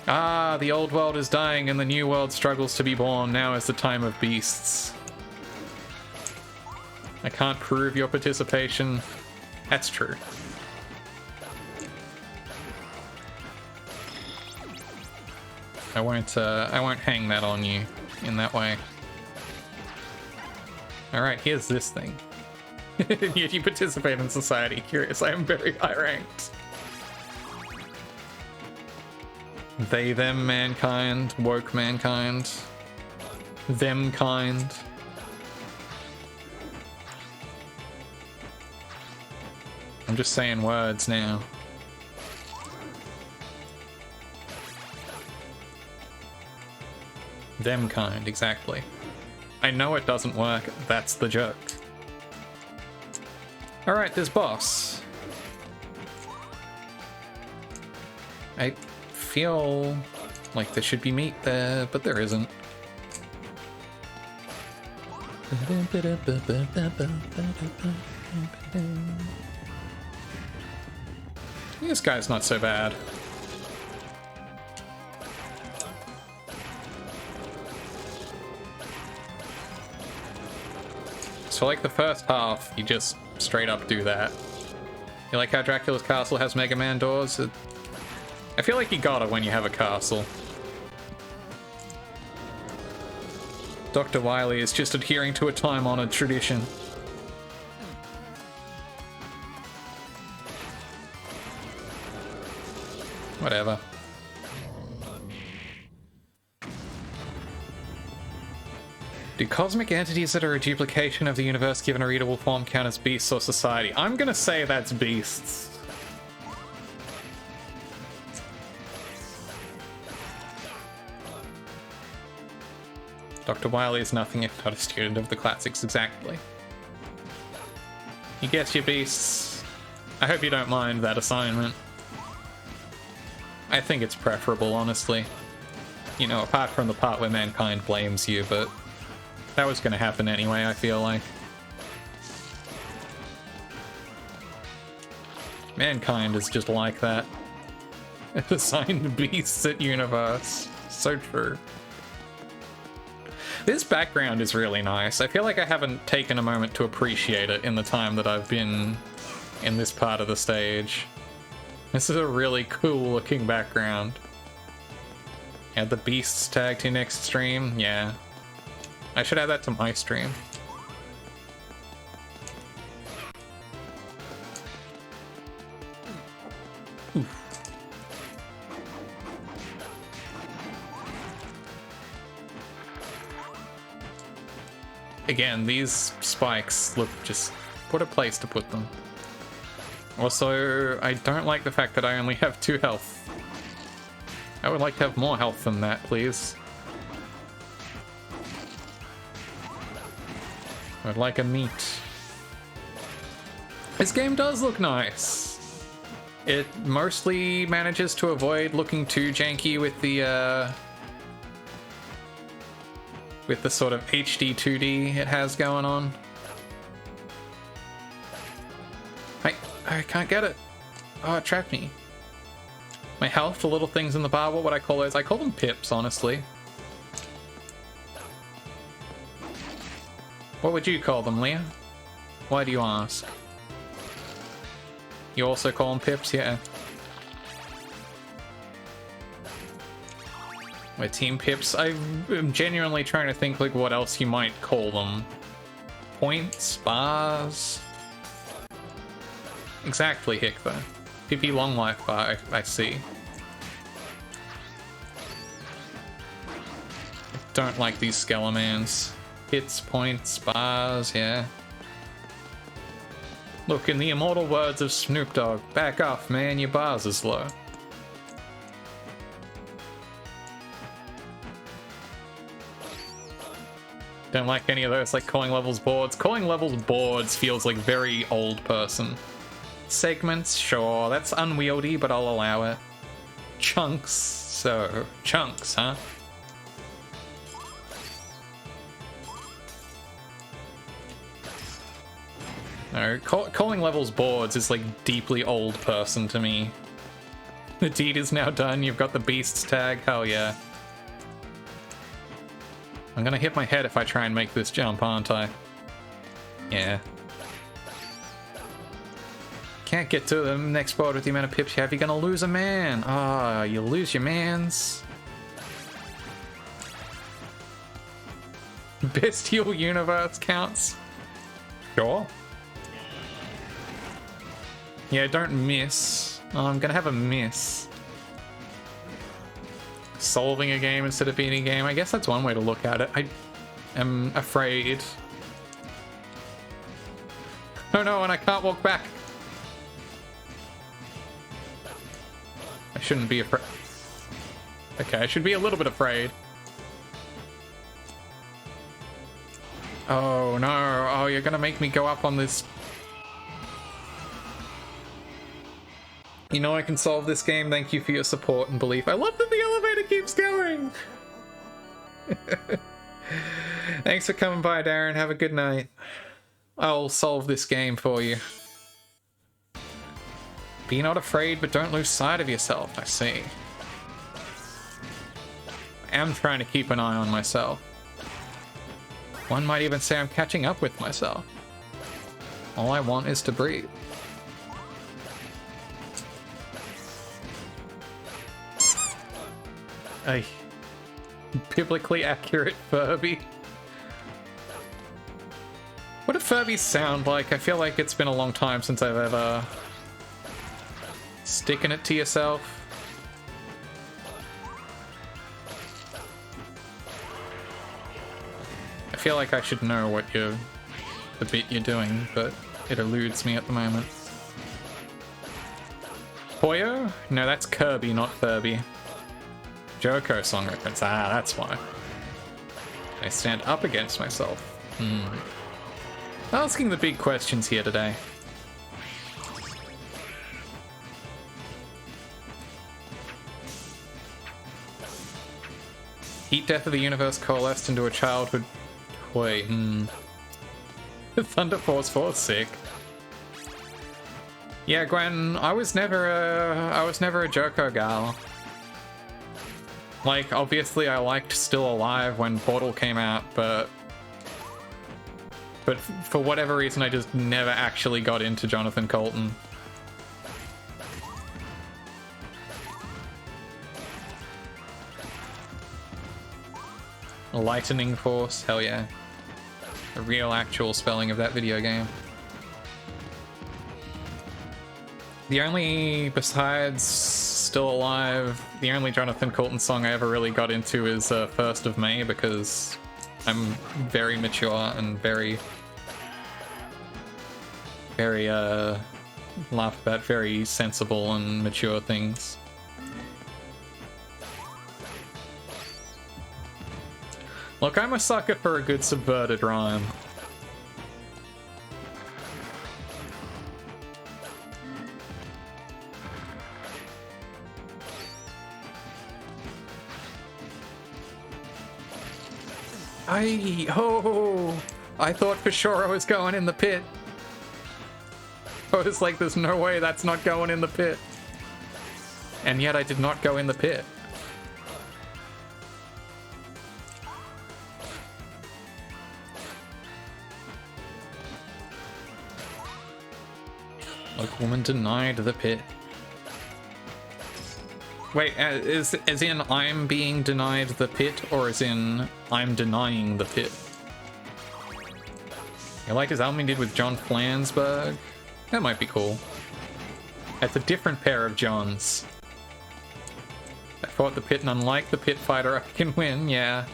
Ah, the old world is dying and the new world struggles to be born. Now is the time of beasts. I can't prove your participation. That's true. I won't hang that on you in that way. Alright, here's this thing. Yet you participate in society. Curious, I am very high ranked. They, them, mankind, woke mankind. Them kind. I'm just saying words now. Them kind, exactly. I know it doesn't work, that's the joke. Alright, this boss. I feel like there should be meat there, but there isn't. This guy's not so bad. So like the first half, you just straight up do that. You like how Dracula's castle has Mega Man doors? I feel like you gotta when you have a castle. Dr. Wily is just adhering to a time-honored tradition. Whatever. Do cosmic entities that are a duplication of the universe given a readable form count as beasts or society? I'm gonna say that's beasts. Dr. Wily is nothing if not a student of the classics, exactly. You guess your beasts. I hope you don't mind that assignment. I think it's preferable, honestly. You know, apart from the part where mankind blames you, but that was gonna happen anyway, I feel like. Mankind is just like that. Assigned beasts at universe. So true. This background is really nice. I feel like I haven't taken a moment to appreciate it in the time that I've been in this part of the stage. This is a really cool looking background. Add the beasts tag to next stream? Yeah. I should add that to my stream. Oof. Again, these spikes look just... what a place to put them. Also, I don't like the fact that I only have 2 health. I would like to have more health than that, please. I'd like a meat. This game does look nice. It mostly manages to avoid looking too janky with the sort of HD 2D it has going on. I can't get it. Oh, it trapped me. My health, the little things in the bar, what would I call those? I call them pips, honestly. What would you call them, Leah? Why do you ask? You also call them pips? Yeah. My team pips. I'm genuinely trying to think like what else you might call them. Points? Bars? Exactly, Hickver. PP long life bar, I see. I don't like these Skelemans. Hits, points, bars, yeah. Look, in the immortal words of Snoop Dogg, back off, man, your bars is low. Don't like any of those, like calling levels boards. Calling levels boards feels like very old person. Segments, sure, that's unwieldy, but I'll allow it. Chunks, so, chunks, huh? No, calling levels boards is like deeply old person to me. The deed is now done, you've got the beasts tag, hell yeah. I'm gonna hit my head if I try and make this jump, aren't I? Yeah. Can't get to the next board with the amount of pips you have, you're gonna lose a man. Ah, you lose your mans. Bestial universe counts? Sure. Yeah, don't miss. Oh, I'm gonna have a miss. Solving a game instead of beating a game. I guess that's one way to look at it. I am afraid. Oh no, and I can't walk back. I shouldn't be afraid. Okay, I should be a little bit afraid. Oh no, oh, you're gonna make me go up on this. You know I can solve this game, thank you for your support and belief. I love that the elevator keeps going! Thanks for coming by, Darren, have a good night. I'll solve this game for you. Be not afraid, but don't lose sight of yourself, I see. I am trying to keep an eye on myself. One might even say I'm catching up with myself. All I want is to breathe. A biblically accurate Furby. What do Furbies sound like? I feel like it's been a long time since I've ever... Sticking it to yourself. I feel like I should know what the bit you're doing, but it eludes me at the moment. Poyo? No, that's Kirby, not Furby. Joko song reference. Ah, that's why. I stand up against myself. Asking the big questions here today. Heat death of the universe coalesced into a childhood toy. Thunder Force 4 sick. Yeah, Gwen, I was never a Joko gal. Like, obviously I liked Still Alive when Portal came out, but for whatever reason I just never actually got into Jonathan Colton. Lightning Force, hell yeah. The real actual spelling of that video game. The only, besides Still Alive, the only Jonathan Colton song I ever really got into is 1st of May, because I'm very mature and very laugh about very sensible and mature things. Look, I'm a sucker for a good subverted rhyme. I thought for sure I was going in the pit. I was like, there's no way that's not going in the pit. And yet I did not go in the pit. Look, woman denied the pit. Wait, as in I'm being denied the pit, or as in I'm denying the pit? You like his album he did with John Flansburgh? That might be cool. That's a different pair of Johns. I fought the pit, and unlike the pit fighter, I can win, yeah.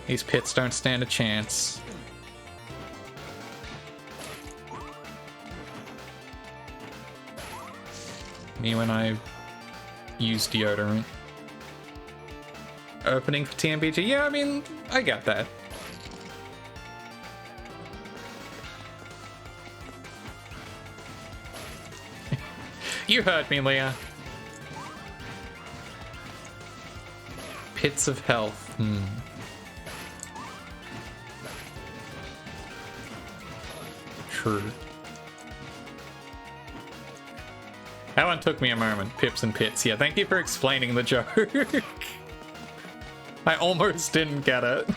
These pits don't stand a chance. Me when I use deodorant. Opening for TMBG? Yeah, I mean, I got that. You heard me, Leah. Pits of health. True. That one took me a moment. Pips and pits. Yeah, thank you for explaining the joke. I almost didn't get it.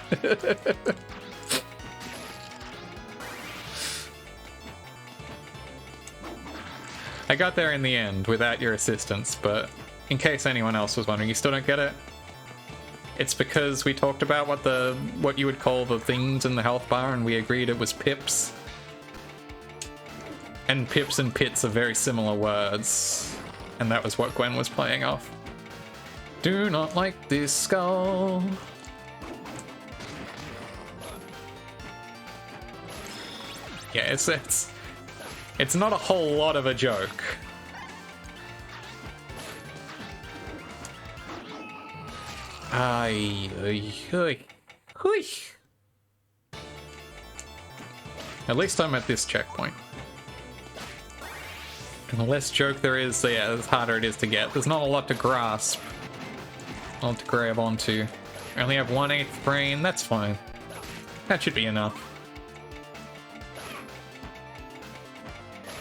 I got there in the end without your assistance, but in case anyone else was wondering, you still don't get it? It's because we talked about what you would call the things in the health bar, and we agreed it was pips. And pips and pits are very similar words. And that was what Gwen was playing off. Do not like this skull. Yeah, it's not a whole lot of a joke. At least I'm at this checkpoint. And the less joke there is, yeah, the harder it is to get. There's not a lot to grasp. Not a lot to grab onto. I only have 1/8 brain, that's fine. That should be enough.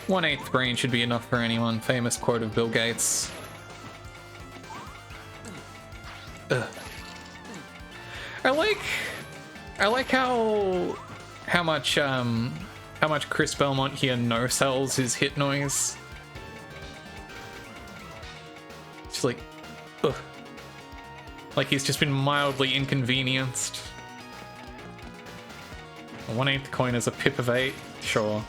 1/8 brain should be enough for anyone. Famous quote of Bill Gates. Ugh. I like how much Chris Belmont here no-sells his hit noise. It's like, ugh. Like he's just been mildly inconvenienced. A 1/8 coin is a pip of 8, sure.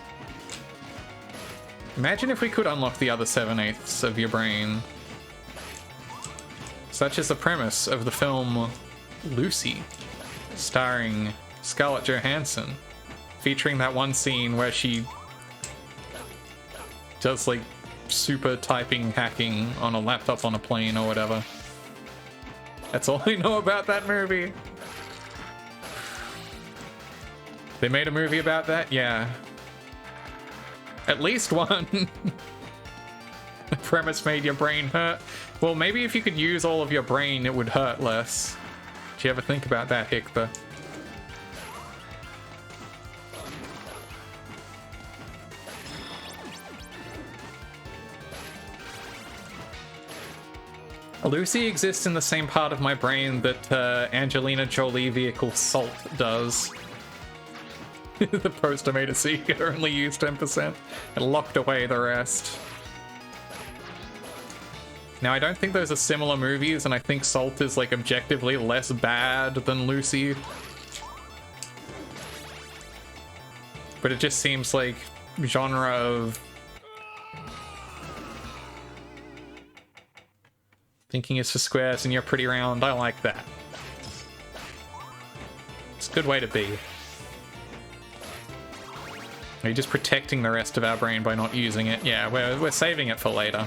Imagine if we could unlock the other 7/8 of your brain. Such is the premise of the film Lucy, starring Scarlett Johansson, featuring that one scene where she does like super typing hacking on a laptop on a plane or whatever. That's all I know about that movie. They made a movie about that? Yeah. At least one. The premise made your brain hurt. Well, maybe if you could use all of your brain, it would hurt less. Did you ever think about that, Hictor? Lucy exists in the same part of my brain that Angelina Jolie vehicle Salt does. The poster made a seeker only used 10% and locked away the rest. Now, I don't think those are similar movies, and I think Salt is, like, objectively less bad than Lucy. But it just seems like genre of thinking is for squares and you're pretty round. I like that. It's a good way to be. Are you just protecting the rest of our brain by not using it? Yeah, we're saving it for later.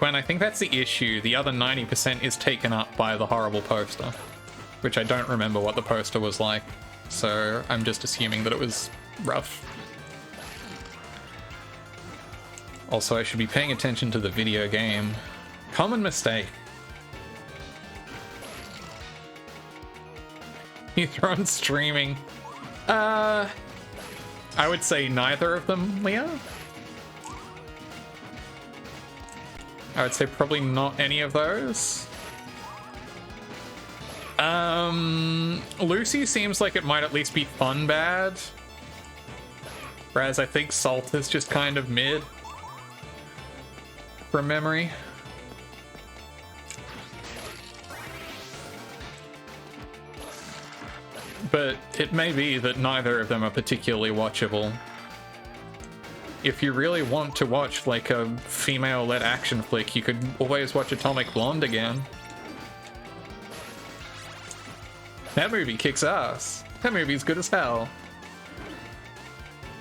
Gwen, I think that's the issue. The other 90% is taken up by the horrible poster, which I don't remember what the poster was like, so I'm just assuming that it was rough. Also, I should be paying attention to the video game. Common mistake. You thrown streaming. I would say neither of them, Leah. I would say probably not any of those. Lucy seems like it might at least be fun bad. Whereas I think Salt is just kind of mid. From memory. But it may be that neither of them are particularly watchable. If you really want to watch like a female-led action flick, you could always watch Atomic Blonde again. That movie kicks ass. That movie's good as hell.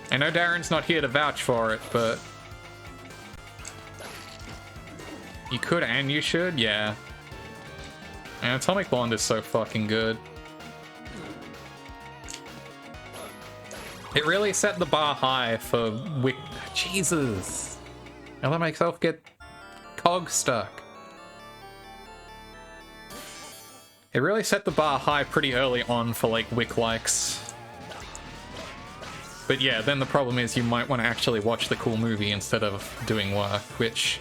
I know Darren's not here to vouch for it, but you could and you should, yeah. And Atomic Blonde is so fucking good. It really set the bar high for Jesus. I let myself get cog stuck. It really set the bar high pretty early on for like Wick likes. But yeah, then the problem is you might want to actually watch the cool movie instead of doing work, which,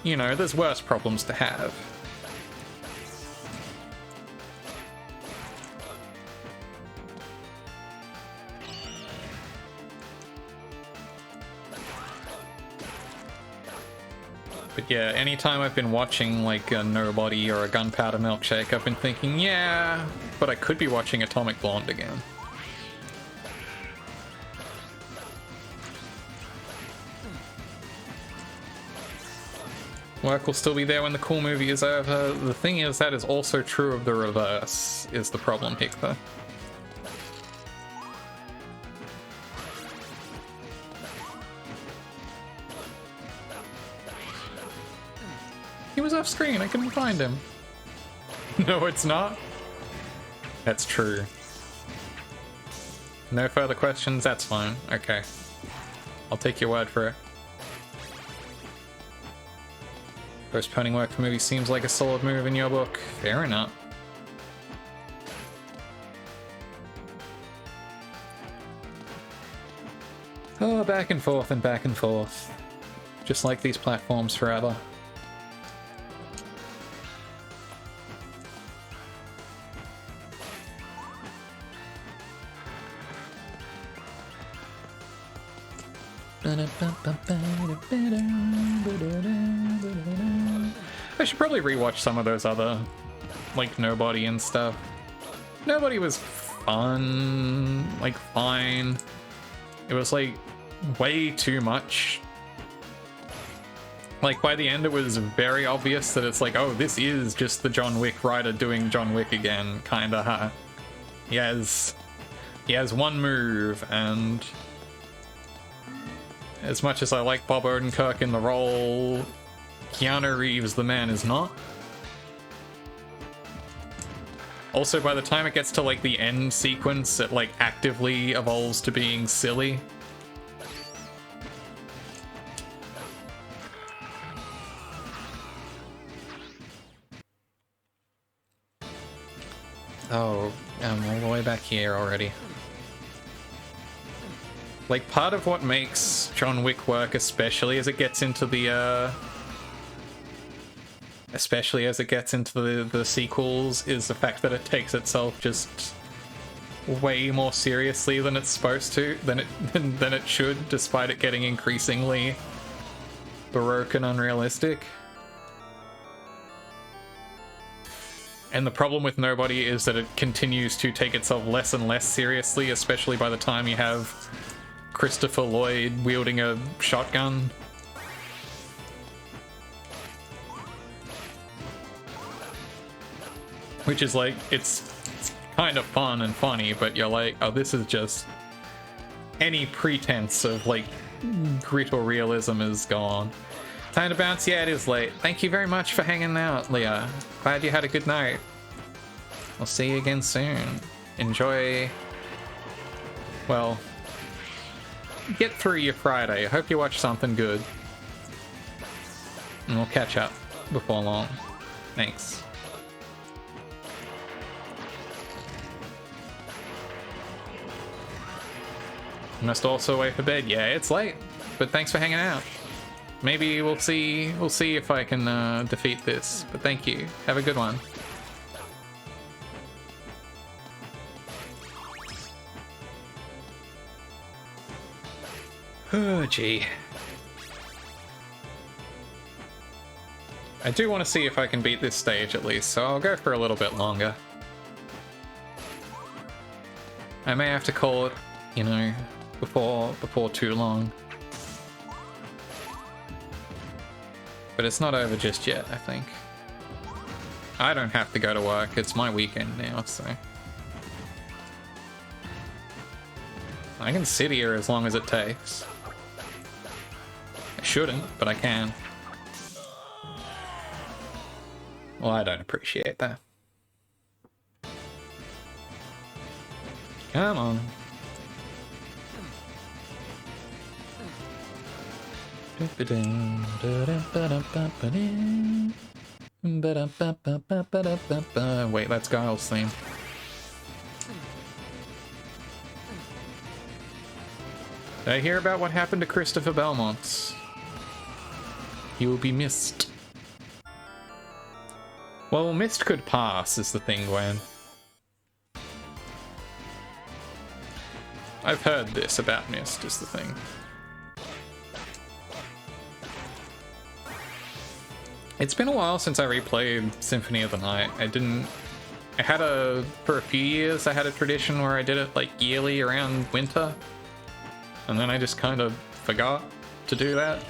you know, there's worse problems to have. But yeah, anytime I've been watching like a Nobody or a Gunpowder Milkshake, I've been thinking, yeah, but I could be watching Atomic Blonde again. Work will still be there when the cool movie is over. The thing is, that is also true of the reverse, is the problem, Hictor. He was off screen, I couldn't find him. No, it's not. That's true. No further questions, that's fine. Okay. I'll take your word for it. Postponing work for movie seems like a solid move in your book. Fair enough. Oh, back and forth and back and forth. Just like these platforms forever. I should probably rewatch some of those other, like, Nobody and stuff. Nobody was fun, like, fine. It was, like, way too much. Like, by the end it was very obvious that it's like, oh, this is just the John Wick writer doing John Wick again, kinda, huh? He has one move, and as much as I like Bob Odenkirk in the role, Keanu Reeves, the man, is not. Also, by the time it gets to, like, the end sequence, it, like, actively evolves to being silly. Oh, I'm all the way back here already. Like, part of what makes John Wick work, especially as it gets into the, the sequels, is the fact that it takes itself just way more seriously than it's supposed to, than it should, despite it getting increasingly baroque and unrealistic. And the problem with Nobody is that it continues to take itself less and less seriously, especially by the time you have Christopher Lloyd wielding a shotgun. Which is like, it's kind of fun and funny, but you're like, oh, this is just... any pretense of, like, grit or realism is gone. Time to bounce. Yeah, it is late. Thank you very much for hanging out, Leah. Glad you had a good night. I'll see you again soon. Enjoy... Well... Get through your Friday. I hope you watch something good. And we'll catch up before long. Thanks. Must also wait for bed. Yeah, it's late, but thanks for hanging out. Maybe we'll see if I can defeat this. But thank you. Have a good one. Oh, gee. I do want to see if I can beat this stage at least, so I'll go for a little bit longer. I may have to call it, you know, before too long. But it's not over just yet, I think. I don't have to go to work, it's my weekend now, so... I can sit here as long as it takes. I shouldn't, but I can. Well, I don't appreciate that. Come on. Wait, that's Guile's theme. Did I hear about what happened to Christopher Belmont? He will be missed. Well, missed could pass, is the thing, Gwen. I've heard this about missed, is the thing. It's been a while since I replayed Symphony of the Night. For a few years, I had a tradition where I did it, like, yearly around winter. And then I just kind of forgot to do that.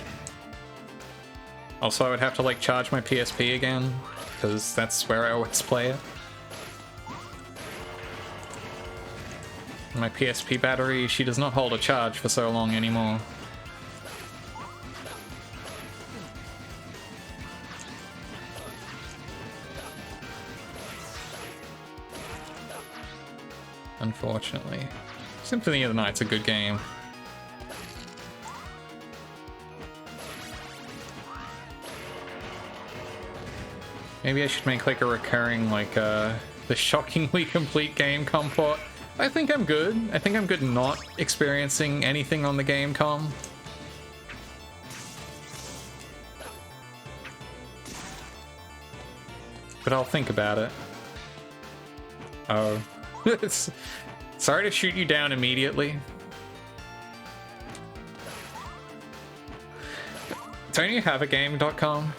Also, I would have to, like, charge my PSP again, because that's where I always play it. My PSP battery, she does not hold a charge for so long anymore. Unfortunately. Symphony of the Night's a good game. Maybe I should make like a recurring, like, the shockingly complete game comport. I think I'm good. I think I'm good not experiencing anything on the game com. But I'll think about it. Oh. Sorry to shoot you down immediately. Don't you have a game.com?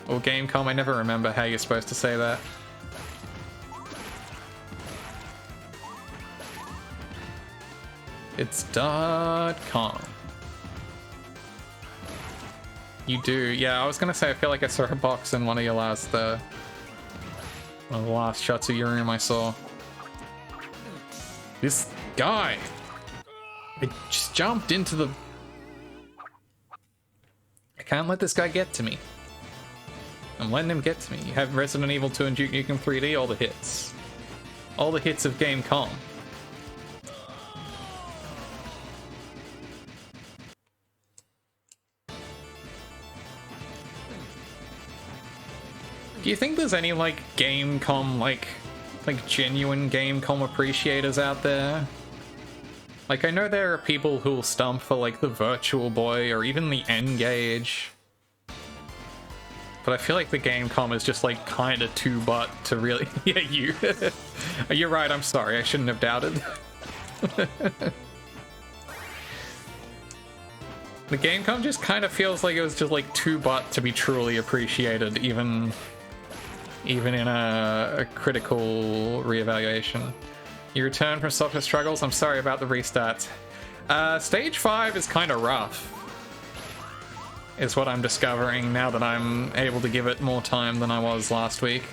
Or Gamecom, I never remember how you're supposed to say that. It's .com. You do, yeah, I was gonna say I feel like I saw a box in one of your last, one of the last shots of your room I saw. This guy! I just jumped into the... I can't let this guy get to me. I'm letting him get to me. You have Resident Evil 2 and Duke Nukem 3D, all the hits. All the hits of Gamecom. Do you think there's any, like, Gamecom, like genuine Gamecom appreciators out there? Like, I know there are people who'll stump for, like, the Virtual Boy or even the N-Gage. But I feel like the Gamecom is just, like, kind of too butt to really... Yeah, you. You're right, I'm sorry. I shouldn't have doubted. The Gamecom just kind of feels like it was just, like, too butt to be truly appreciated, even in a critical reevaluation. You return from software struggles? I'm sorry about the restarts. Stage 5 is kind of rough. Is what I'm discovering now that I'm able to give it more time than I was last week.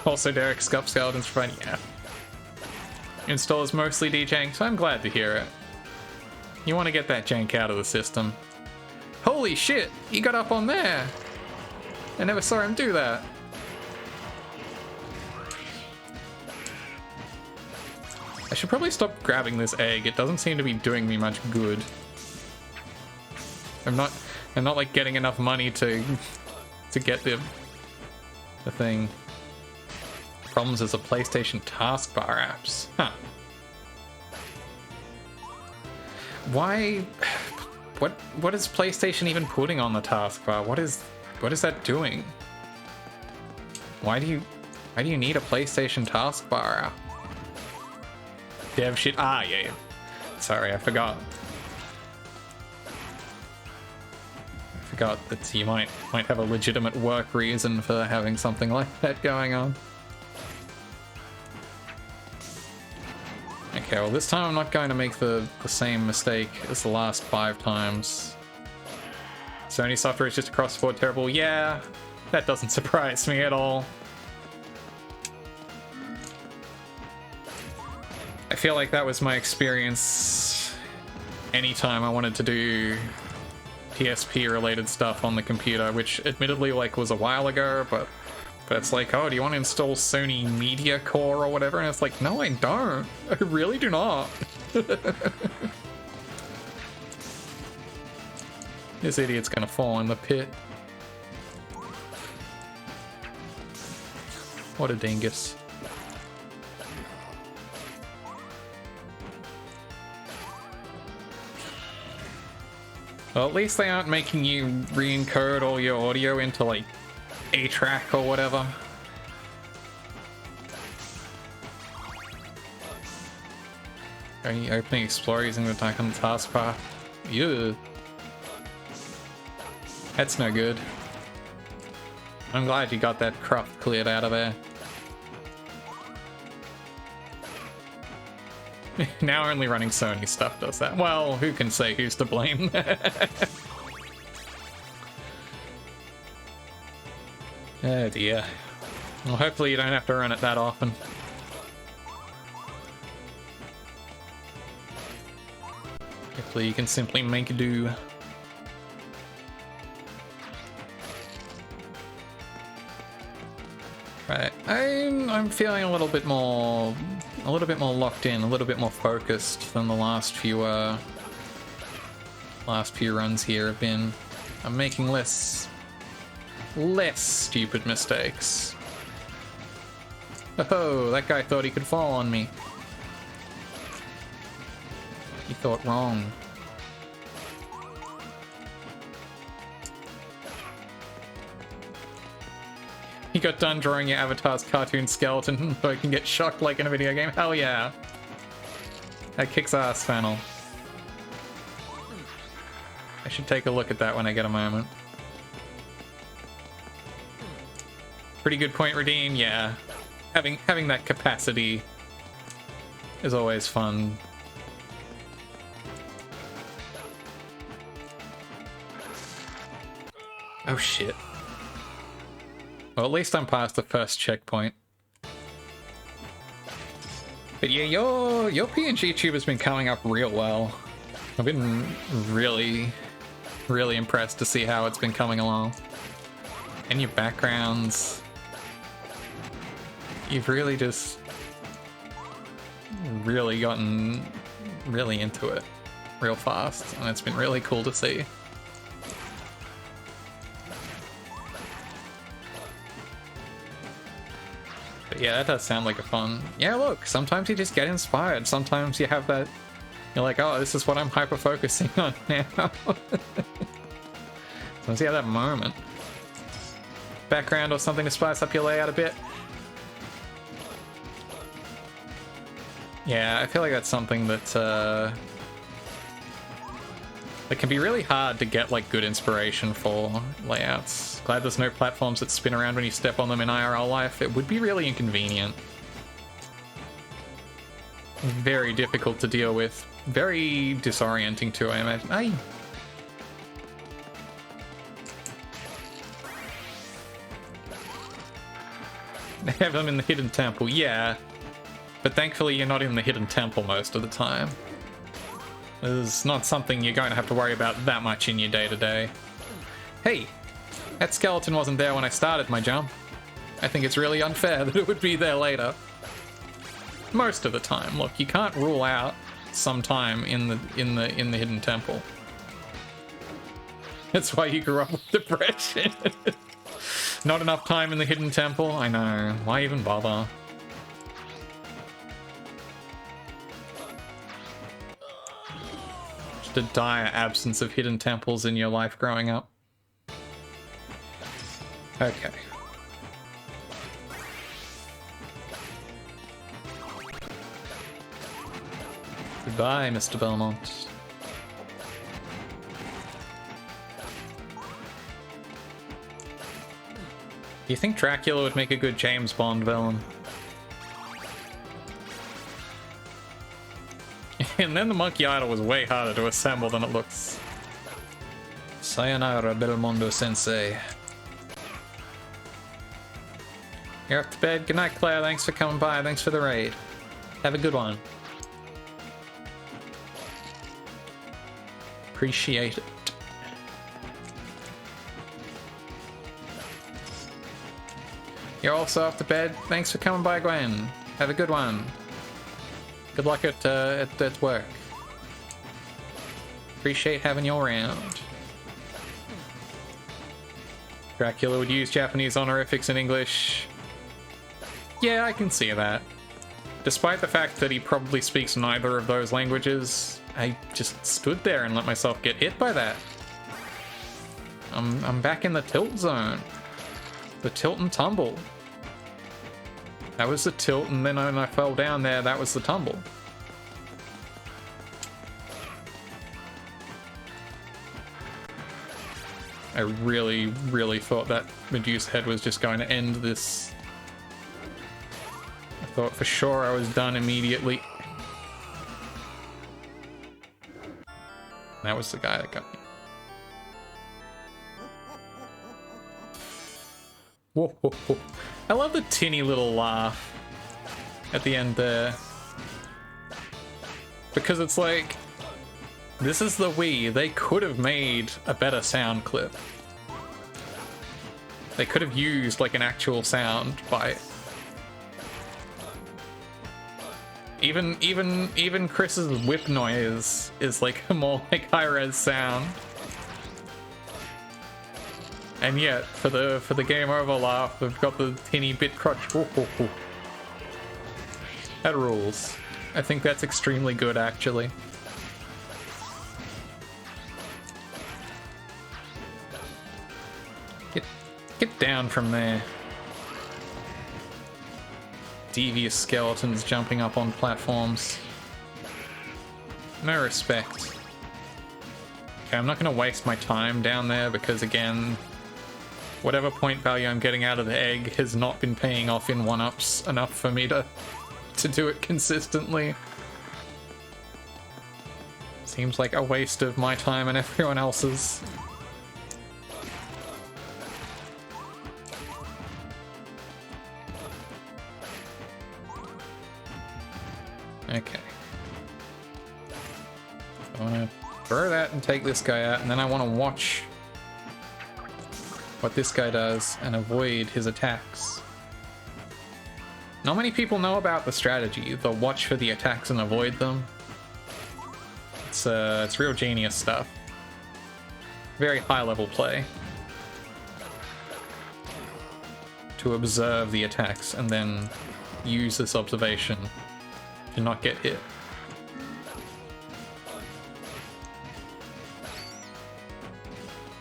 Also, Derek Scup Skeletons providing, yeah. Install is mostly DJing, so I'm glad to hear it. You want to get that jank out of the system. Holy shit! He got up on there! I never saw him do that. I should probably stop grabbing this egg. It doesn't seem to be doing me much good. I'm not like getting enough money to get the thing. Problems as a PlayStation taskbar apps. Huh. Why? What is PlayStation even putting on the taskbar? What is that doing? Why do you need a PlayStation taskbar app? Dev shit. Ah, yeah. Sorry, I forgot. I forgot that you might have a legitimate work reason for having something like that going on. Okay, well this time I'm not going to make the same mistake as the last 5 times. Sony software is just across the board terrible. Yeah, that doesn't surprise me at all. I feel like that was my experience anytime I wanted to do PSP related stuff on the computer, which admittedly like was a while ago, but it's like, oh, do you want to install Sony Media Core or whatever? And it's like, no, I don't. I really do not. This idiot's gonna fall in the pit. What a dingus. Well, at least they aren't making you re-encode all your audio into, like, a track or whatever. Are you opening Explorer using the attack on the taskbar? Ew. That's no good. I'm glad you got that craft cleared out of there. Now only running Sony stuff does that. Well, who can say who's to blame? Oh dear. Well, hopefully you don't have to run it that often. Hopefully you can simply make do. Right, I'm feeling a little bit more locked in, a little bit more focused than the last few runs here have been. I'm making less stupid mistakes. Oh, that guy thought he could fall on me. He thought wrong. He got done drawing your avatar's cartoon skeleton so he can get shocked like in a video game. Hell yeah. That kicks ass, Fennel. I should take a look at that when I get a moment. Pretty good point, Redeem. Yeah. Having that capacity is always fun. Oh shit. Well, at least I'm past the first checkpoint. But yeah, your PNG tube has been coming up real well. I've been really impressed to see how it's been coming along. And your backgrounds. You've really just gotten really into it real fast, and it's been really cool to see. But yeah, that does sound like a fun... Yeah, look, sometimes you just get inspired. Sometimes you have that... You're like, oh, this is what I'm hyper-focusing on now. Sometimes you have that moment. Background or something to spice up your layout a bit. Yeah, I feel like that's something that it can be really hard to get like good inspiration for layouts. Glad there's no platforms that spin around when you step on them in IRL life. It would be really inconvenient. Very difficult to deal with. Very disorienting too, I imagine. I have them in the hidden temple, yeah. But thankfully you're not in the hidden temple most of the time. This is not something you're going to have to worry about that much in your day-to-day. Hey, that skeleton wasn't there when I started my jump. I think it's really unfair that it would be there later. Most of the time. Look, you can't rule out some time in the hidden temple. That's why you grew up with depression. Not enough time in the hidden temple? I know. Why even bother? Just a dire absence of hidden temples in your life growing up. Okay. Goodbye, Mr. Belmont. Do you think Dracula would make a good James Bond villain? And then the Monkey Idol was way harder to assemble than it looks. Sayonara, Belmondo Sensei. You're off to bed. Good night, Claire. Thanks for coming by. Thanks for the raid. Have a good one. Appreciate it. You're also off to bed. Thanks for coming by, Gwen. Have a good one. Good luck at work. Appreciate having you around. Dracula would use Japanese honorifics in English. Yeah, I can see that. Despite the fact that he probably speaks neither of those languages, I just stood there and let myself get hit by that. I'm back in the tilt zone. The tilt and tumble. That was the tilt, and then when I fell down there, that was the tumble. I really, really thought that Medusa head was just going to end this. I thought for sure I was done immediately. That was the guy that got me. Whoa, whoa, whoa. I love the tinny little laugh at the end there. Because it's like, this is the Wii. They could have made a better sound clip. They could have used like an actual sound bite. Even Chris's whip noise is like a more like high-res sound. And yet, for the game over laugh, we've got the tinny bit crotch. Ooh, ooh, ooh. That rules. I think that's extremely good, actually. Get down from there. Devious skeletons jumping up on platforms. No respect. Okay, I'm not going to waste my time down there because, again, whatever point value I'm getting out of the egg has not been paying off in 1-ups enough for me to do it consistently. Seems like a waste of my time and everyone else's. Okay. I want to throw that and take this guy out, and then I want to watch what this guy does and avoid his attacks. Not many people know about the strategy, the watch for the attacks and avoid them. It's real genius stuff. Very high level play. To observe the attacks and then use this observation to not get hit.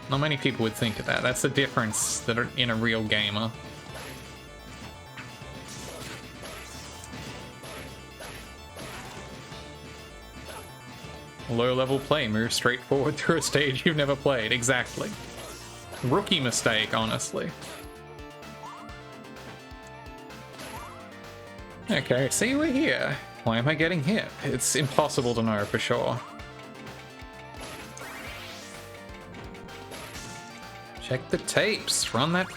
Not many people would think of that. That's the difference that are in a real gamer. Low level play, move straight forward through a stage you've never played. Exactly. Rookie mistake, honestly. Okay, see, we're here. Why am I getting hit? It's impossible to know for sure. Check the tapes. Run that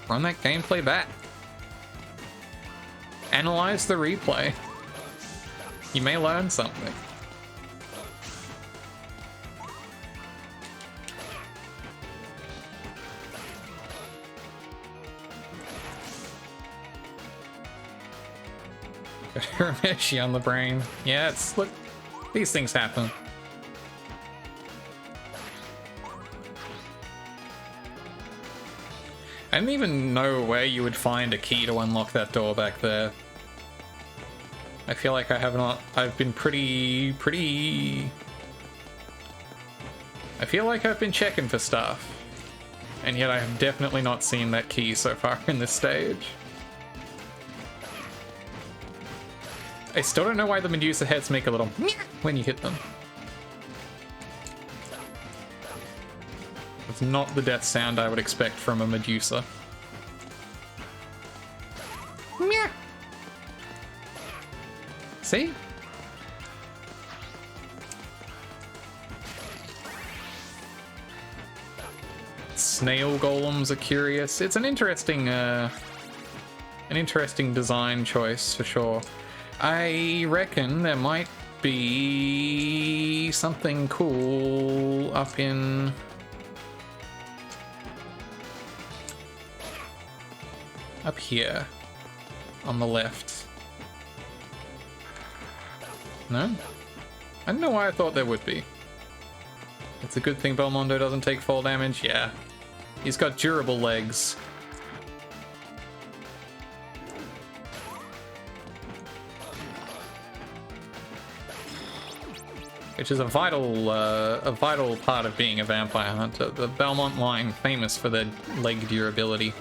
gameplay back. Analyze the replay. You may learn something. Rameshi on the brain. Yeah, it's look, these things happen. I didn't even know where you would find a key to unlock that door back there. I feel like I have not. I've been pretty. I feel like I've been checking for stuff, and yet I have definitely not seen that key so far in this stage. I still don't know why the Medusa heads make a little when you hit them. It's not the death sound I would expect from a Medusa. See? Snail golems are curious. It's an interesting design choice for sure. I reckon there might be something cool up here on the left. No? I don't know why I thought there would be. It's a good thing Belmondo doesn't take fall damage. Yeah. He's got durable legs. Which is a vital part of being a vampire hunter. The Belmont line famous for their leg durability.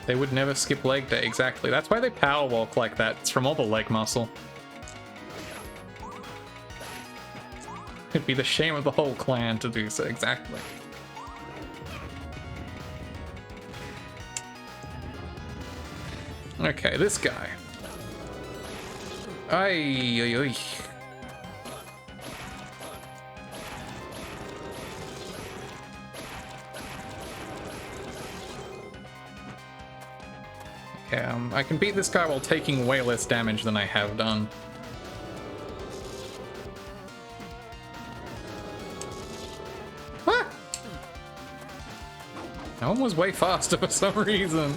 They would never skip leg day, exactly. That's why they power walk like that. It's from all the leg muscle. It'd be the shame of the whole clan to do so, exactly. Okay, this guy. Ay. I can beat this guy while taking way less damage than I have done. Ah! That one was way faster for some reason.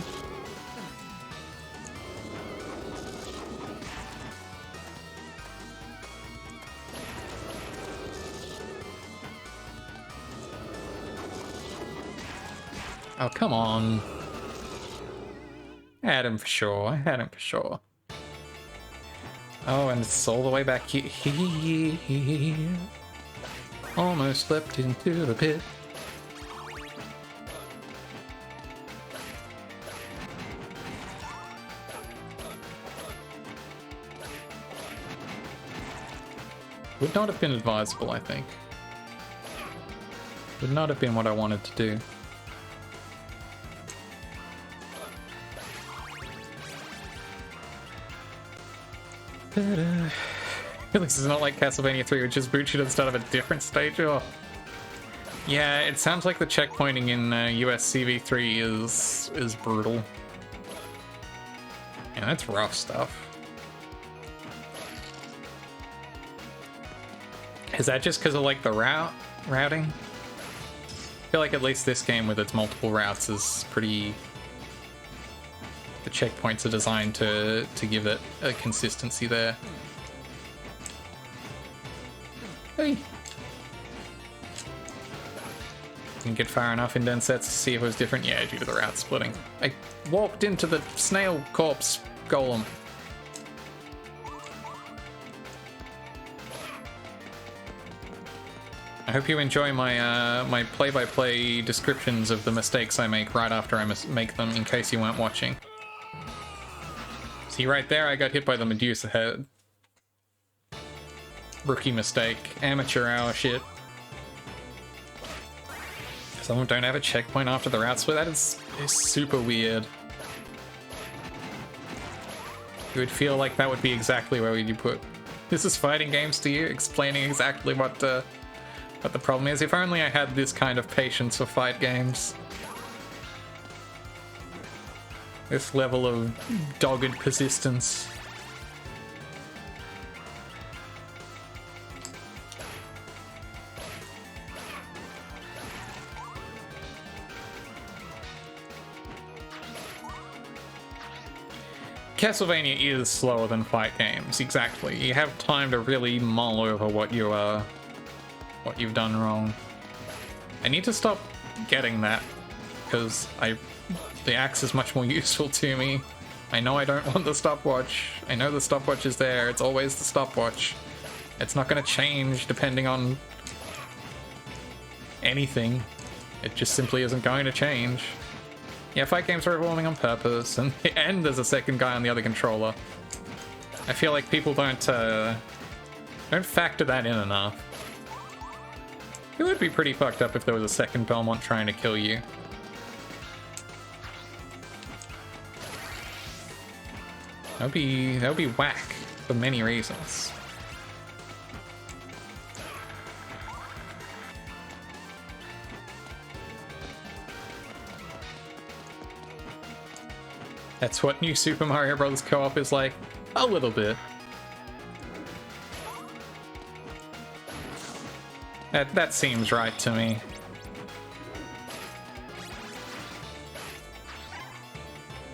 Oh, come on. I had him for sure. I had him for sure. Oh, and it's all the way back here. Almost slipped into the pit. Would not have been advisable, I think. Would not have been what I wanted to do. This is not like Castlevania 3, which is boots you to the start of a different stage. Oh. Yeah, it sounds like the checkpointing in US CV3 is brutal. Yeah, that's rough stuff. Is that just because of like the routing? I feel like at least this game with its multiple routes is pretty... The checkpoints are designed to give it a consistency there. Hey! Didn't get far enough in Densets to see if it was different. Yeah, due to the route splitting. I walked into the snail corpse golem. I hope you enjoy my my play-by-play descriptions of the mistakes I make right after I make them, in case you weren't watching. See, right there, I got hit by the Medusa head. Rookie mistake. Amateur hour shit. Some of them don't have a checkpoint after the route split. That is super weird. You would feel like that would be exactly where you put... This is fighting games to you, explaining exactly what the problem is. If only I had this kind of patience for fight games. This level of dogged persistence. Castlevania is slower than fight games, exactly. You have time to really mull over what you've done wrong. I need to stop getting that, because the axe is much more useful to me. I know I don't want the stopwatch. I know the stopwatch is there. It's always the stopwatch. It's not going to change depending on anything. It just simply isn't going to change. Yeah, fight games are evolving on purpose, and there's a second guy on the other controller. I feel like people don't factor that in enough. It would be pretty fucked up if there was a second Belmont trying to kill you. That would be whack for many reasons. That's what New Super Mario Bros. Co-op is like. A little bit. That seems right to me.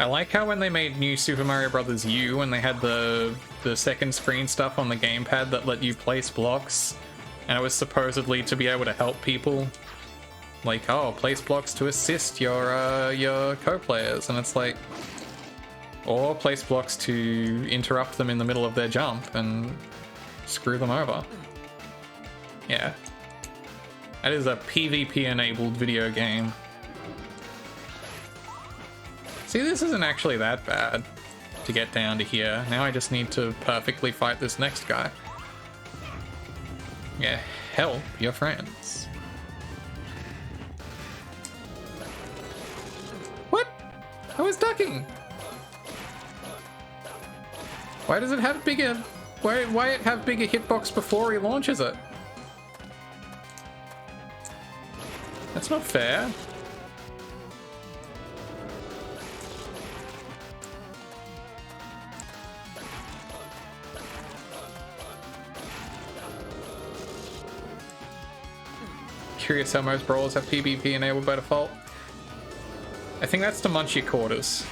I like how when they made New Super Mario Bros. U and they had the second screen stuff on the gamepad that let you place blocks, and it was supposedly to be able to help people. Like, oh, place blocks to assist your co-players, and it's like, or place blocks to interrupt them in the middle of their jump and screw them over. Yeah. That is a PvP-enabled video game. See, this isn't actually that bad to get down to here. Now I just need to perfectly fight this next guy. Yeah, help your friends. What? I was ducking! Why does it have bigger... Why it have bigger hitbox before he launches it? That's not fair. Curious how most brawlers have PvP enabled by default. I think that's to munch your quarters.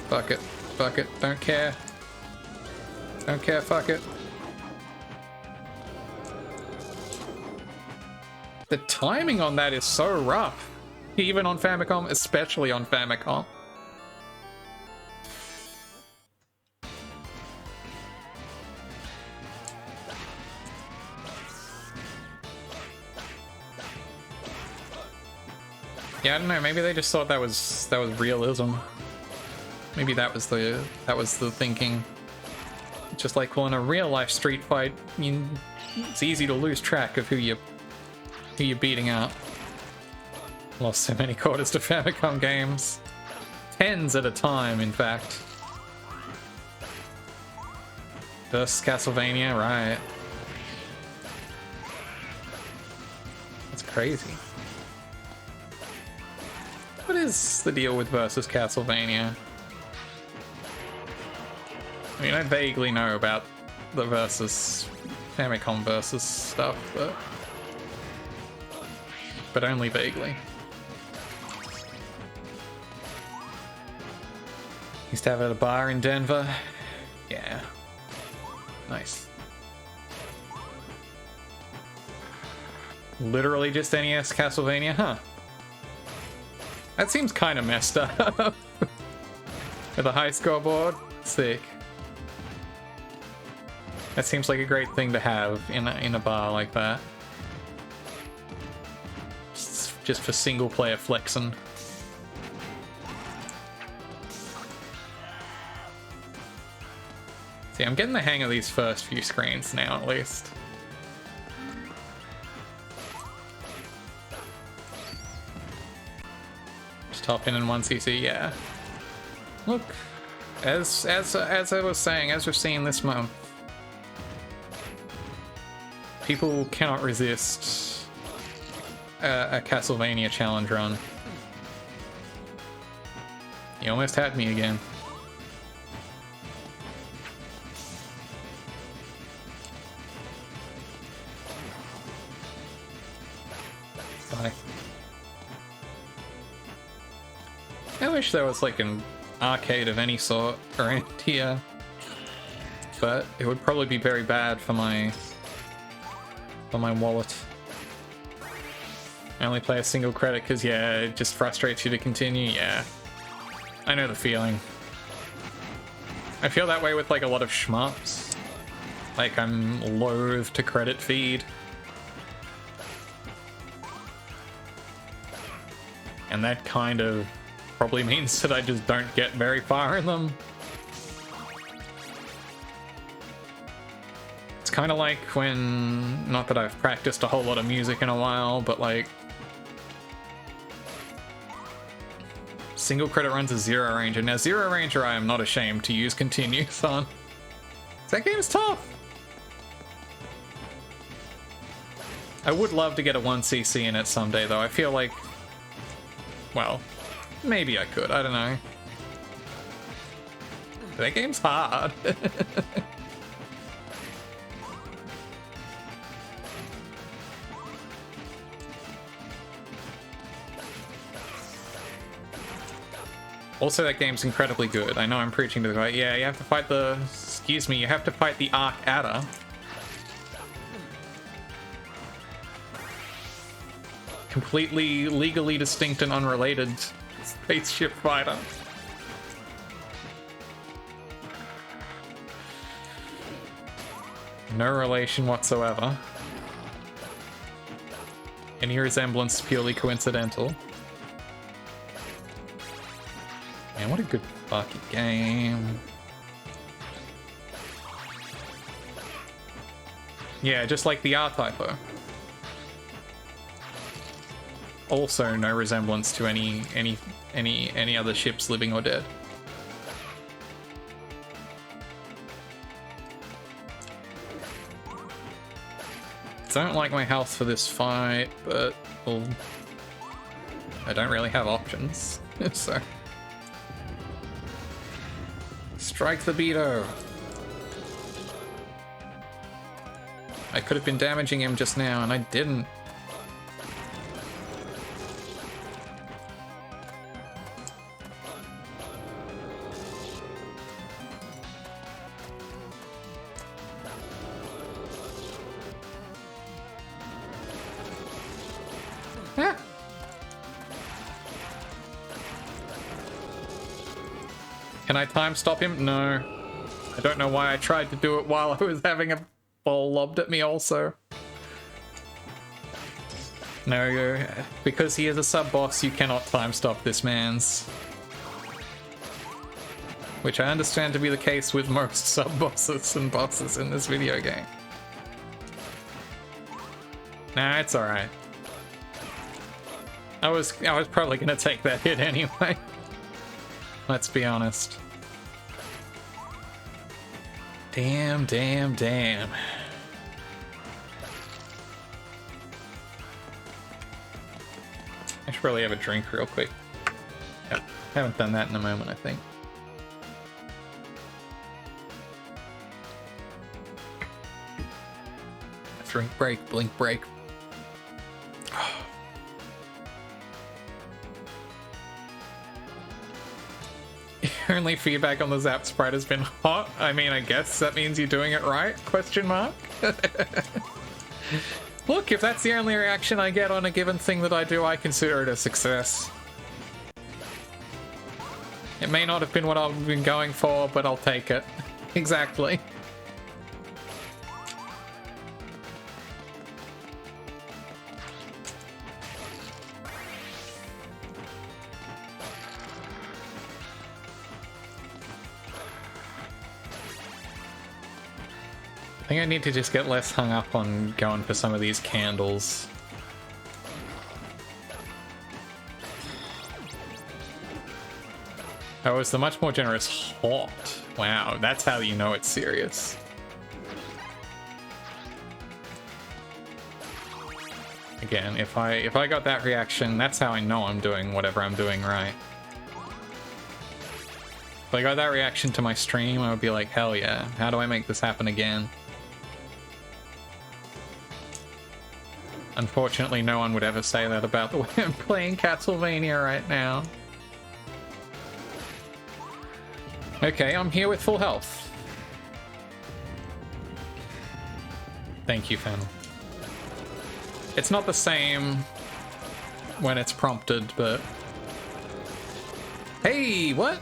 Fuck it. Fuck it. Don't care. Don't care. Fuck it. The timing on that is so rough. Even on Famicom, especially on Famicom. Yeah, I don't know, maybe they just thought that was realism. Maybe that was the thinking. Just like, well, in a real life street fight, it's easy to lose track of who you're beating out. Lost so many quarters to Famicom games. 10s at a time, in fact. Versus Castlevania, right. That's crazy. What is the deal with versus Castlevania? I mean, I vaguely know about the versus Famicom versus stuff, but only vaguely. Used to have it at a bar in Denver. Yeah. Nice. Literally just NES Castlevania, huh? That seems kind of messed up. With a high scoreboard. Sick. That seems like a great thing to have in a bar like that. Just for single player flexing. See, I'm getting the hang of these first few screens now, at least. Just hop in 1cc, yeah. Look, as I was saying, as we've seen this month, people cannot resist a Castlevania challenge run. You almost had me again. Bye. I wish there was like an arcade of any sort around here, but it would probably be very bad for my wallet. I only play a single credit because, yeah, it just frustrates you to continue. Yeah, I know the feeling. I feel that way with like a lot of shmups. Like, I'm loath to credit feed. And that kind of probably means that I just don't get very far in them. It's kind of like when, not that I've practiced a whole lot of music in a while, but like single credit runs a Zero Ranger. Now Zero Ranger I am not ashamed to use continues on. That game is tough. I would love to get a 1cc in it someday though. I feel like, well, maybe I could, I don't know. That game's hard. Also, that game's incredibly good. I know I'm preaching to the guy. Yeah, you have to fight the... Excuse me, you have to fight the Arc Adder. Completely legally distinct and unrelated spaceship fighter. No relation whatsoever. Any resemblance purely coincidental. Man, what a good fucking game. Yeah, just like the R-Typo. Also, no resemblance to any other ships, living or dead. Don't like my health for this fight, but well, I don't really have options, so. Strike the Beto. I could have been damaging him just now, and I didn't. Can I time stop him? No. I don't know why I tried to do it while I was having a ball lobbed at me also. No, because he is a sub-boss, you cannot time stop this man's. Which I understand to be the case with most sub-bosses and bosses in this video game. Nah, it's alright. I was probably gonna take that hit anyway. Let's be honest. Damn, damn, damn. I should probably have a drink real quick. Yep. Haven't done that in a moment, I think. Drink break, blink break. Only feedback on the Zap Sprite has been hot. I mean, I guess that means you're doing it right? Question mark. Look, if that's the only reaction I get on a given thing that I do, I consider it a success. It may not have been what I've been going for, but I'll take it. Exactly. I think I need to just get less hung up on going for some of these candles. Oh, it's the much more generous hot. Wow, that's how you know it's serious. Again, if I got that reaction, that's how I know I'm doing whatever I'm doing right. If I got that reaction to my stream, I would be like, hell yeah, how do I make this happen again? Unfortunately, no one would ever say that about the way I'm playing Castlevania right now. Okay, I'm here with full health. Thank you, Fennel. It's not the same when it's prompted, but... Hey, what?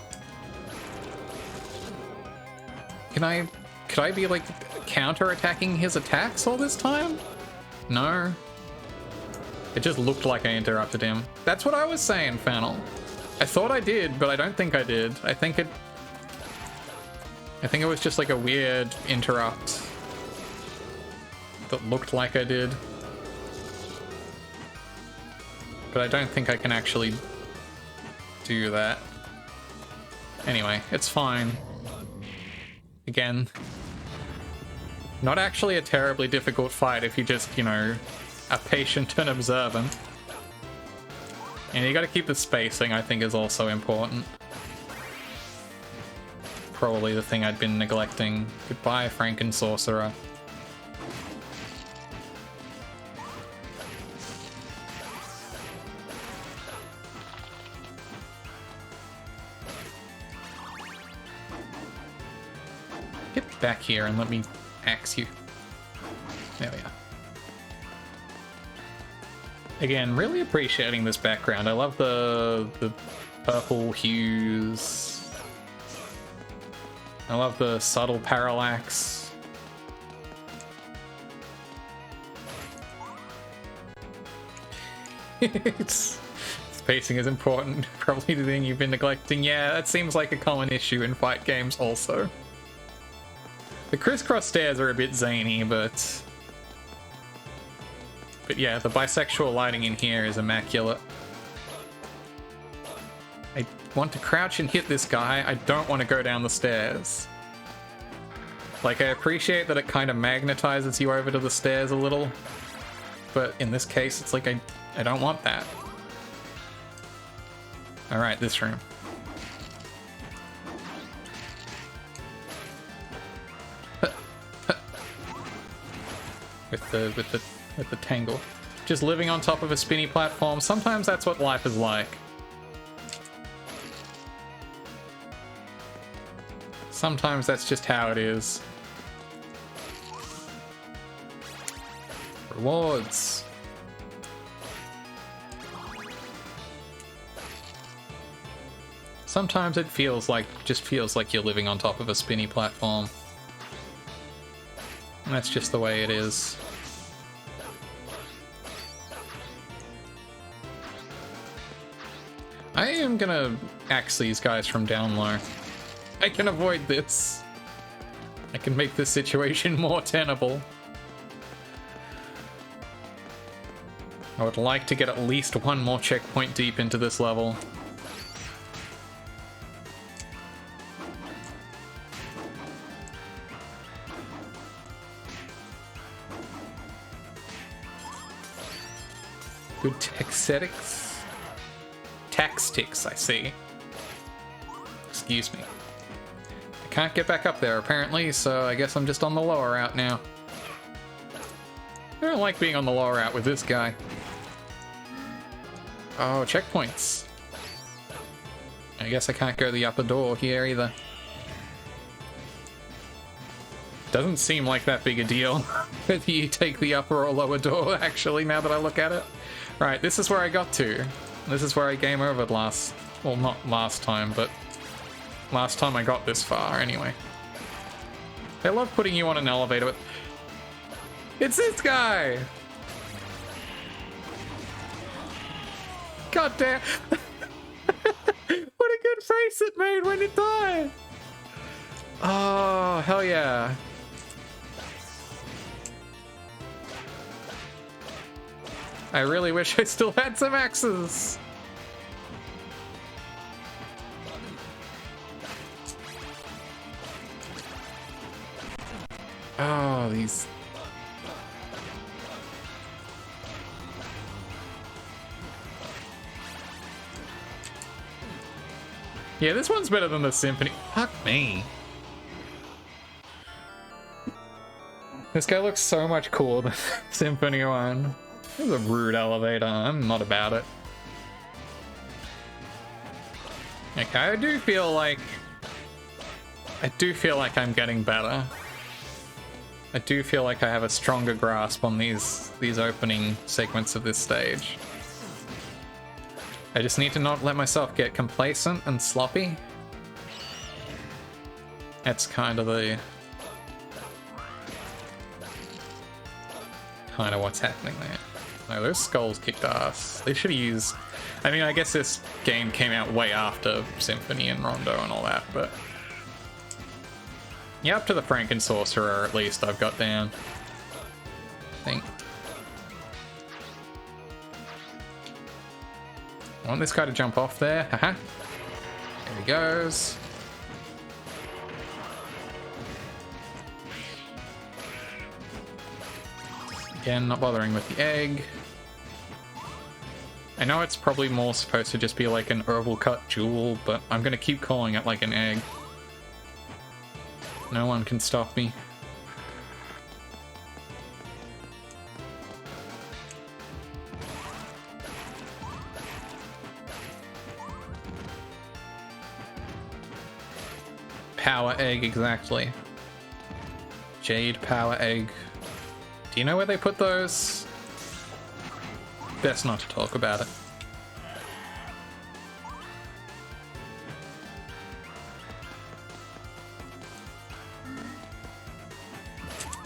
Could I be, like, counter-attacking his attacks all this time? No. It just looked like I interrupted him. That's what I was saying, Fennel. I thought I did, but I don't think I did. I think it was just like a weird interrupt that looked like I did. But I don't think I can actually do that. Anyway, it's fine. Again, not actually a terribly difficult fight if you just, you know, are patient and observant. And you gotta keep the spacing, I think, is also important. Probably the thing I'd been neglecting. Goodbye, Franken Sorcerer. Get back here and let me axe you. There we are. Again, really appreciating this background. I love the purple hues. I love the subtle parallax. Spacing is important. Probably the thing you've been neglecting. Yeah, that seems like a common issue in fight games also. The crisscross stairs are a bit zany, but yeah, the bisexual lighting in here is immaculate. I want to crouch and hit this guy. I don't want to go down the stairs. Like, I appreciate that it kind of magnetizes you over to the stairs a little, but in this case, it's like I don't want that. Alright, this room. With the tangle. Just living on top of a spinny platform. Sometimes that's what life is like. Sometimes that's just how it is. Rewards. Sometimes it just feels like you're living on top of a spinny platform. And that's just the way it is. I am gonna axe these guys from down low. I can avoid this. I can make this situation more tenable. I would like to get at least one more checkpoint deep into this level. Good tactics. Tactics, I see. Excuse me. I can't get back up there, apparently, so I guess I'm just on the lower route now. I don't like being on the lower route with this guy. Oh, checkpoints. I guess I can't go the upper door here either. Doesn't seem like that big a deal whether you take the upper or lower door, actually, now that I look at it. Right, this is where I got to. This is where I game overed last... Well, not last time, but... last time I got this far, anyway. They love putting you on an elevator with... It's this guy! God damn! What a good face it made when it died! Oh, hell yeah. I really wish I still had some axes. Oh, these... Yeah, this one's better than the Symphony. Fuck me. This guy looks so much cooler than Symphony 1. This is a rude elevator. I'm not about it. Okay, I do feel like I do feel like I'm getting better. I do feel like I have a stronger grasp on these opening segments of this stage. I just need to not let myself get complacent and sloppy. That's kind of what's happening there. No, those skulls kicked ass. They should have used... I mean, I guess this game came out way after Symphony and Rondo and all that, but... yeah, up to the Franken-Sorcerer, at least, I've got down. I think. I want this guy to jump off there. Haha. There he goes. Again, not bothering with the egg. I know it's probably more supposed to just be like an herbal cut jewel, but I'm gonna keep calling it like an egg. No one can stop me. Power egg, exactly. Jade power egg. Do you know where they put those? Best not to talk about it.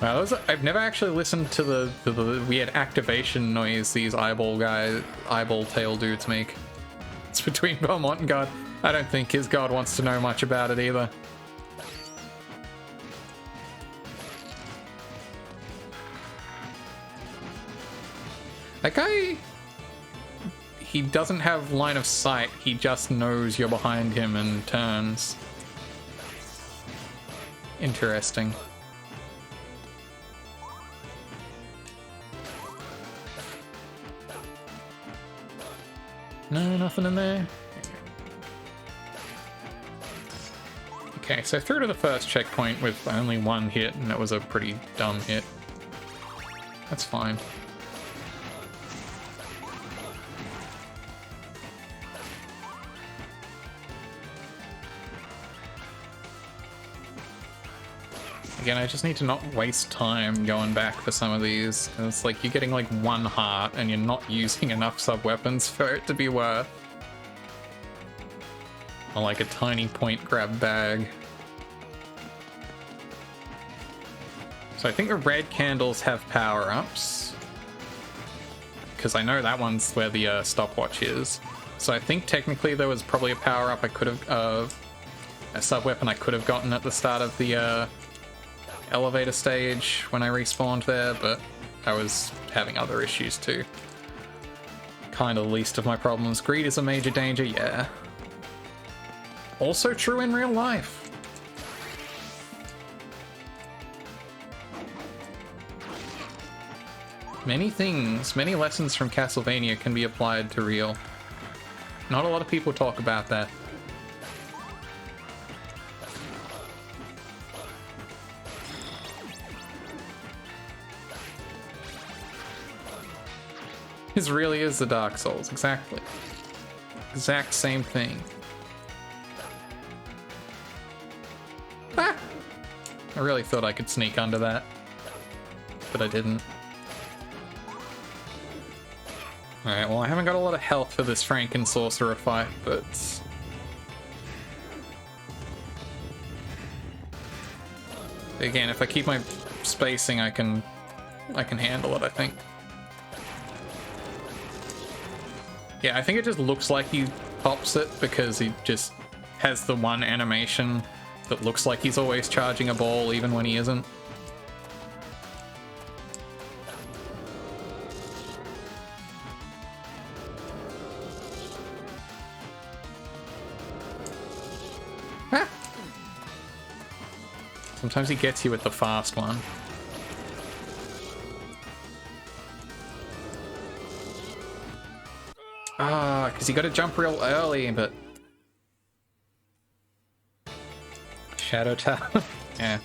Wow, I've never actually listened to the weird activation noise these eyeball tail dudes make. It's between Belmont and God. I don't think his God wants to know much about it either. That guy, he doesn't have line of sight, he just knows you're behind him and turns. Interesting. No, nothing in there. Okay, so through to the first checkpoint with only one hit, and that was a pretty dumb hit. That's fine. Again, I just need to not waste time going back for some of these. It's like you're getting like one heart and you're not using enough sub-weapons for it to be worth. Or like a tiny point grab bag. So I think the red candles have power-ups. Because I know that one's where the stopwatch is. So I think technically there was probably a power-up I could have... a sub-weapon I could have gotten at the start of the... elevator stage when I respawned there, but I was having other issues too. Kind of the least of my problems. Greed is a major danger, yeah. Also true in real life. Many things, many lessons from Castlevania can be applied to real. Not a lot of people talk about that. This really is the Dark Souls, exactly. Exact same thing. Ah! I really thought I could sneak under that, but I didn't. Alright, well I haven't got a lot of health for this Franken-Sorcerer fight, but... again, if I keep my spacing, I can handle it, I think. Yeah, I think it just looks like he pops it because he just has the one animation that looks like he's always charging a ball even when he isn't. Ah! Sometimes he gets you with the fast one. Ah, because you got to jump real early, but... Shadow Tower? Yeah.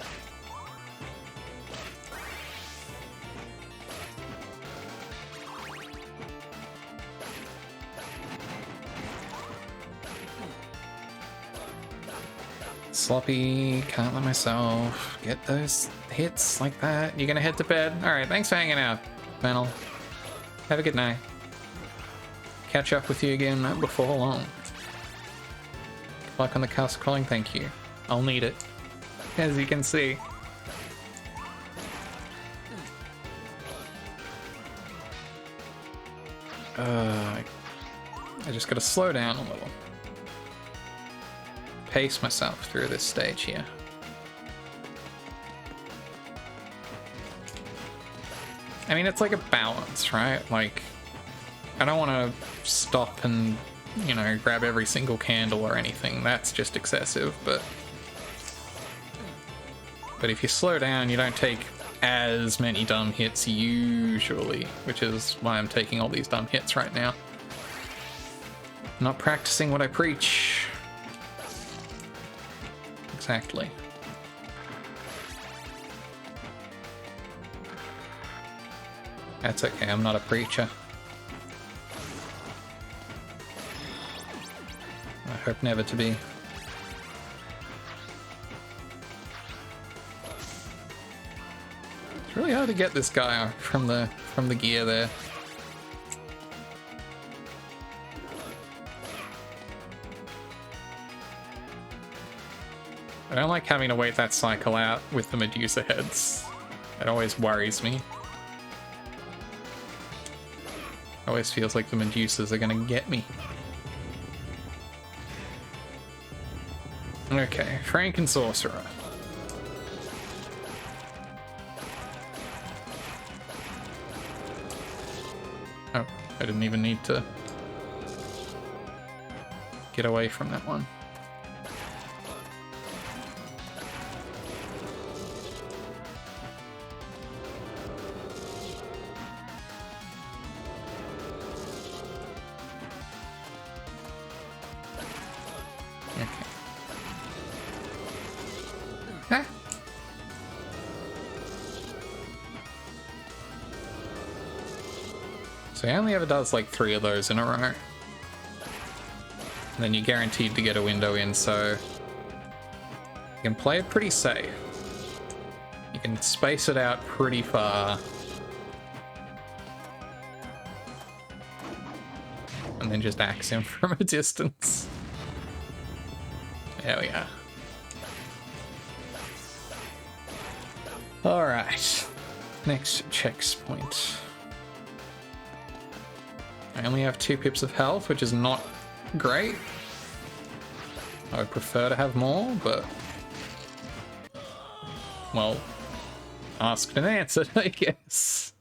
Sloppy, can't let myself get those hits like that. You're gonna head to bed? Alright, thanks for hanging out, Fennel. Have a good night. Catch up with you again before long. Good luck on the castle crawling, thank you. I'll need it, as you can see. I just gotta slow down a little. Pace myself through this stage here. I mean, it's like a balance, right? Like, I don't want to stop and, you know, grab every single candle or anything. That's just excessive, but if you slow down, you don't take as many dumb hits usually, which is why I'm taking all these dumb hits right now. Not practicing what I preach. Exactly. That's okay, I'm not a preacher. I hope never to be. It's really hard to get this guy from the gear there. I don't like having to wait that cycle out with the Medusa heads. It always worries me. Always feels like the Medusas are gonna get me. Okay, Franken Sorcerer. Oh, I didn't even need to get away from that one. So he only ever does like 3 of those in a row. And then you're guaranteed to get a window in, so you can play it pretty safe. You can space it out pretty far. And then just axe him from a distance. There we go. Alright. Next checkpoint. I only have 2 pips of health, which is not great. I would prefer to have more, but... well, asked and answered, I guess.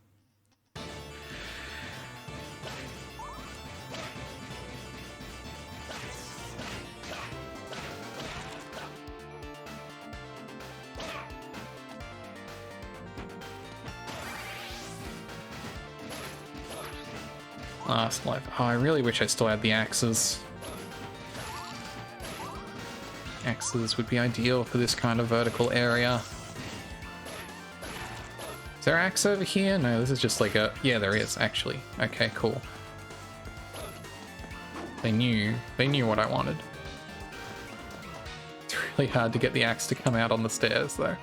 Last life. Oh, I really wish I still had the axes. Axes would be ideal for this kind of vertical area. Is there axe over here? No, this is just like a... yeah, there is, actually. Okay, cool. They knew what I wanted. It's really hard to get the axe to come out on the stairs, though.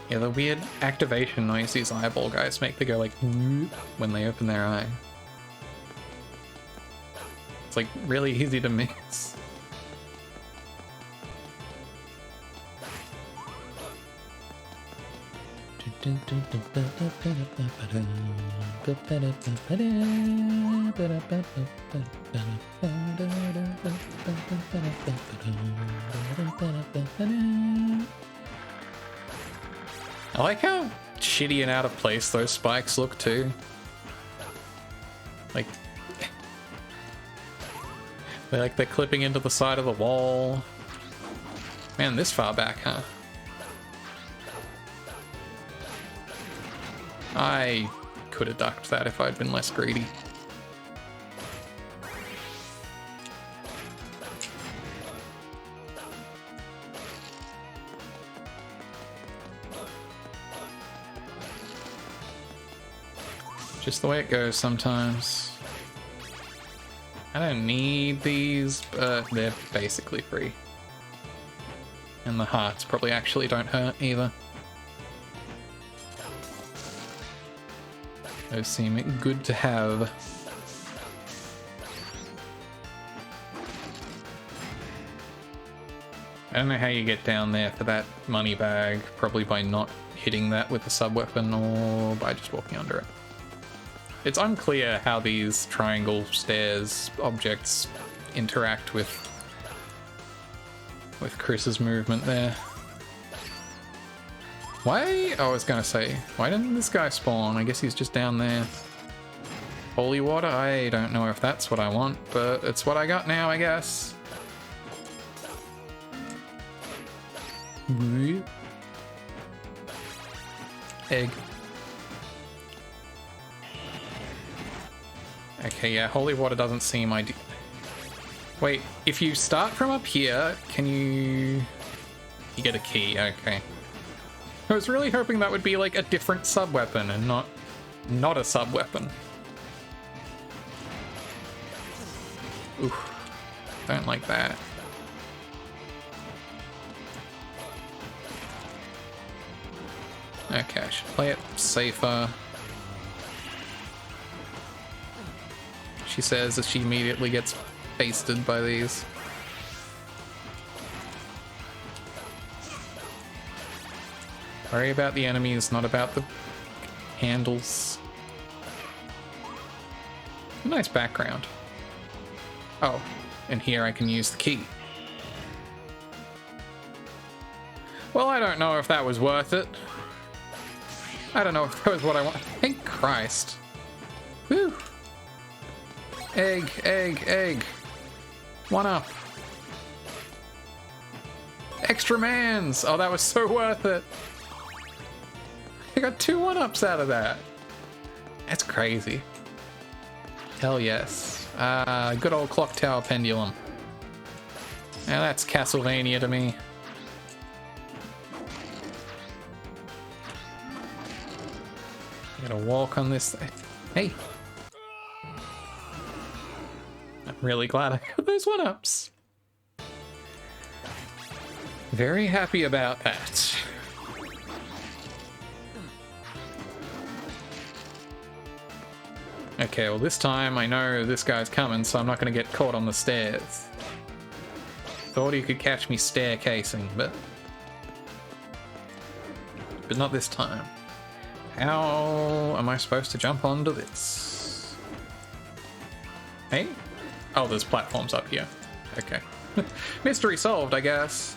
Yeah, the weird activation noise these eyeball guys make, they go like when they open their eye. It's like really easy to miss. I like how shitty and out of place those spikes look too. Like they're clipping into the side of the wall. Man, this far back, huh? I could have ducked that if I'd been less greedy. Just the way it goes sometimes. I don't need these, but they're basically free. And the hearts probably actually don't hurt either. Those seem good to have. I don't know how you get down there for that money bag. Probably by not hitting that with a sub-weapon or by just walking under it. It's unclear how these triangle stairs objects interact with Chris's movement there. Why? Oh, I was gonna say, why didn't this guy spawn? I guess he's just down there. Holy water? I don't know if that's what I want, but it's what I got now, I guess. Egg. Okay, yeah, holy water doesn't seem ideal. Wait, if you start from up here, can you... You get a key, okay. I was really hoping that would be like a different sub-weapon and not a sub-weapon. Oof. Don't like that. Okay, I should play it safer. She says that she immediately gets pasted by these. Worry about the enemies, not about the handles. Nice background. Oh, and here I can use the key. Well, I don't know if that was worth it. I don't know if that was what I want. Thank Christ. Whew. Egg, egg, egg. One up. Extra mans. Oh, that was so worth it. I got 2 1-ups out of that. That's crazy. Hell yes. Good old clock tower pendulum. Now that's Castlevania to me. I gotta walk on this. Hey. I'm really glad I got those 1-ups. Very happy about that. Okay, well this time I know this guy's coming, so I'm not going to get caught on the stairs. Thought he could catch me staircasing, but not this time. How am I supposed to jump onto this? Hey? Oh, there's platforms up here. Okay. Mystery solved, I guess.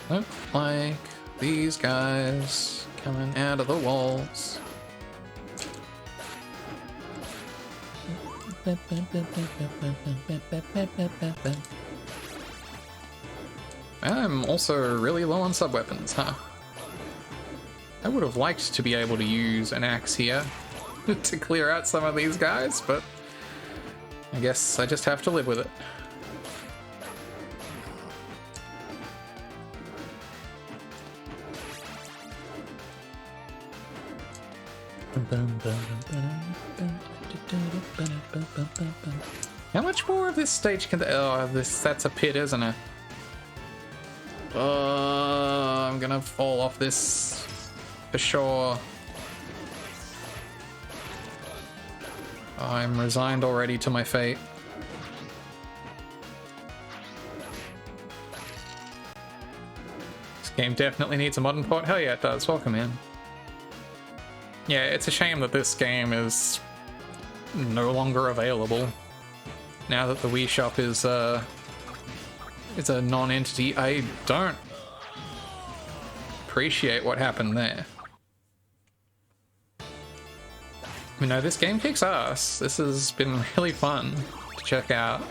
Look like these guys coming out of the walls. I'm also really low on sub-weapons, huh? I would have liked to be able to use an axe here to clear out some of these guys, but I guess I just have to live with it. How much more of this stage can oh, that's a pit, isn't it? I'm gonna fall off this for sure. I'm resigned already to my fate. This game definitely needs a modern port. Hell yeah, it does. Welcome in. Yeah, it's a shame that this game is no longer available now that the Wii Shop is a non-entity. I don't appreciate what happened there. You know, this game kicks ass. This has been really fun to check out,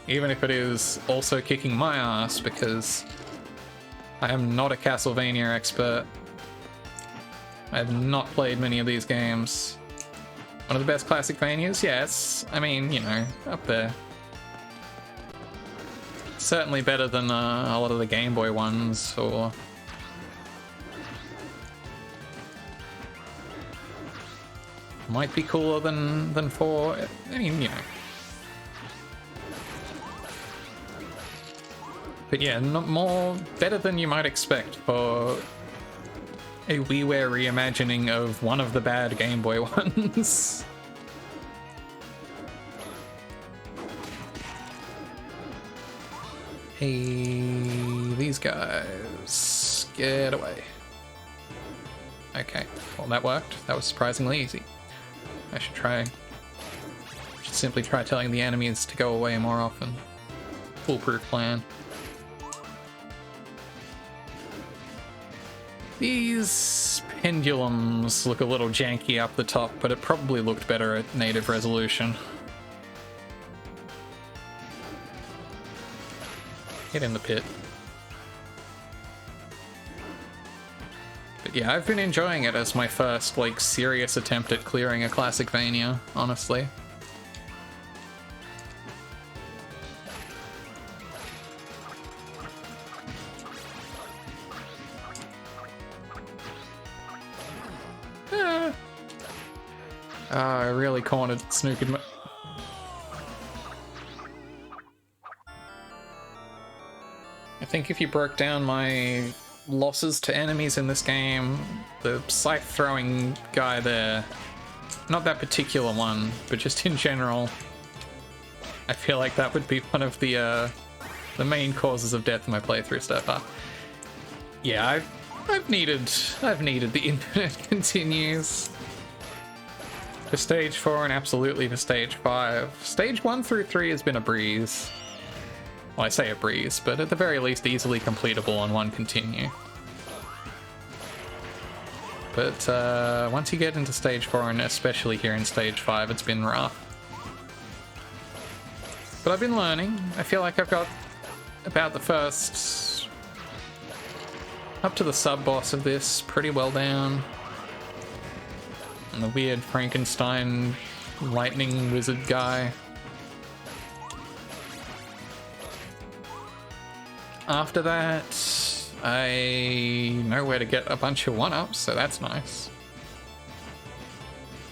even if it is also kicking my ass because I am not a Castlevania expert. I have not played many of these games. One of the best Classicvanias? Yes. I mean, you know, up there. Certainly better than a lot of the Game Boy ones, or... Might be cooler than 4. I mean, you know. But yeah, not better than you might expect for a WiiWare reimagining of one of the bad Game Boy ones. Hey, these guys, get away. Okay, well that worked. That was surprisingly easy. I should simply try telling the enemies to go away more often. Foolproof plan. These pendulums look a little janky up the top, but it probably looked better at native resolution. Get in the pit. But yeah, I've been enjoying it as my first, like, serious attempt at clearing a Classicvania, honestly. I really cornered Snookered. I think if you broke down my losses to enemies in this game, the scythe throwing guy there, not that particular one, but just in general, I feel like that would be one of the main causes of death in my playthrough so far. Yeah, I've needed the infinite continues. For stage 4 and absolutely for stage 5. Stage 1 through 3 has been a breeze. Well, I say a breeze, but at the very least easily completable on one continue. But once you get into stage 4, and especially here in stage 5, it's been rough. But I've been learning. I feel like I've got about the first... up to the sub-boss of this pretty well down. And the weird Frankenstein lightning wizard guy. After that, I know where to get a bunch of 1-ups, so that's nice.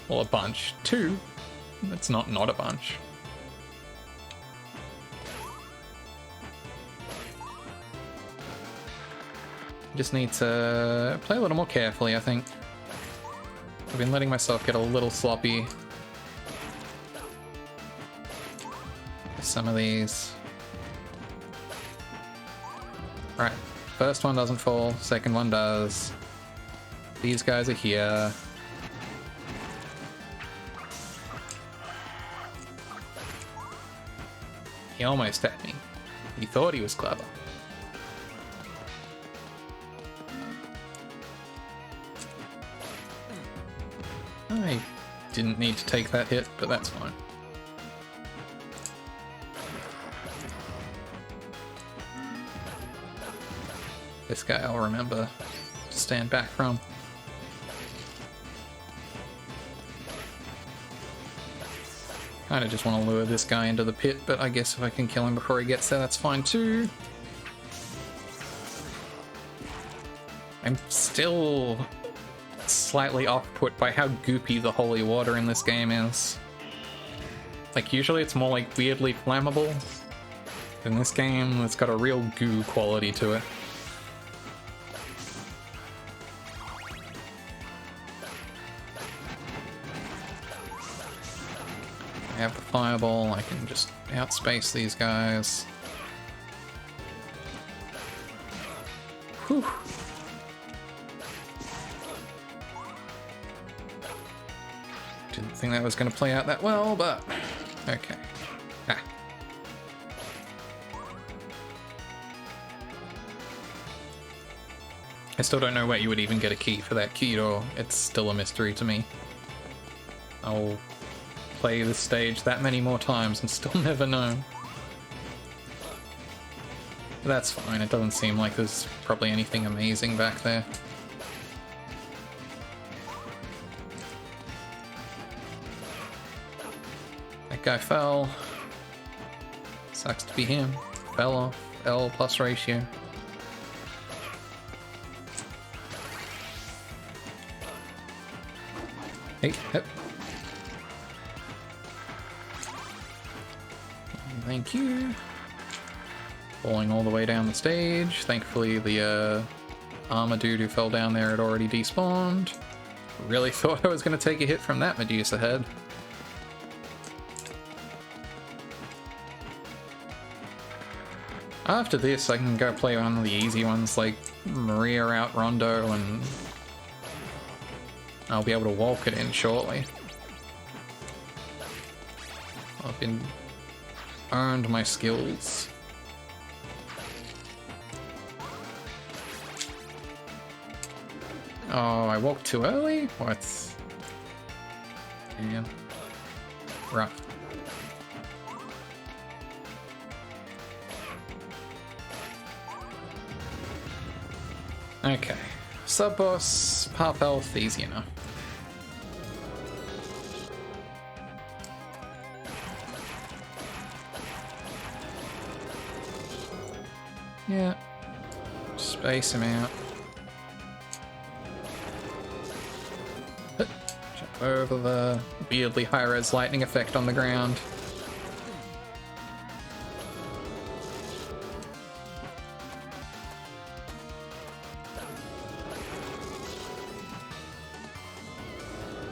Well, a bunch. 2. That's not a bunch. Just need to play a little more carefully, I think. I've been letting myself get a little sloppy with some of these. Right, first one doesn't fall, second one does. These guys are here. He almost had me. He thought he was clever. I didn't need to take that hit, but that's fine. This guy I'll remember to stand back from. Kinda just want to lure this guy into the pit, but I guess if I can kill him before he gets there, that's fine too. I'm still slightly off-put by how goopy the holy water in this game is. Like, usually it's more like weirdly flammable. In this game, it's got a real goo quality to it. I have the fireball, I can just outspace these guys. Whew. Didn't think that was going to play out that well, but okay. Ah. I still don't know where you would even get a key for that key door. It's still a mystery to me. I'll play this stage that many more times and still never know. But that's fine, it doesn't seem like there's probably anything amazing back there. guy fell. Sucks to be him. Fell off. L plus ratio. Hey, yep. Thank you. Falling all the way down the stage. Thankfully, the armor dude who fell down there had already despawned. Really thought I was going to take a hit from that Medusa head. After this, I can go play one of the easy ones like Maria out Rondo, and I'll be able to walk it in shortly. I've been earned my skills. Oh, I walked too early? What? Damn. Rough. Okay. Sub-boss, half health, easy enough. Yeah. Space him out. Jump over the weirdly high-res lightning effect on the ground.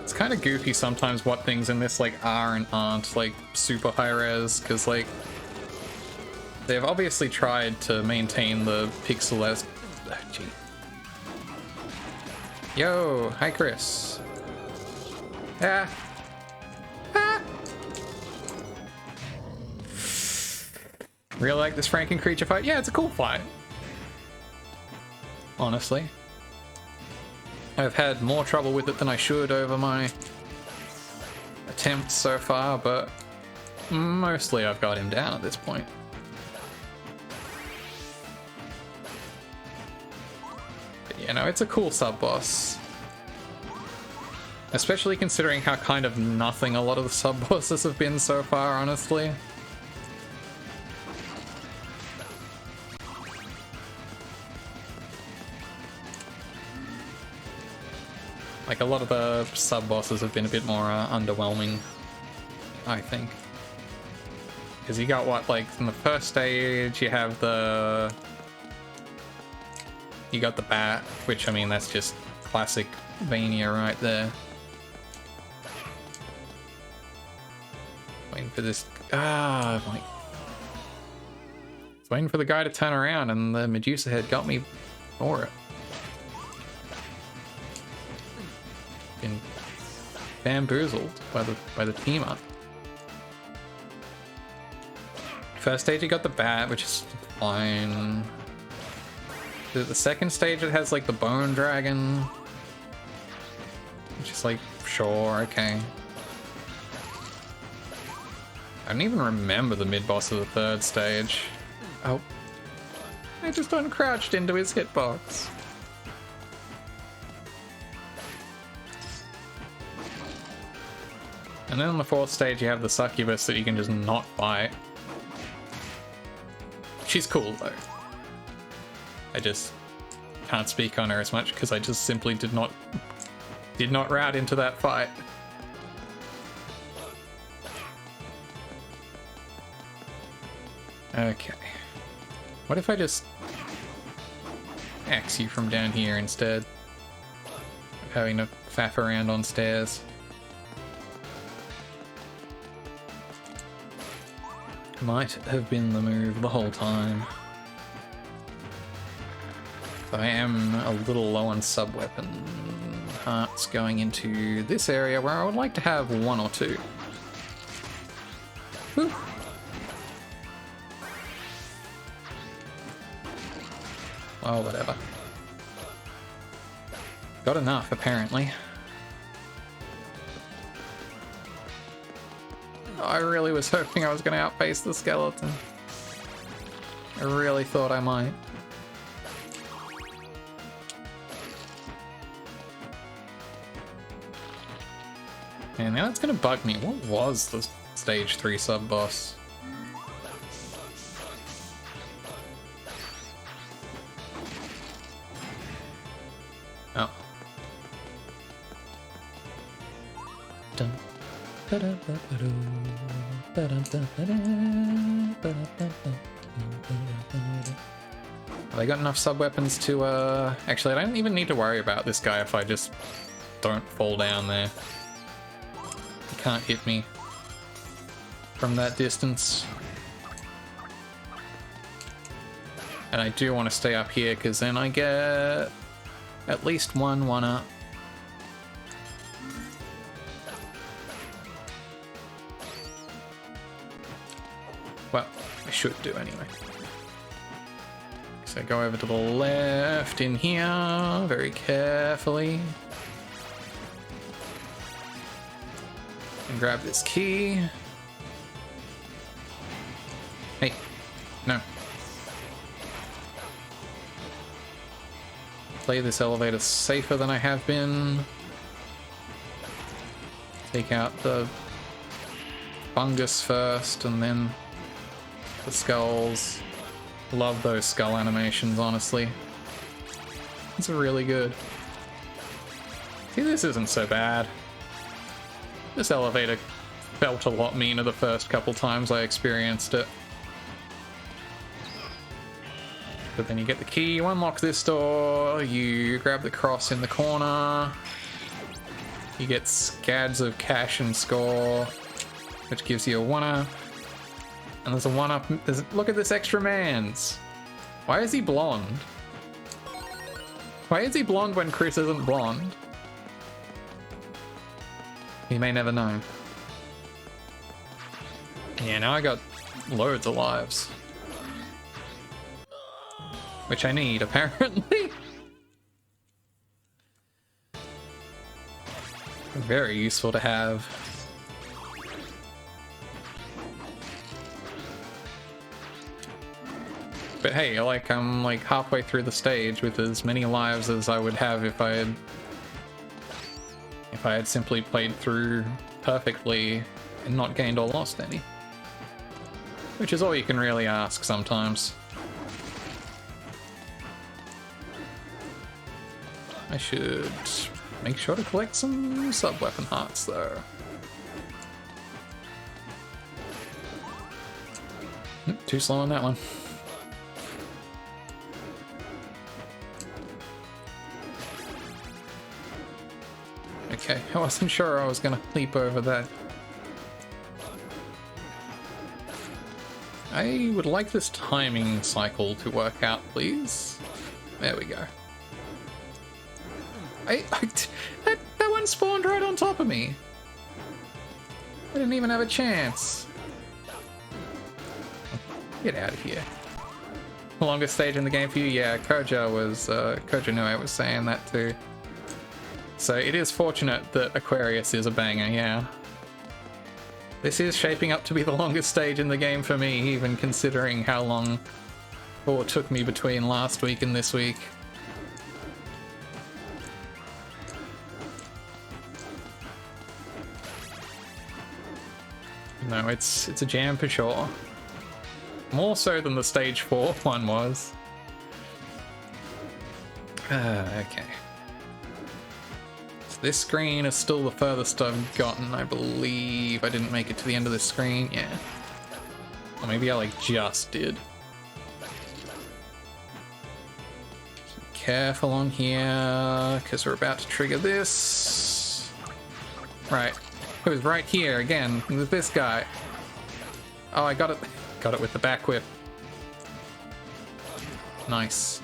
It's kind of goofy sometimes what things in this like are and aren't like super high-res, because like they've obviously tried to maintain the pixel as... Oh, gee. Yo, hi Chris. Ah. Ah. Really like this Franken creature fight? Yeah, it's a cool fight. Honestly. I've had more trouble with it than I should over my attempts so far, but mostly I've got him down at this point. You know, it's a cool sub-boss. Especially considering how kind of nothing a lot of the sub-bosses have been so far, honestly. Like, a lot of the sub-bosses have been a bit more underwhelming, I think. Because you got what, like, in the first stage, you have the... You got the bat, which, I mean, that's just classic Vania right there. Waiting for this... Ah, like... Waiting for the guy to turn around, and the Medusa head got me for it. Been bamboozled by the team up. First stage, you got the bat, which is fine. The second stage, it has like the bone dragon, which is like, sure, okay. I don't even remember the mid-boss of the third stage. Oh. I just uncrouched into his hitbox. And then on the fourth stage, you have the succubus that you can just not fight. She's cool, though. I just can't speak on her as much because I just simply did not route into that fight. Okay. What if I just axe you from down here instead of having to faff around on stairs? Might have been the move the whole time. I am a little low on sub-weapon hearts going into this area where I would like to have one or two. Whew. Well, whatever. Got enough, apparently. I really was hoping I was going to outpace the skeleton. I really thought I might. And now it's going to bug me. What was the Stage 3 sub-boss. Oh. Dun. Have I got enough sub-weapons to, Actually, I don't even need to worry about this guy if I just don't fall down there. He can't hit me from that distance. And I do want to stay up here, because then I get at least one up. Well, I should do anyway. So go over to the left in here, very carefully. And grab this key. Hey, no. Play this elevator safer than I have been. Take out the fungus first and then the skulls. Love those skull animations, honestly. It's really good. See, this isn't so bad. This elevator felt a lot meaner the first couple times I experienced it. But then you get the key, you unlock this door, you grab the cross in the corner, you get scads of cash and score, which gives you a 1-up. And there's a 1-up. Look at this extra man's. Why is he blonde? Why is he blonde when Chris isn't blonde? You may never know. Yeah, now I got loads of lives. Which I need, apparently. Very useful to have. But hey, I'm like halfway through the stage with as many lives as I would have if I had simply played through perfectly and not gained or lost any. Which is all you can really ask sometimes. I should make sure to collect some sub-weapon hearts though. Too slow on that one. Okay, I wasn't sure I was gonna leap over that. I would like this timing cycle to work out, please. There we go. That one spawned right on top of me. I didn't even have a chance. Get out of here. The longest stage in the game for you? Yeah, Koja Nue was saying that too. So it is fortunate that Aquarius is a banger, yeah. This is shaping up to be the longest stage in the game for me, even considering how long it took me between last week and this week. No, it's a jam for sure. More so than the stage 4 one was. Okay. This screen is still the furthest I've gotten, I believe. I didn't make it to the end of this screen, yeah. Or maybe I like just did. So careful on here, because we're about to trigger this. Right, it was right here again with this guy. Oh, I got it with the back whip. Nice.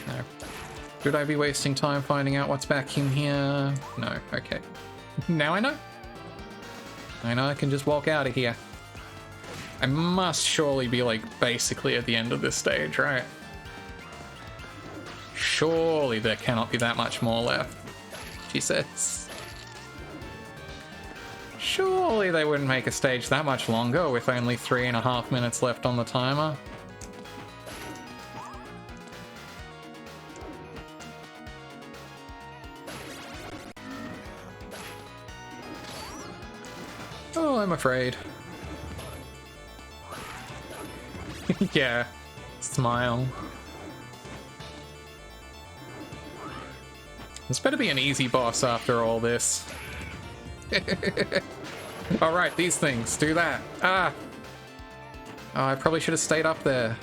No. Should I be wasting time finding out what's back in here? No, okay. Now I know. I know I can just walk out of here. I must surely be like basically at the end of this stage, right? Surely there cannot be that much more left, she says. Surely they wouldn't make a stage that much longer with only 3.5 minutes left on the timer. I'm afraid. Yeah. Smile. This better be an easy boss after all this. Alright, these things. Do that. Ah! Oh, I probably should have stayed up there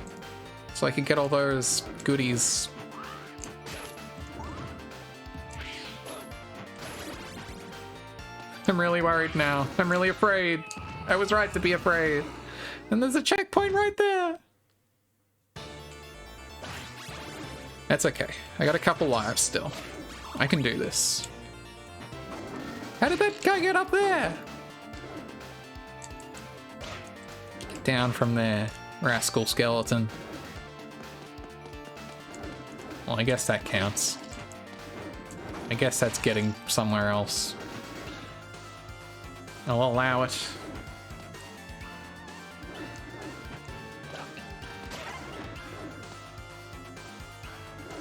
so I could get all those goodies. I'm really worried now. I'm really afraid. I was right to be afraid. And there's a checkpoint right there. That's okay. I got a couple lives still. I can do this. How did that guy get up there? Get down from there, rascal skeleton. Well, I guess that counts. I guess that's getting somewhere else. I'll allow it.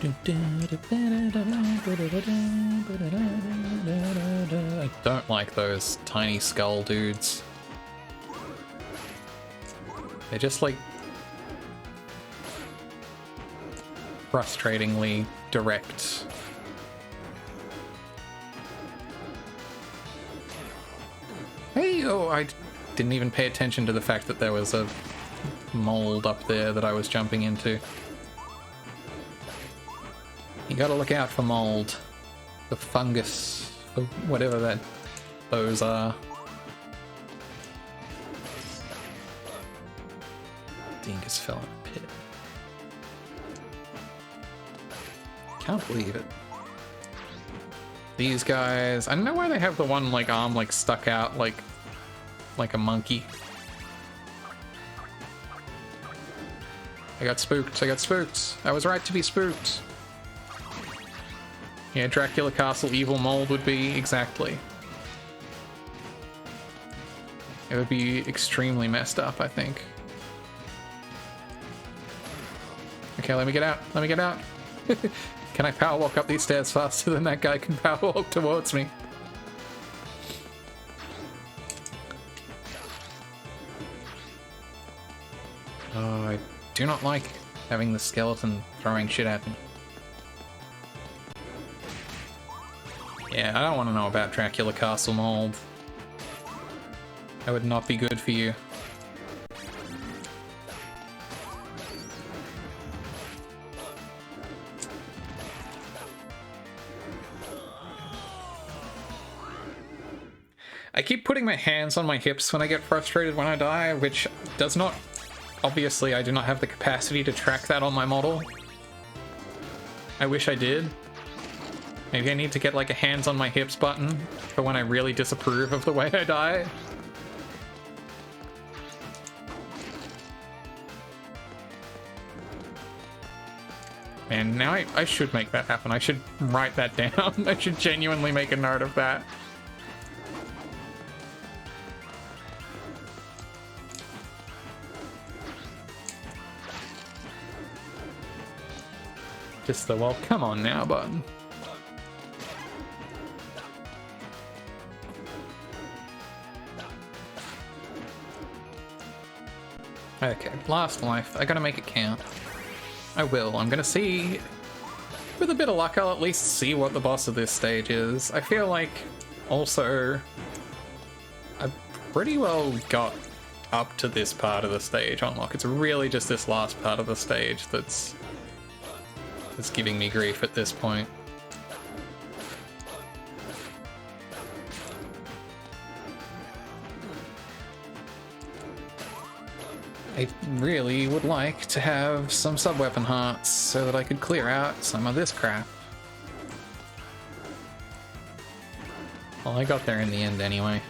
I don't like those tiny skull dudes. They're just like frustratingly direct. Hey, oh, I didn't even pay attention to the fact that there was a mold up there that I was jumping into. You gotta look out for mold, the fungus, or whatever those are. Dingus fell in a pit. Can't believe it. These guys, I don't know why they have the one like arm like stuck out like a monkey. I got spooked. I got spooked. I was right to be spooked. Yeah, Dracula Castle evil mold would be exactly. It would be extremely messed up, I think. Okay, let me get out. Let me get out. Can I power walk up these stairs faster than that guy can power walk towards me? Oh, I do not like having the skeleton throwing shit at me. Yeah, I don't want to know about Dracula Castle mold. That would not be good for you. I keep putting my hands on my hips when I get frustrated when I die, which does not... Obviously, I do not have the capacity to track that on my model. I wish I did. Maybe I need to get like a hands on my hips button for when I really disapprove of the way I die. Man, now I should make that happen. I should write that down. I should genuinely make a note of that. Just the, well, come on now button. Okay, last life. I gotta make it count. I will. I'm gonna see... With a bit of luck, I'll at least see what the boss of this stage is. I feel like, also, I've pretty well got up to this part of the stage on lock. It's really just this last part of the stage that's giving me grief at this point. I really would like to have some sub-weapon hearts so that I could clear out some of this crap. Well, I got there in the end anyway.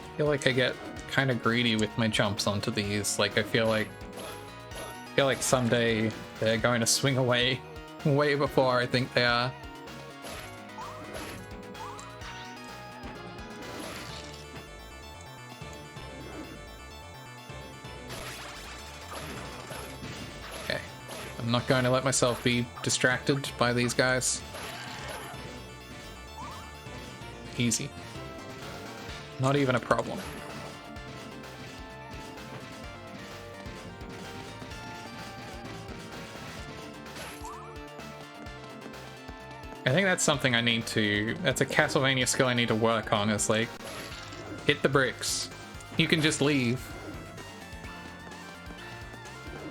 I feel like I get kind of greedy with my jumps onto these. Like, I feel like someday they're going to swing away way before I think they are. Okay. I'm not going to let myself be distracted by these guys. Easy. Not even a problem. I think that's something I need to... That's a Castlevania skill I need to work on, is like... Hit the bricks. You can just leave.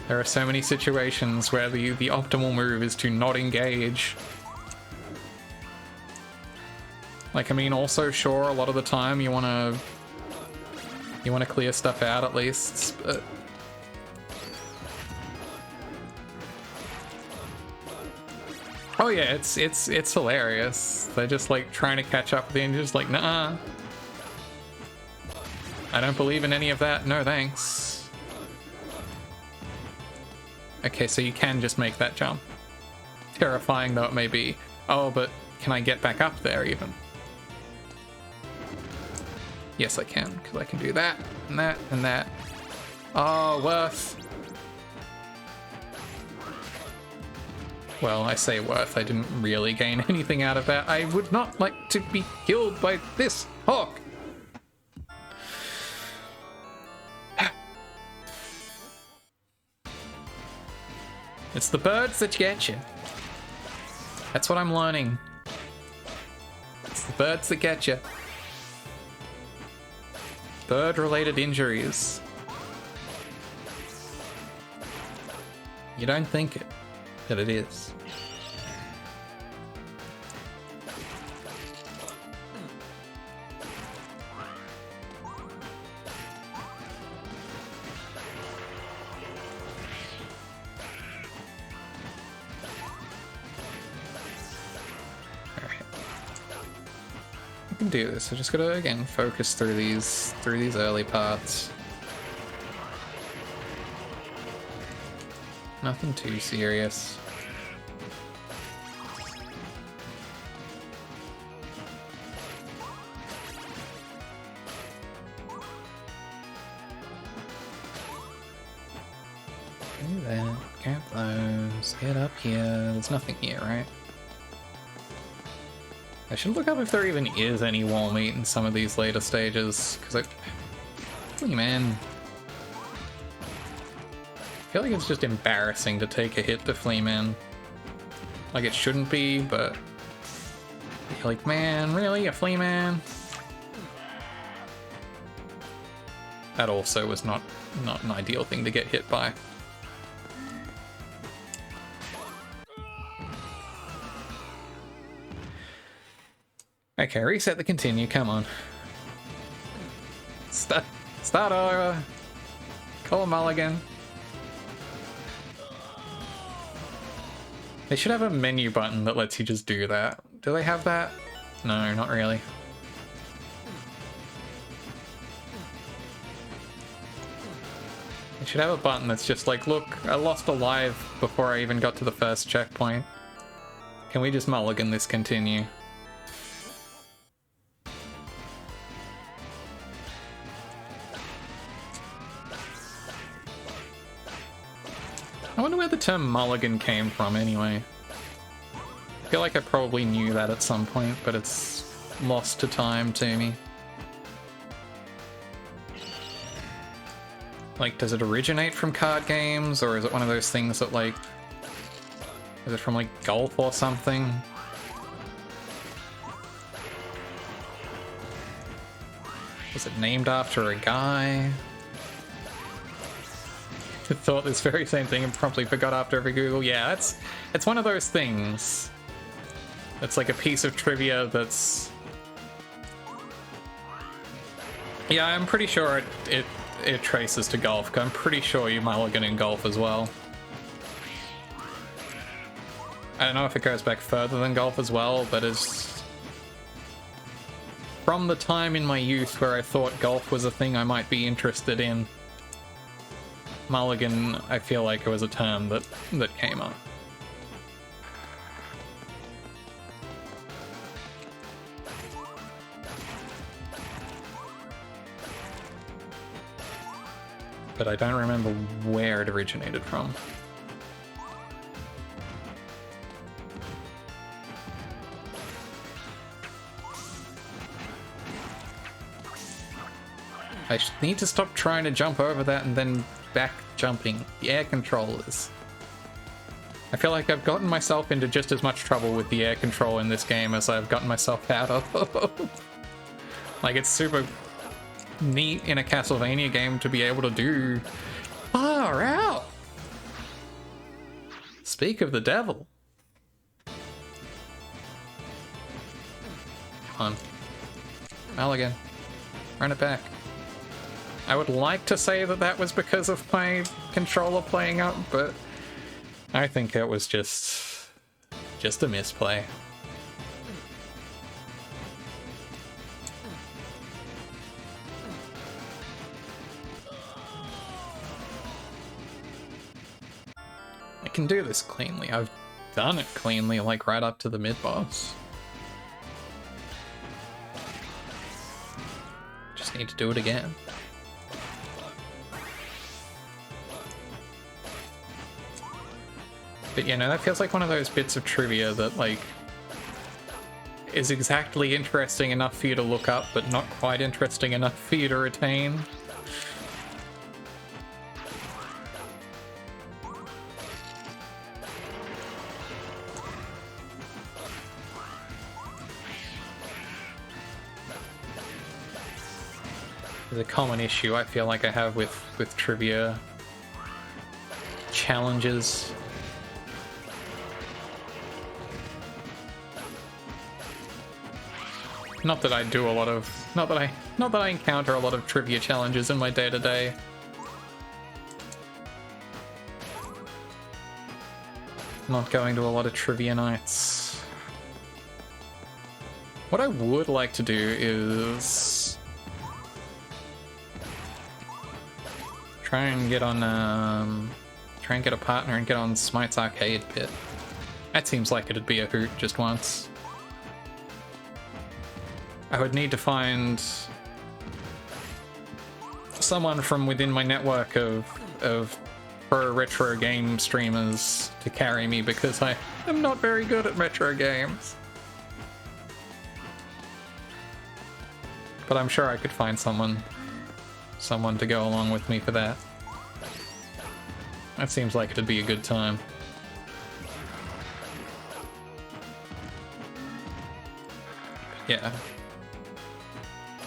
There are so many situations where the optimal move is to not engage. Like, I mean, also, sure, a lot of the time you wanna clear stuff out at least, but... Oh yeah, it's hilarious. They're just like trying to catch up with you and you're just like, nah. I don't believe in any of that. No thanks. Okay, so you can just make that jump. Terrifying though it may be. Oh, but can I get back up there even? Yes, I can, because I can do that, and that, and that. Oh, worth. Well, I say worth, I didn't really gain anything out of that. I would not like to be killed by this hawk. It's the birds that get you. That's what I'm learning. It's the birds that get you. Bird-related injuries. You don't think it, but it is. Can do this. I just gotta again focus through these early parts. Nothing too serious. Do that. Grab those. Get up here. There's nothing here, right? I should look up if there even is any wall meat in some of these later stages, because man. I feel like it's just embarrassing to take a hit to Fleaman. Like it shouldn't be, but you're like, man, really? A Fleaman? That also was not an ideal thing to get hit by. Okay, reset the continue, come on. Start over. Call a mulligan. They should have a menu button that lets you just do that. Do they have that? No, not really. They should have a button that's just like, look, I lost a life before I even got to the first checkpoint. Can we just mulligan this continue? I wonder where the term mulligan came from anyway. I feel like I probably knew that at some point, but it's lost to time to me. Like, does it originate from card games, or is it one of those things that, like... Is it from, like, golf or something? Was it named after a guy? I thought this very same thing and promptly forgot after every Google. Yeah, it's one of those things. It's like a piece of trivia that's... Yeah, I'm pretty sure it traces to golf. I'm pretty sure you mulligan in golf as well. I don't know if it goes back further than golf as well, but it's... From the time in my youth where I thought golf was a thing I might be interested in, mulligan, I feel like it was a term that came up. But I don't remember where it originated from. I need to stop trying to jump over that and then back jumping. The air controllers. I feel like I've gotten myself into just as much trouble with the air control in this game as I've gotten myself out of. Like, it's super neat in a Castlevania game to be able to do. Far out! Speak of the devil. Come on. Mulligan. Run it back. I would like to say that that was because of my controller playing up, but I think it was just a misplay. I can do this cleanly. I've done it cleanly, like right up to the mid-boss. Just need to do it again. But you know, that feels like one of those bits of trivia that, like, is exactly interesting enough for you to look up, but not quite interesting enough for you to retain. There's a common issue I feel like I have with trivia challenges. Not that I do a lot of, not that I encounter a lot of trivia challenges in my day-to-day. Not going to a lot of trivia nights. What I would like to do is try and get on, try and get a partner and get on Smite's arcade pit. That seems like it'd be a hoot just once. I would need to find someone from within my network of pro retro game streamers to carry me, because I am not very good at retro games. But I'm sure I could find someone to go along with me for that. That seems like it'd be a good time. Yeah.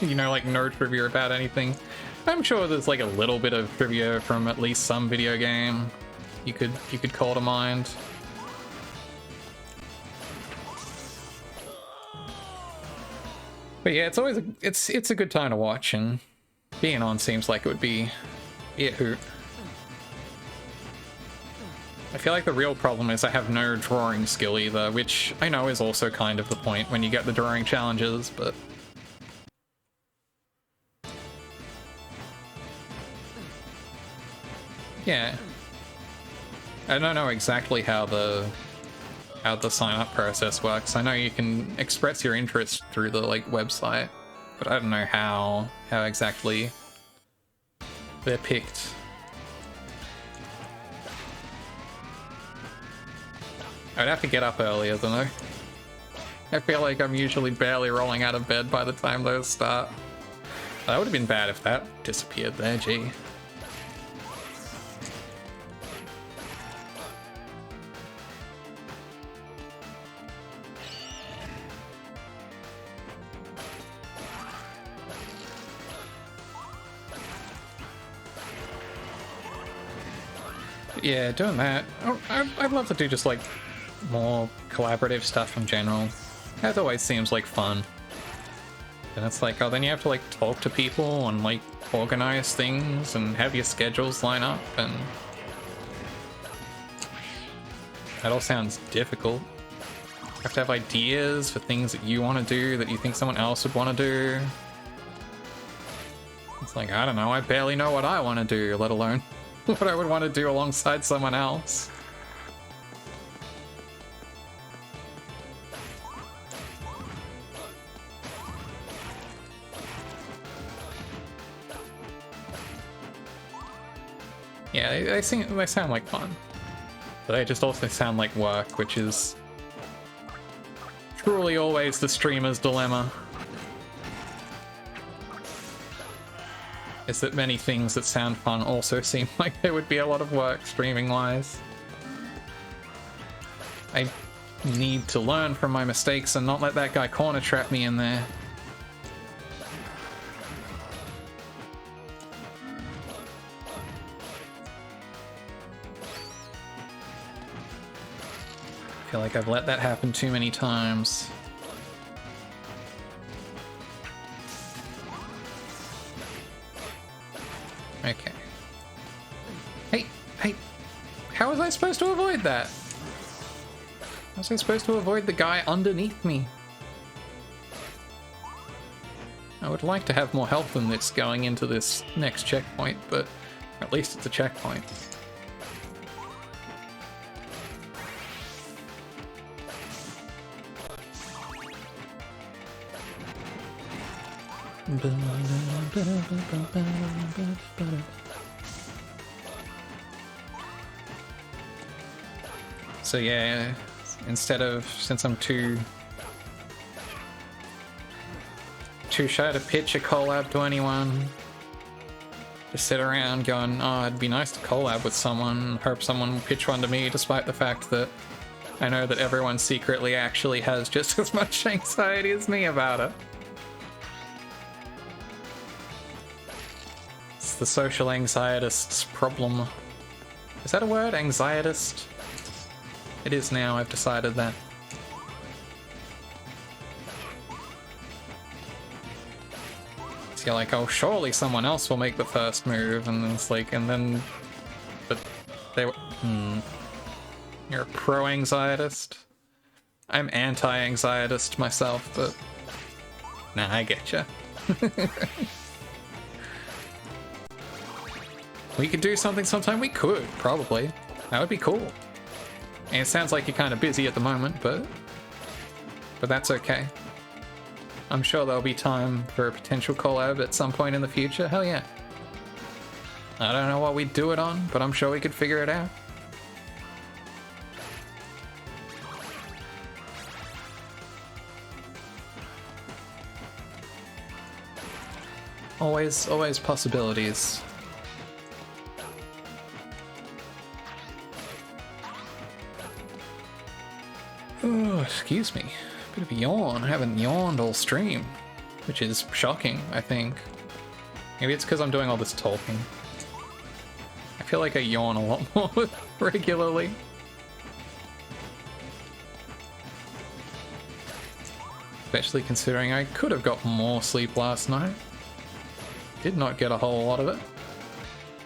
You know, like, no trivia about anything. I'm sure there's like a little bit of trivia from at least some video game you could call to mind. But yeah, it's always it's a good time to watch, and being on seems like it would be a hoot. I feel like the real problem is I have no drawing skill either, which I know is also kind of the point when you get the drawing challenges, but yeah. I don't know exactly how the sign-up process works. I know you can express your interest through the, like, website, but I don't know how exactly they're picked. I'd have to get up earlier than I feel like I'm usually barely rolling out of bed by the time those start. That would have been bad if that disappeared there, gee. Yeah, doing that. Oh, I'd love to do just, like, more collaborative stuff in general. That always seems like fun. And it's like, oh, then you have to, like, talk to people and, like, organize things and have your schedules line up, and that all sounds difficult. You have to have ideas for things that you want to do that you think someone else would want to do. It's like, I don't know, I barely know what I want to do, let alone what I would want to do alongside someone else. Yeah, they sound like fun, but they just also sound like work, which is truly always the streamer's dilemma. is that many things that sound fun also seem like there would be a lot of work streaming-wise. I need to learn from my mistakes and not let that guy corner trap me in there. I feel like I've let that happen too many times. Okay. Hey, how was I supposed to avoid that? How was I supposed to avoid the guy underneath me? I would like to have more health than this going into this next checkpoint, but at least it's a checkpoint. So yeah, instead of, since I'm too shy to pitch a collab to anyone, just sit around going, oh, it'd be nice to collab with someone, hope someone will pitch one to me, despite the fact that I know that everyone secretly actually has just as much anxiety as me about it. It's the social anxietist's problem. Is that a word? Anxietist? It is now, I've decided that. So you're like, oh, surely someone else will make the first move, and it's like, and then... But they were... You're a pro-anxietist? I'm anti-anxietist myself, but... Nah, I getcha. We could do something sometime? We could, probably. That would be cool. And it sounds like you're kind of busy at the moment, but that's okay. I'm sure there'll be time for a potential collab at some point in the future. Hell yeah. I don't know what we'd do it on, but I'm sure we could figure it out. Always possibilities. Oh, excuse me. Bit of a yawn. I haven't yawned all stream, which is shocking, I think. Maybe it's because I'm doing all this talking. I feel like I yawn a lot more regularly. Especially considering I could have got more sleep last night. Did not get a whole lot of it.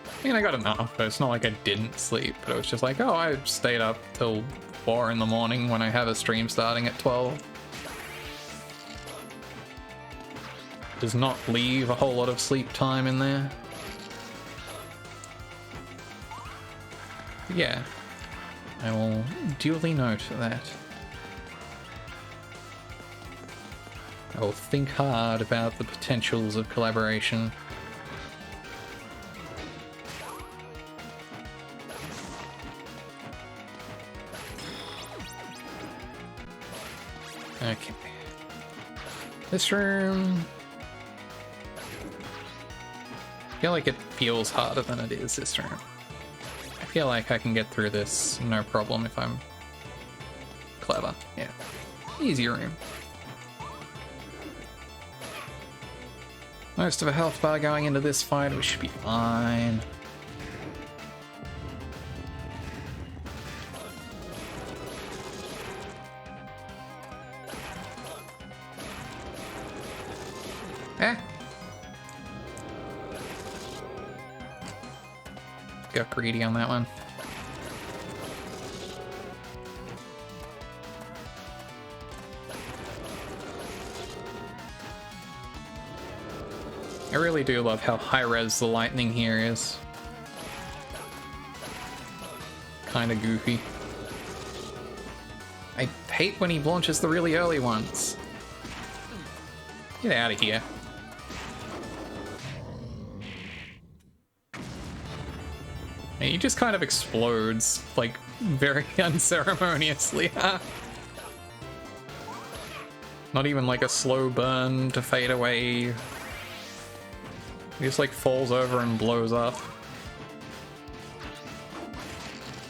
I mean, I got enough, but it's not like I didn't sleep. But it was just like, oh, I stayed up till 4 in the morning when I have a stream starting at 12. Does not leave a whole lot of sleep time in there. But yeah, I will duly note that. I will think hard about the potentials of collaboration. Okay. This room... I feel like it feels harder than it is, this room. I feel like I can get through this no problem if I'm clever. Yeah. Easy room. Most of a health bar going into this fight, we should be fine. Got greedy on that one. I really do love how high-res the lightning here is. Kinda goofy. I hate when he launches the really early ones. Get out of here. And he just kind of explodes, like, very unceremoniously, huh? Not even like a slow burn to fade away. He just like falls over and blows up.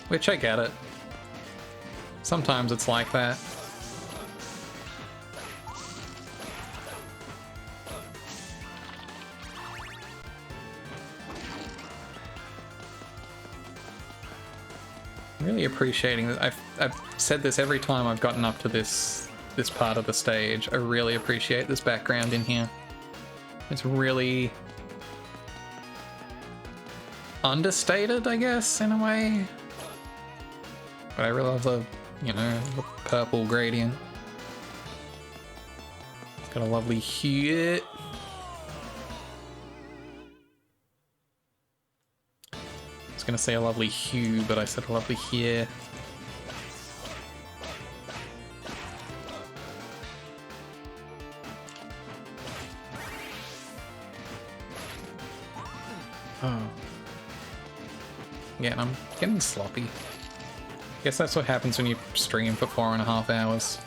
Which I get it. Sometimes it's like that. Really appreciating that. I've said this every time I've gotten up to this part of the stage. I really appreciate this background in here. It's really understated, I guess, in a way. But I really love the, you know, the purple gradient. It's got a lovely hue. I was gonna say a lovely hue, but I said a lovely hue. Oh. Yeah, and I'm getting sloppy. Guess that's what happens when you stream for 4.5 hours.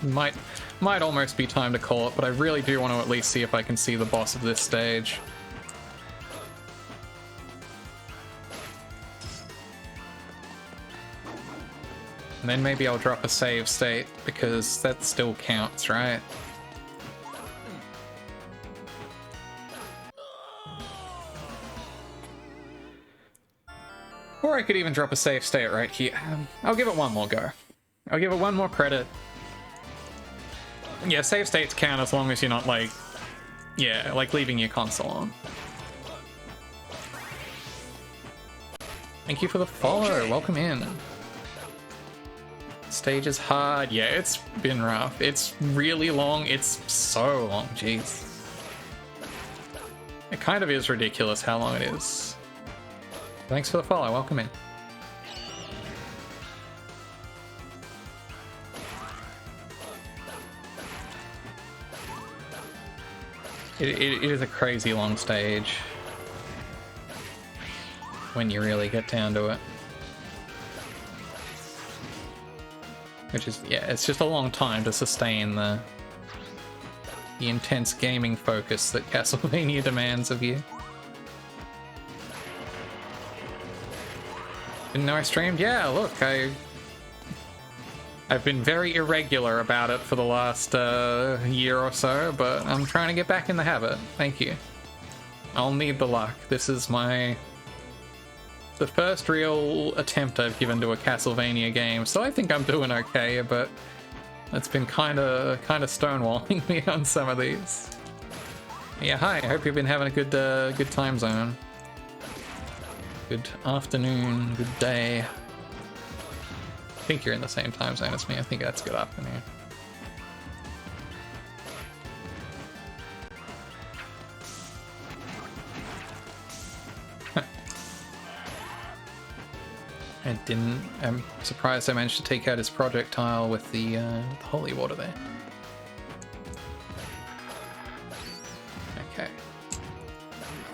Might almost be time to call it, but I really do want to at least see if I can see the boss of this stage. And then maybe I'll drop a save state, because that still counts, right? Or I could even drop a save state right here. I'll give it one more go. I'll give it one more credit. Yeah, save states count as long as you're not like... Yeah, like leaving your console on. Thank you for the follow. Welcome in. Stage is hard. Yeah, it's been rough. It's really long. It's so long. Jeez. It kind of is ridiculous how long it is. Thanks for the follow. Welcome in. It is a crazy long stage when you really get down to it. Which is, yeah, it's just a long time to sustain the intense gaming focus that Castlevania demands of you. Didn't know I streamed? Yeah, look, I've been very irregular about it for the last year or so, but I'm trying to get back in the habit. Thank you. I'll need the luck. This is the first real attempt I've given to a Castlevania game, so I think I'm doing okay, but it's been kind of stonewalling me on some of these. Yeah, hi. I hope you've been having a good time zone. Good afternoon, good day. I think you're in the same time zone as me. I think that's good afternoon. I'm surprised I managed to take out his projectile with the holy water there. Okay.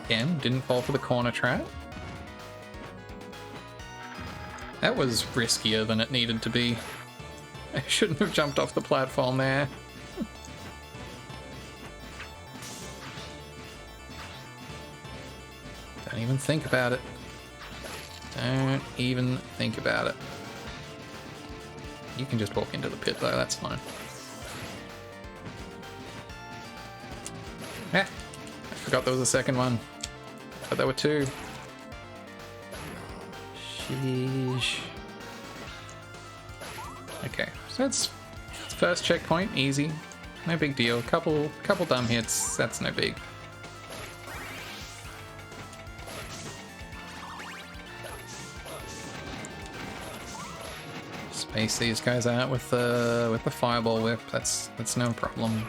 Again, didn't fall for the corner trap. That was riskier than it needed to be. I shouldn't have jumped off the platform there. Don't even think about it. Don't even think about it. You can just walk into the pit though, that's fine. Ah, I forgot there was a second one. But there were two. Sheesh. Okay, so that's first checkpoint, easy. No big deal. Couple dumb hits, that's no big. Space these guys out with the fireball whip. That's no problem.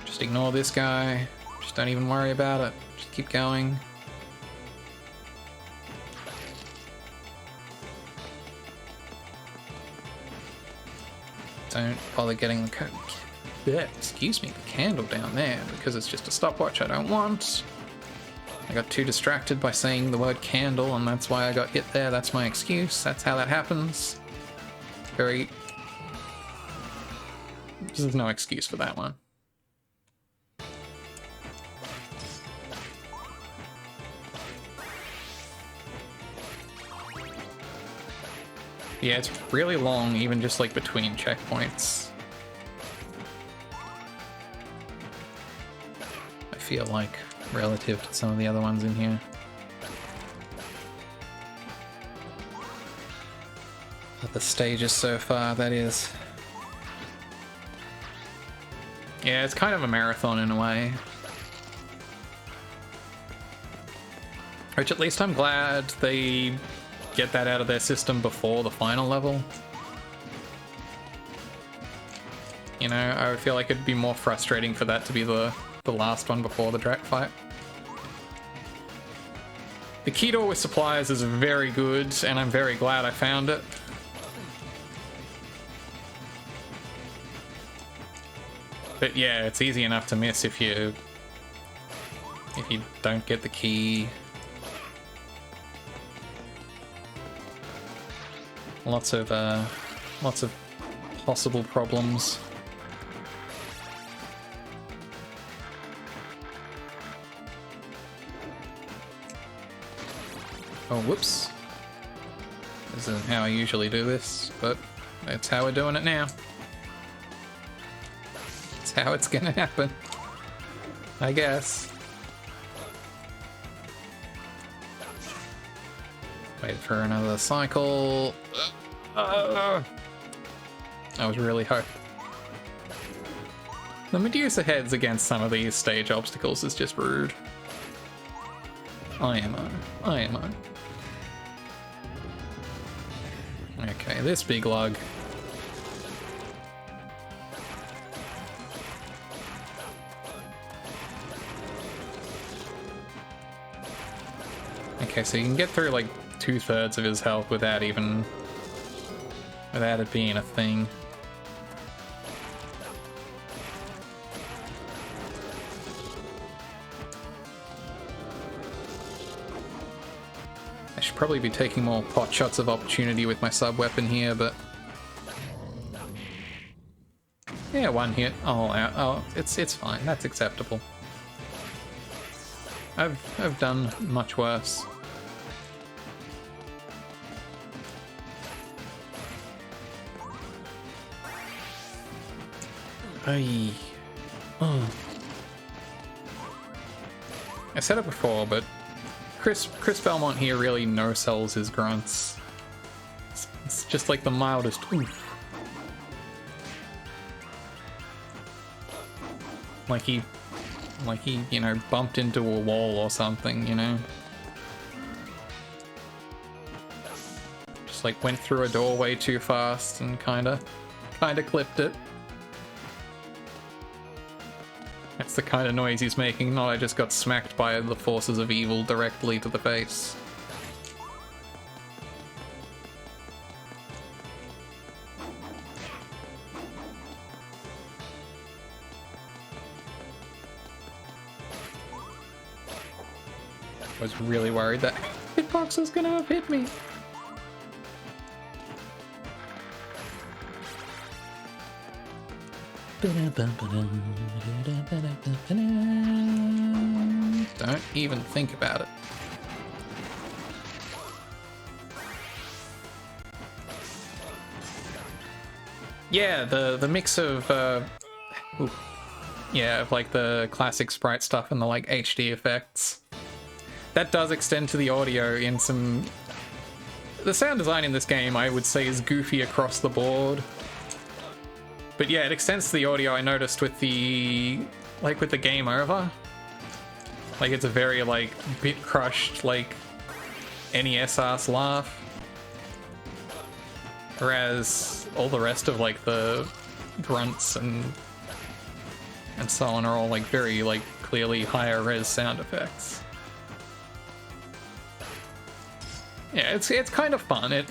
Just ignore this guy. Just don't even worry about it. Just keep going. Don't bother getting the excuse me, the candle down there, because it's just a stopwatch I don't want. I got too distracted by saying the word candle, and that's why I got hit there. That's my excuse. That's how that happens. Very... There's no excuse for that one. Yeah, it's really long, even just like between checkpoints. I feel like, relative to some of the other ones in here. But the stages so far, that is. Yeah, it's kind of a marathon in a way. Which at least I'm glad they get that out of their system before the final level. You know, I would feel like it'd be more frustrating for that to be the last one before the Drac fight. The key door with supplies is very good, and I'm very glad I found it. But yeah, it's easy enough to miss if you don't get the key. Lots of possible problems. Oh, whoops. This isn't how I usually do this, but that's how we're doing it now. It's how it's gonna happen, I guess. Wait for another cycle. I was really hoping. The Medusa heads against some of these stage obstacles is just rude. IMO. Okay, this big lug. Okay, so you can get through like 2/3 of his health without it being a thing. I should probably be taking more pot shots of opportunity with my sub-weapon here, but... yeah, one hit. Oh, it's fine. That's acceptable. I've done much worse. I said it before, but Chris Belmont here really no-sells his grunts. It's just like the mildest oof. Like he, you know, bumped into a wall or something, you know? Just like went through a doorway too fast and kinda clipped it. That's the kind of noise he's making, not I just got smacked by the forces of evil directly to the face. I was really worried that Hitbox was gonna have hit me. Don't even think about it. Yeah, the mix of yeah, of like the classic sprite stuff and the like HD effects. That does extend to the audio in some... The sound design in this game, I would say, is goofy across the board. But yeah, it extends to the audio. I noticed with the game over. Like, it's a very, like, bit-crushed, like, NES-ass laugh. Whereas all the rest of, like, the grunts and so on are all, like, very, like, clearly higher-res sound effects. Yeah, it's kind of fun. It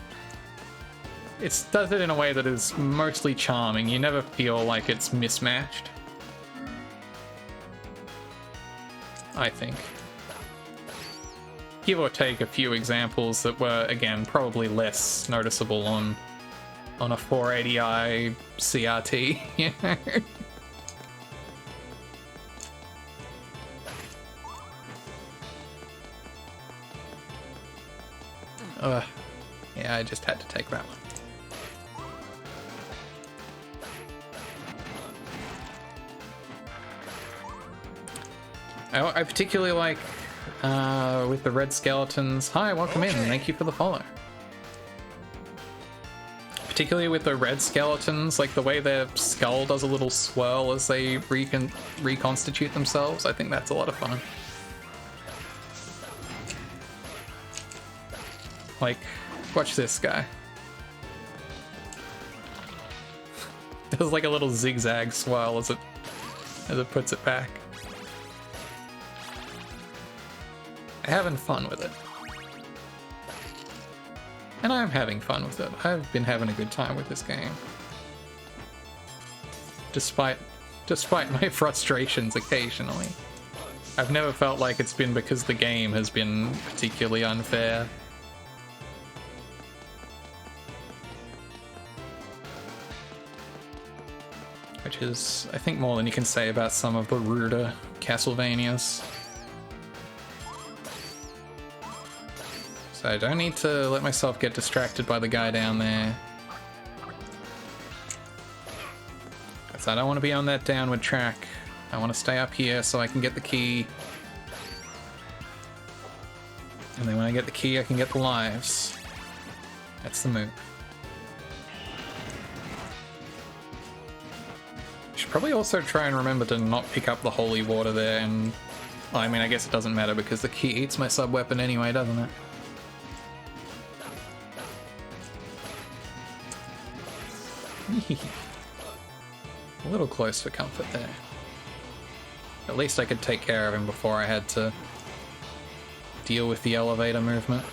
does it in a way that is mostly charming. You never feel like it's mismatched, I think. give or take a few examples that were, again, probably less noticeable on a 480i CRT, you know? Yeah, I just had to take that one. I particularly like with the red skeletons. Hi, welcome in. Thank you for the follow. Particularly with the red skeletons, like the way their skull does a little swirl as they reconstitute themselves. I think that's a lot of fun. Like, watch this guy. There's like a little zigzag swirl as it puts it back. Having fun with it. And I'm having fun with it. I've been having a good time with this game. Despite my frustrations occasionally. I've never felt like it's been because the game has been particularly unfair. Which is, I think, more than you can say about some of the ruder Castlevanias. So I don't need to let myself get distracted by the guy down there. Because I don't want to be on that downward track. I want to stay up here so I can get the key. And then when I get the key, I can get the lives. That's the move. Should probably also try and remember to not pick up the holy water there, and... Well, I mean, I guess it doesn't matter because the key eats my sub-weapon anyway, doesn't it? A little close for comfort there. At least I could take care of him before I had to deal with the elevator movement.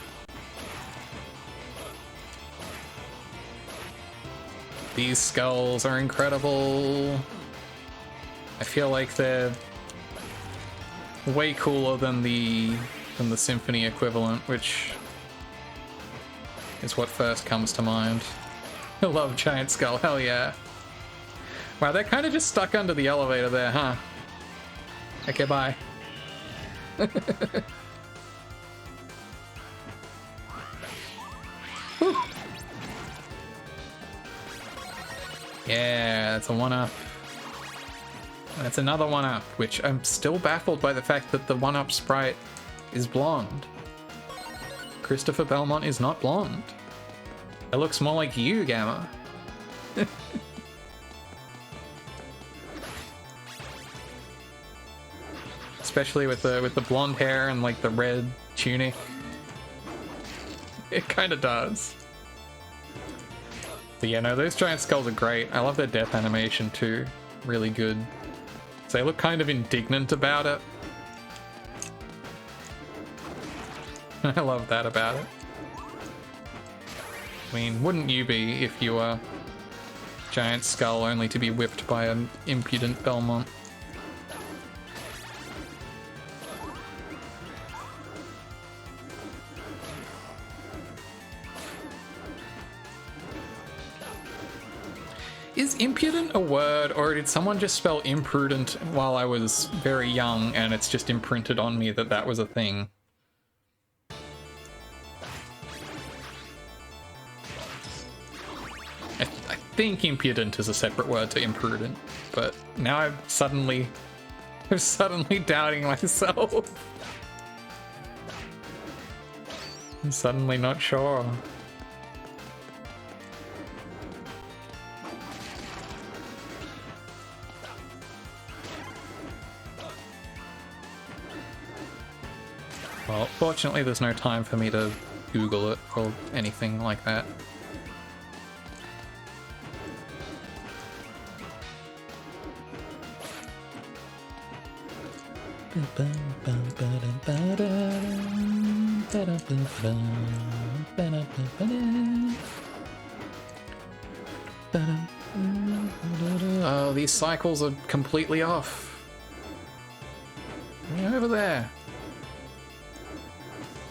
These skulls are incredible. I feel like they're way cooler than the Symphony equivalent, which is what first comes to mind. I love Giant Skull, hell yeah. Wow, they're kind of just stuck under the elevator there, huh? Okay, bye. Yeah, that's a 1-up. That's another 1-up, which I'm still baffled by the fact that the 1-up sprite is blonde. Christopher Belmont is not blonde. It looks more like you, Gamma. Especially with the blonde hair and like the red tunic. It kind of does. But yeah, no, those giant skulls are great. I love their death animation too. Really good. So they look kind of indignant about it. I love that about it. I mean, wouldn't you be if you were Giant Skull only to be whipped by an impudent Belmont? Is impudent a word, or did someone just spell imprudent while I was very young and it's just imprinted on me that that was a thing? I think impudent is a separate word to imprudent, but now I'm suddenly doubting myself. I'm suddenly not sure. Well, fortunately there's no time for me to Google it or anything like that. Oh, these cycles are completely off. Way over there.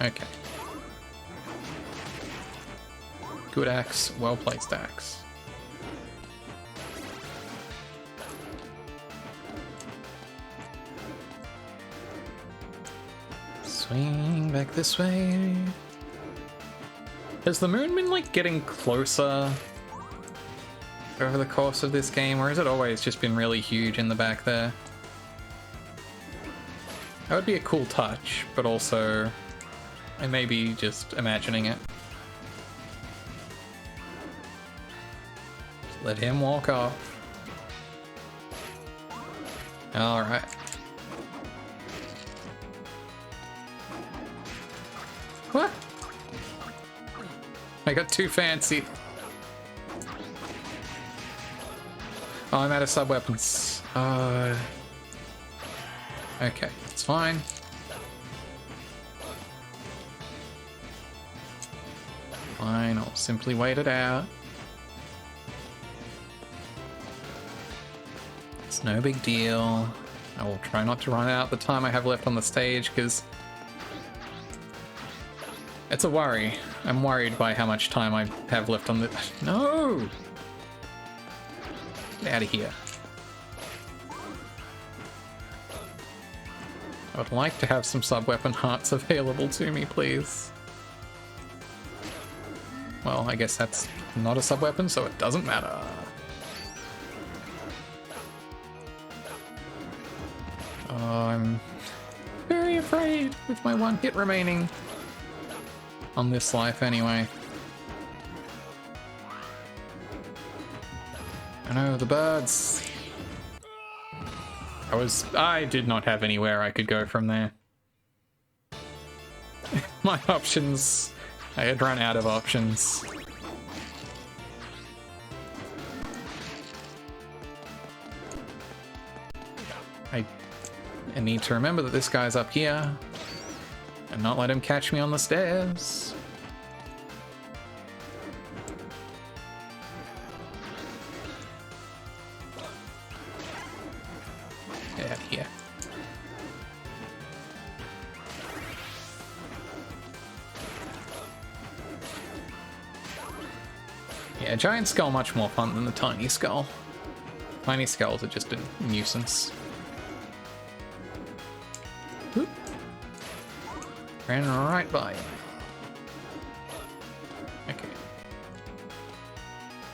Okay. Good axe, well-placed axe. Swing back this way. Has the moon been, like, getting closer over the course of this game, or has it always just been really huge in the back there? That would be a cool touch, but also I may be just imagining it. Let him walk off. Alright. What? I got too fancy. Oh, I'm out of sub-weapons. Okay, it's fine. Fine, I'll simply wait it out. It's no big deal. I will try not to run out the time I have left on the stage, because it's a worry. I'm worried by how much time I have left on the... No! Get out of here. I would like to have some sub-weapon hearts available to me, please. Well, I guess that's not a sub-weapon, so it doesn't matter. Oh, I'm very afraid with my one hit remaining. On this life, anyway. I know, the birds. I did not have anywhere I could go from there. My options, I had run out of options. I need to remember that this guy's up here and not let him catch me on the stairs. Get out of here. Yeah, giant skull much more fun than the tiny skull. Tiny skulls are just a nuisance. Whoop. Ran right by him. Okay.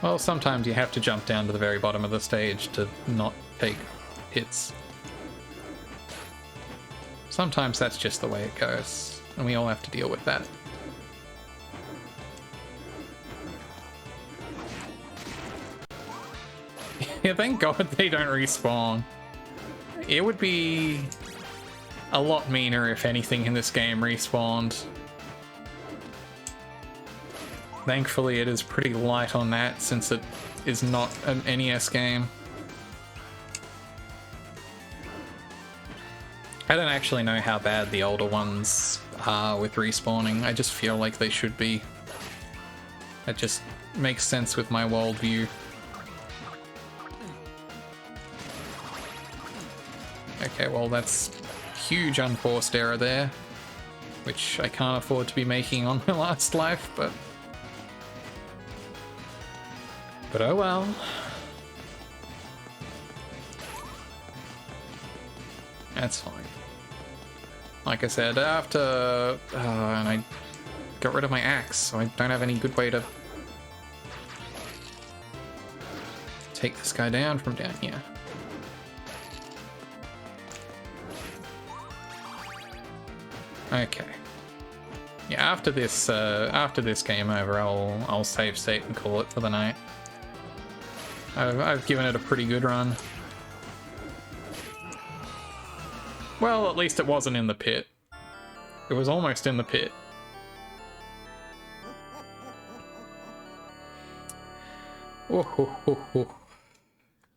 Well, sometimes you have to jump down to the very bottom of the stage to not take hits. Sometimes that's just the way it goes, and we all have to deal with that. Yeah, thank God they don't respawn. It would be a lot meaner if anything in this game respawned. Thankfully, it is pretty light on that since it is not an NES game. I don't actually know how bad the older ones are with respawning. I just feel like they should be. That just makes sense with my worldview. Okay, well that's huge unforced error there, which I can't afford to be making on my last life, but oh well. That's fine. Like I said, after and I got rid of my axe, so I don't have any good way to take this guy down from down here. Okay. Yeah, after this game over, I'll save state and call it for the night. I've given it a pretty good run. Well, at least it wasn't in the pit. It was almost in the pit.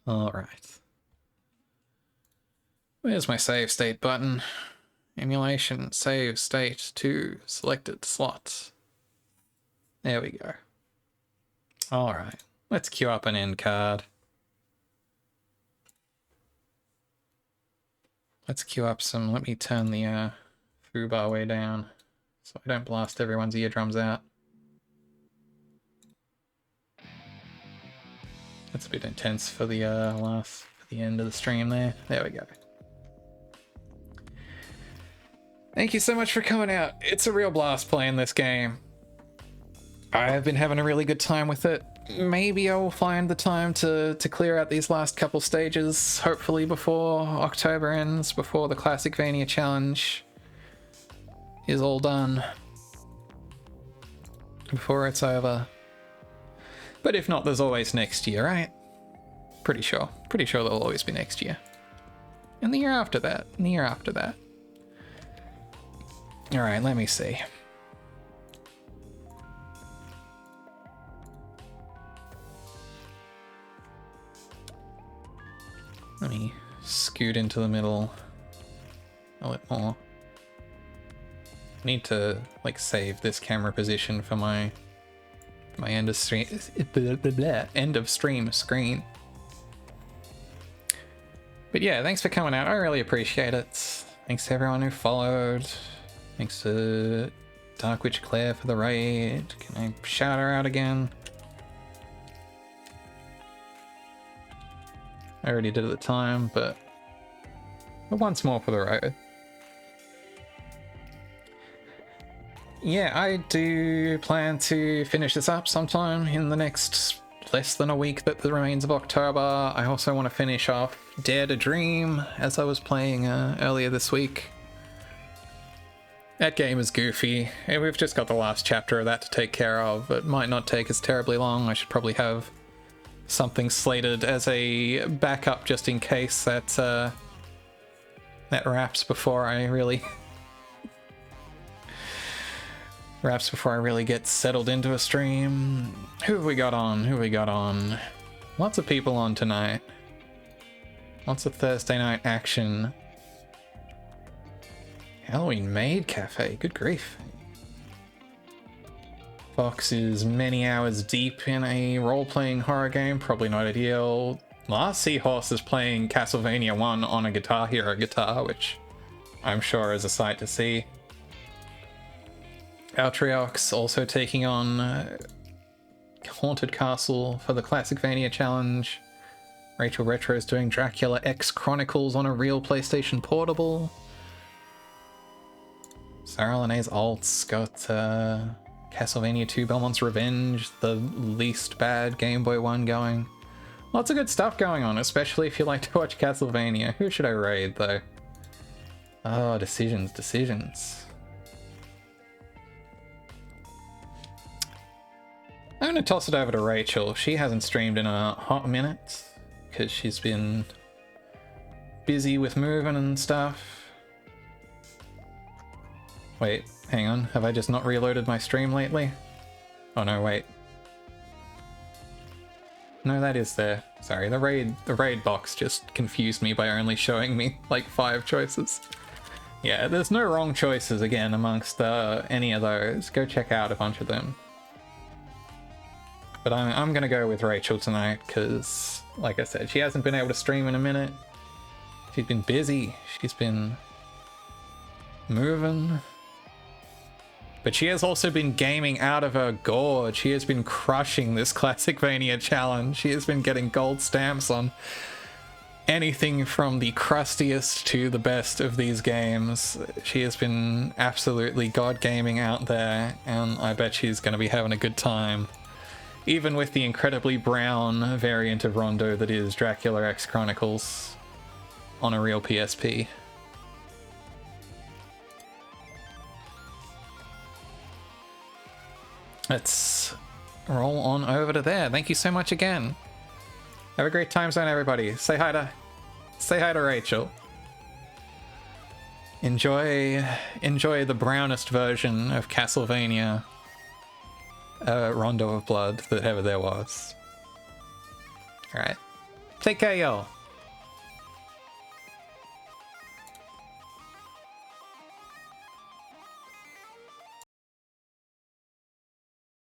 Alright. Where's my save state button? Emulation, save state to selected slot. There we go. Alright, let's queue up an end card. Let's queue up some, let me turn the foobar way down so I don't blast everyone's eardrums out. That's a bit intense for the end of the stream there. There we go. Thank you so much for coming out. It's a real blast playing this game. I've been having a really good time with it. Maybe I will find the time to clear out these last couple stages, hopefully before October ends, before the Classicvania challenge is all done. Before it's over. But if not, there's always next year, right? Pretty sure. Pretty sure there'll always be next year. And the year after that. And the year after that. Alright, let me see. Let me scoot into the middle a bit more. I need to like save this camera position for my end of stream screen. But yeah, thanks for coming out. I really appreciate it. Thanks to everyone who followed. Thanks to Dark Witch Claire for the raid. Can I shout her out again? I already did at the time, but once more for the raid. Yeah, I do plan to finish this up sometime in the next less than a week that remains of October. I also want to finish off Dare to Dream, as I was playing earlier this week. That game is goofy, and we've just got the last chapter of that to take care of. It might not take us terribly long. I should probably have something slated as a backup just in case that that wraps before I really get settled into a stream. Who have we got on? Who have we got on? Lots of people on tonight. Lots of Thursday night action. Halloween Maid Cafe, good grief. Fox is many hours deep in a role-playing horror game, probably not ideal. Last Seahorse is playing Castlevania 1 on a Guitar Hero guitar, which I'm sure is a sight to see. Altriox also taking on Haunted Castle for the Classicvania challenge. Rachel Retro is doing Dracula X Chronicles on a real PlayStation Portable. Sarah Lene's alts got Castlevania 2 Belmont's Revenge, the least bad Game Boy 1 going. Lots of good stuff going on, especially if you like to watch Castlevania. Who should I raid, though? Oh, decisions. I'm going to toss it over to Rachel. She hasn't streamed in a hot minute, because she's been busy with moving and stuff. Wait, hang on. Have I just not reloaded my stream lately? Oh no, wait. No, that is there. Sorry, the raid box just confused me by only showing me like 5 choices. Yeah, there's no wrong choices again amongst any of those. Go check out a bunch of them. But I'm gonna go with Rachel tonight because, like I said, she hasn't been able to stream in a minute. She's been busy. She's been moving. But she has also been gaming out of her gourd. She has been crushing this Classicvania challenge. She has been getting gold stamps on anything from the crustiest to the best of these games. She has been absolutely god gaming out there, and I bet she's going to be having a good time. Even with the incredibly brown variant of Rondo that is Dracula X Chronicles on a real PSP. Let's roll on over to there. Thank you so much again. Have a great time zone, everybody. Say hi to Rachel. Enjoy the brownest version of Castlevania Rondo of Blood that ever there was. Alright. Take care, y'all.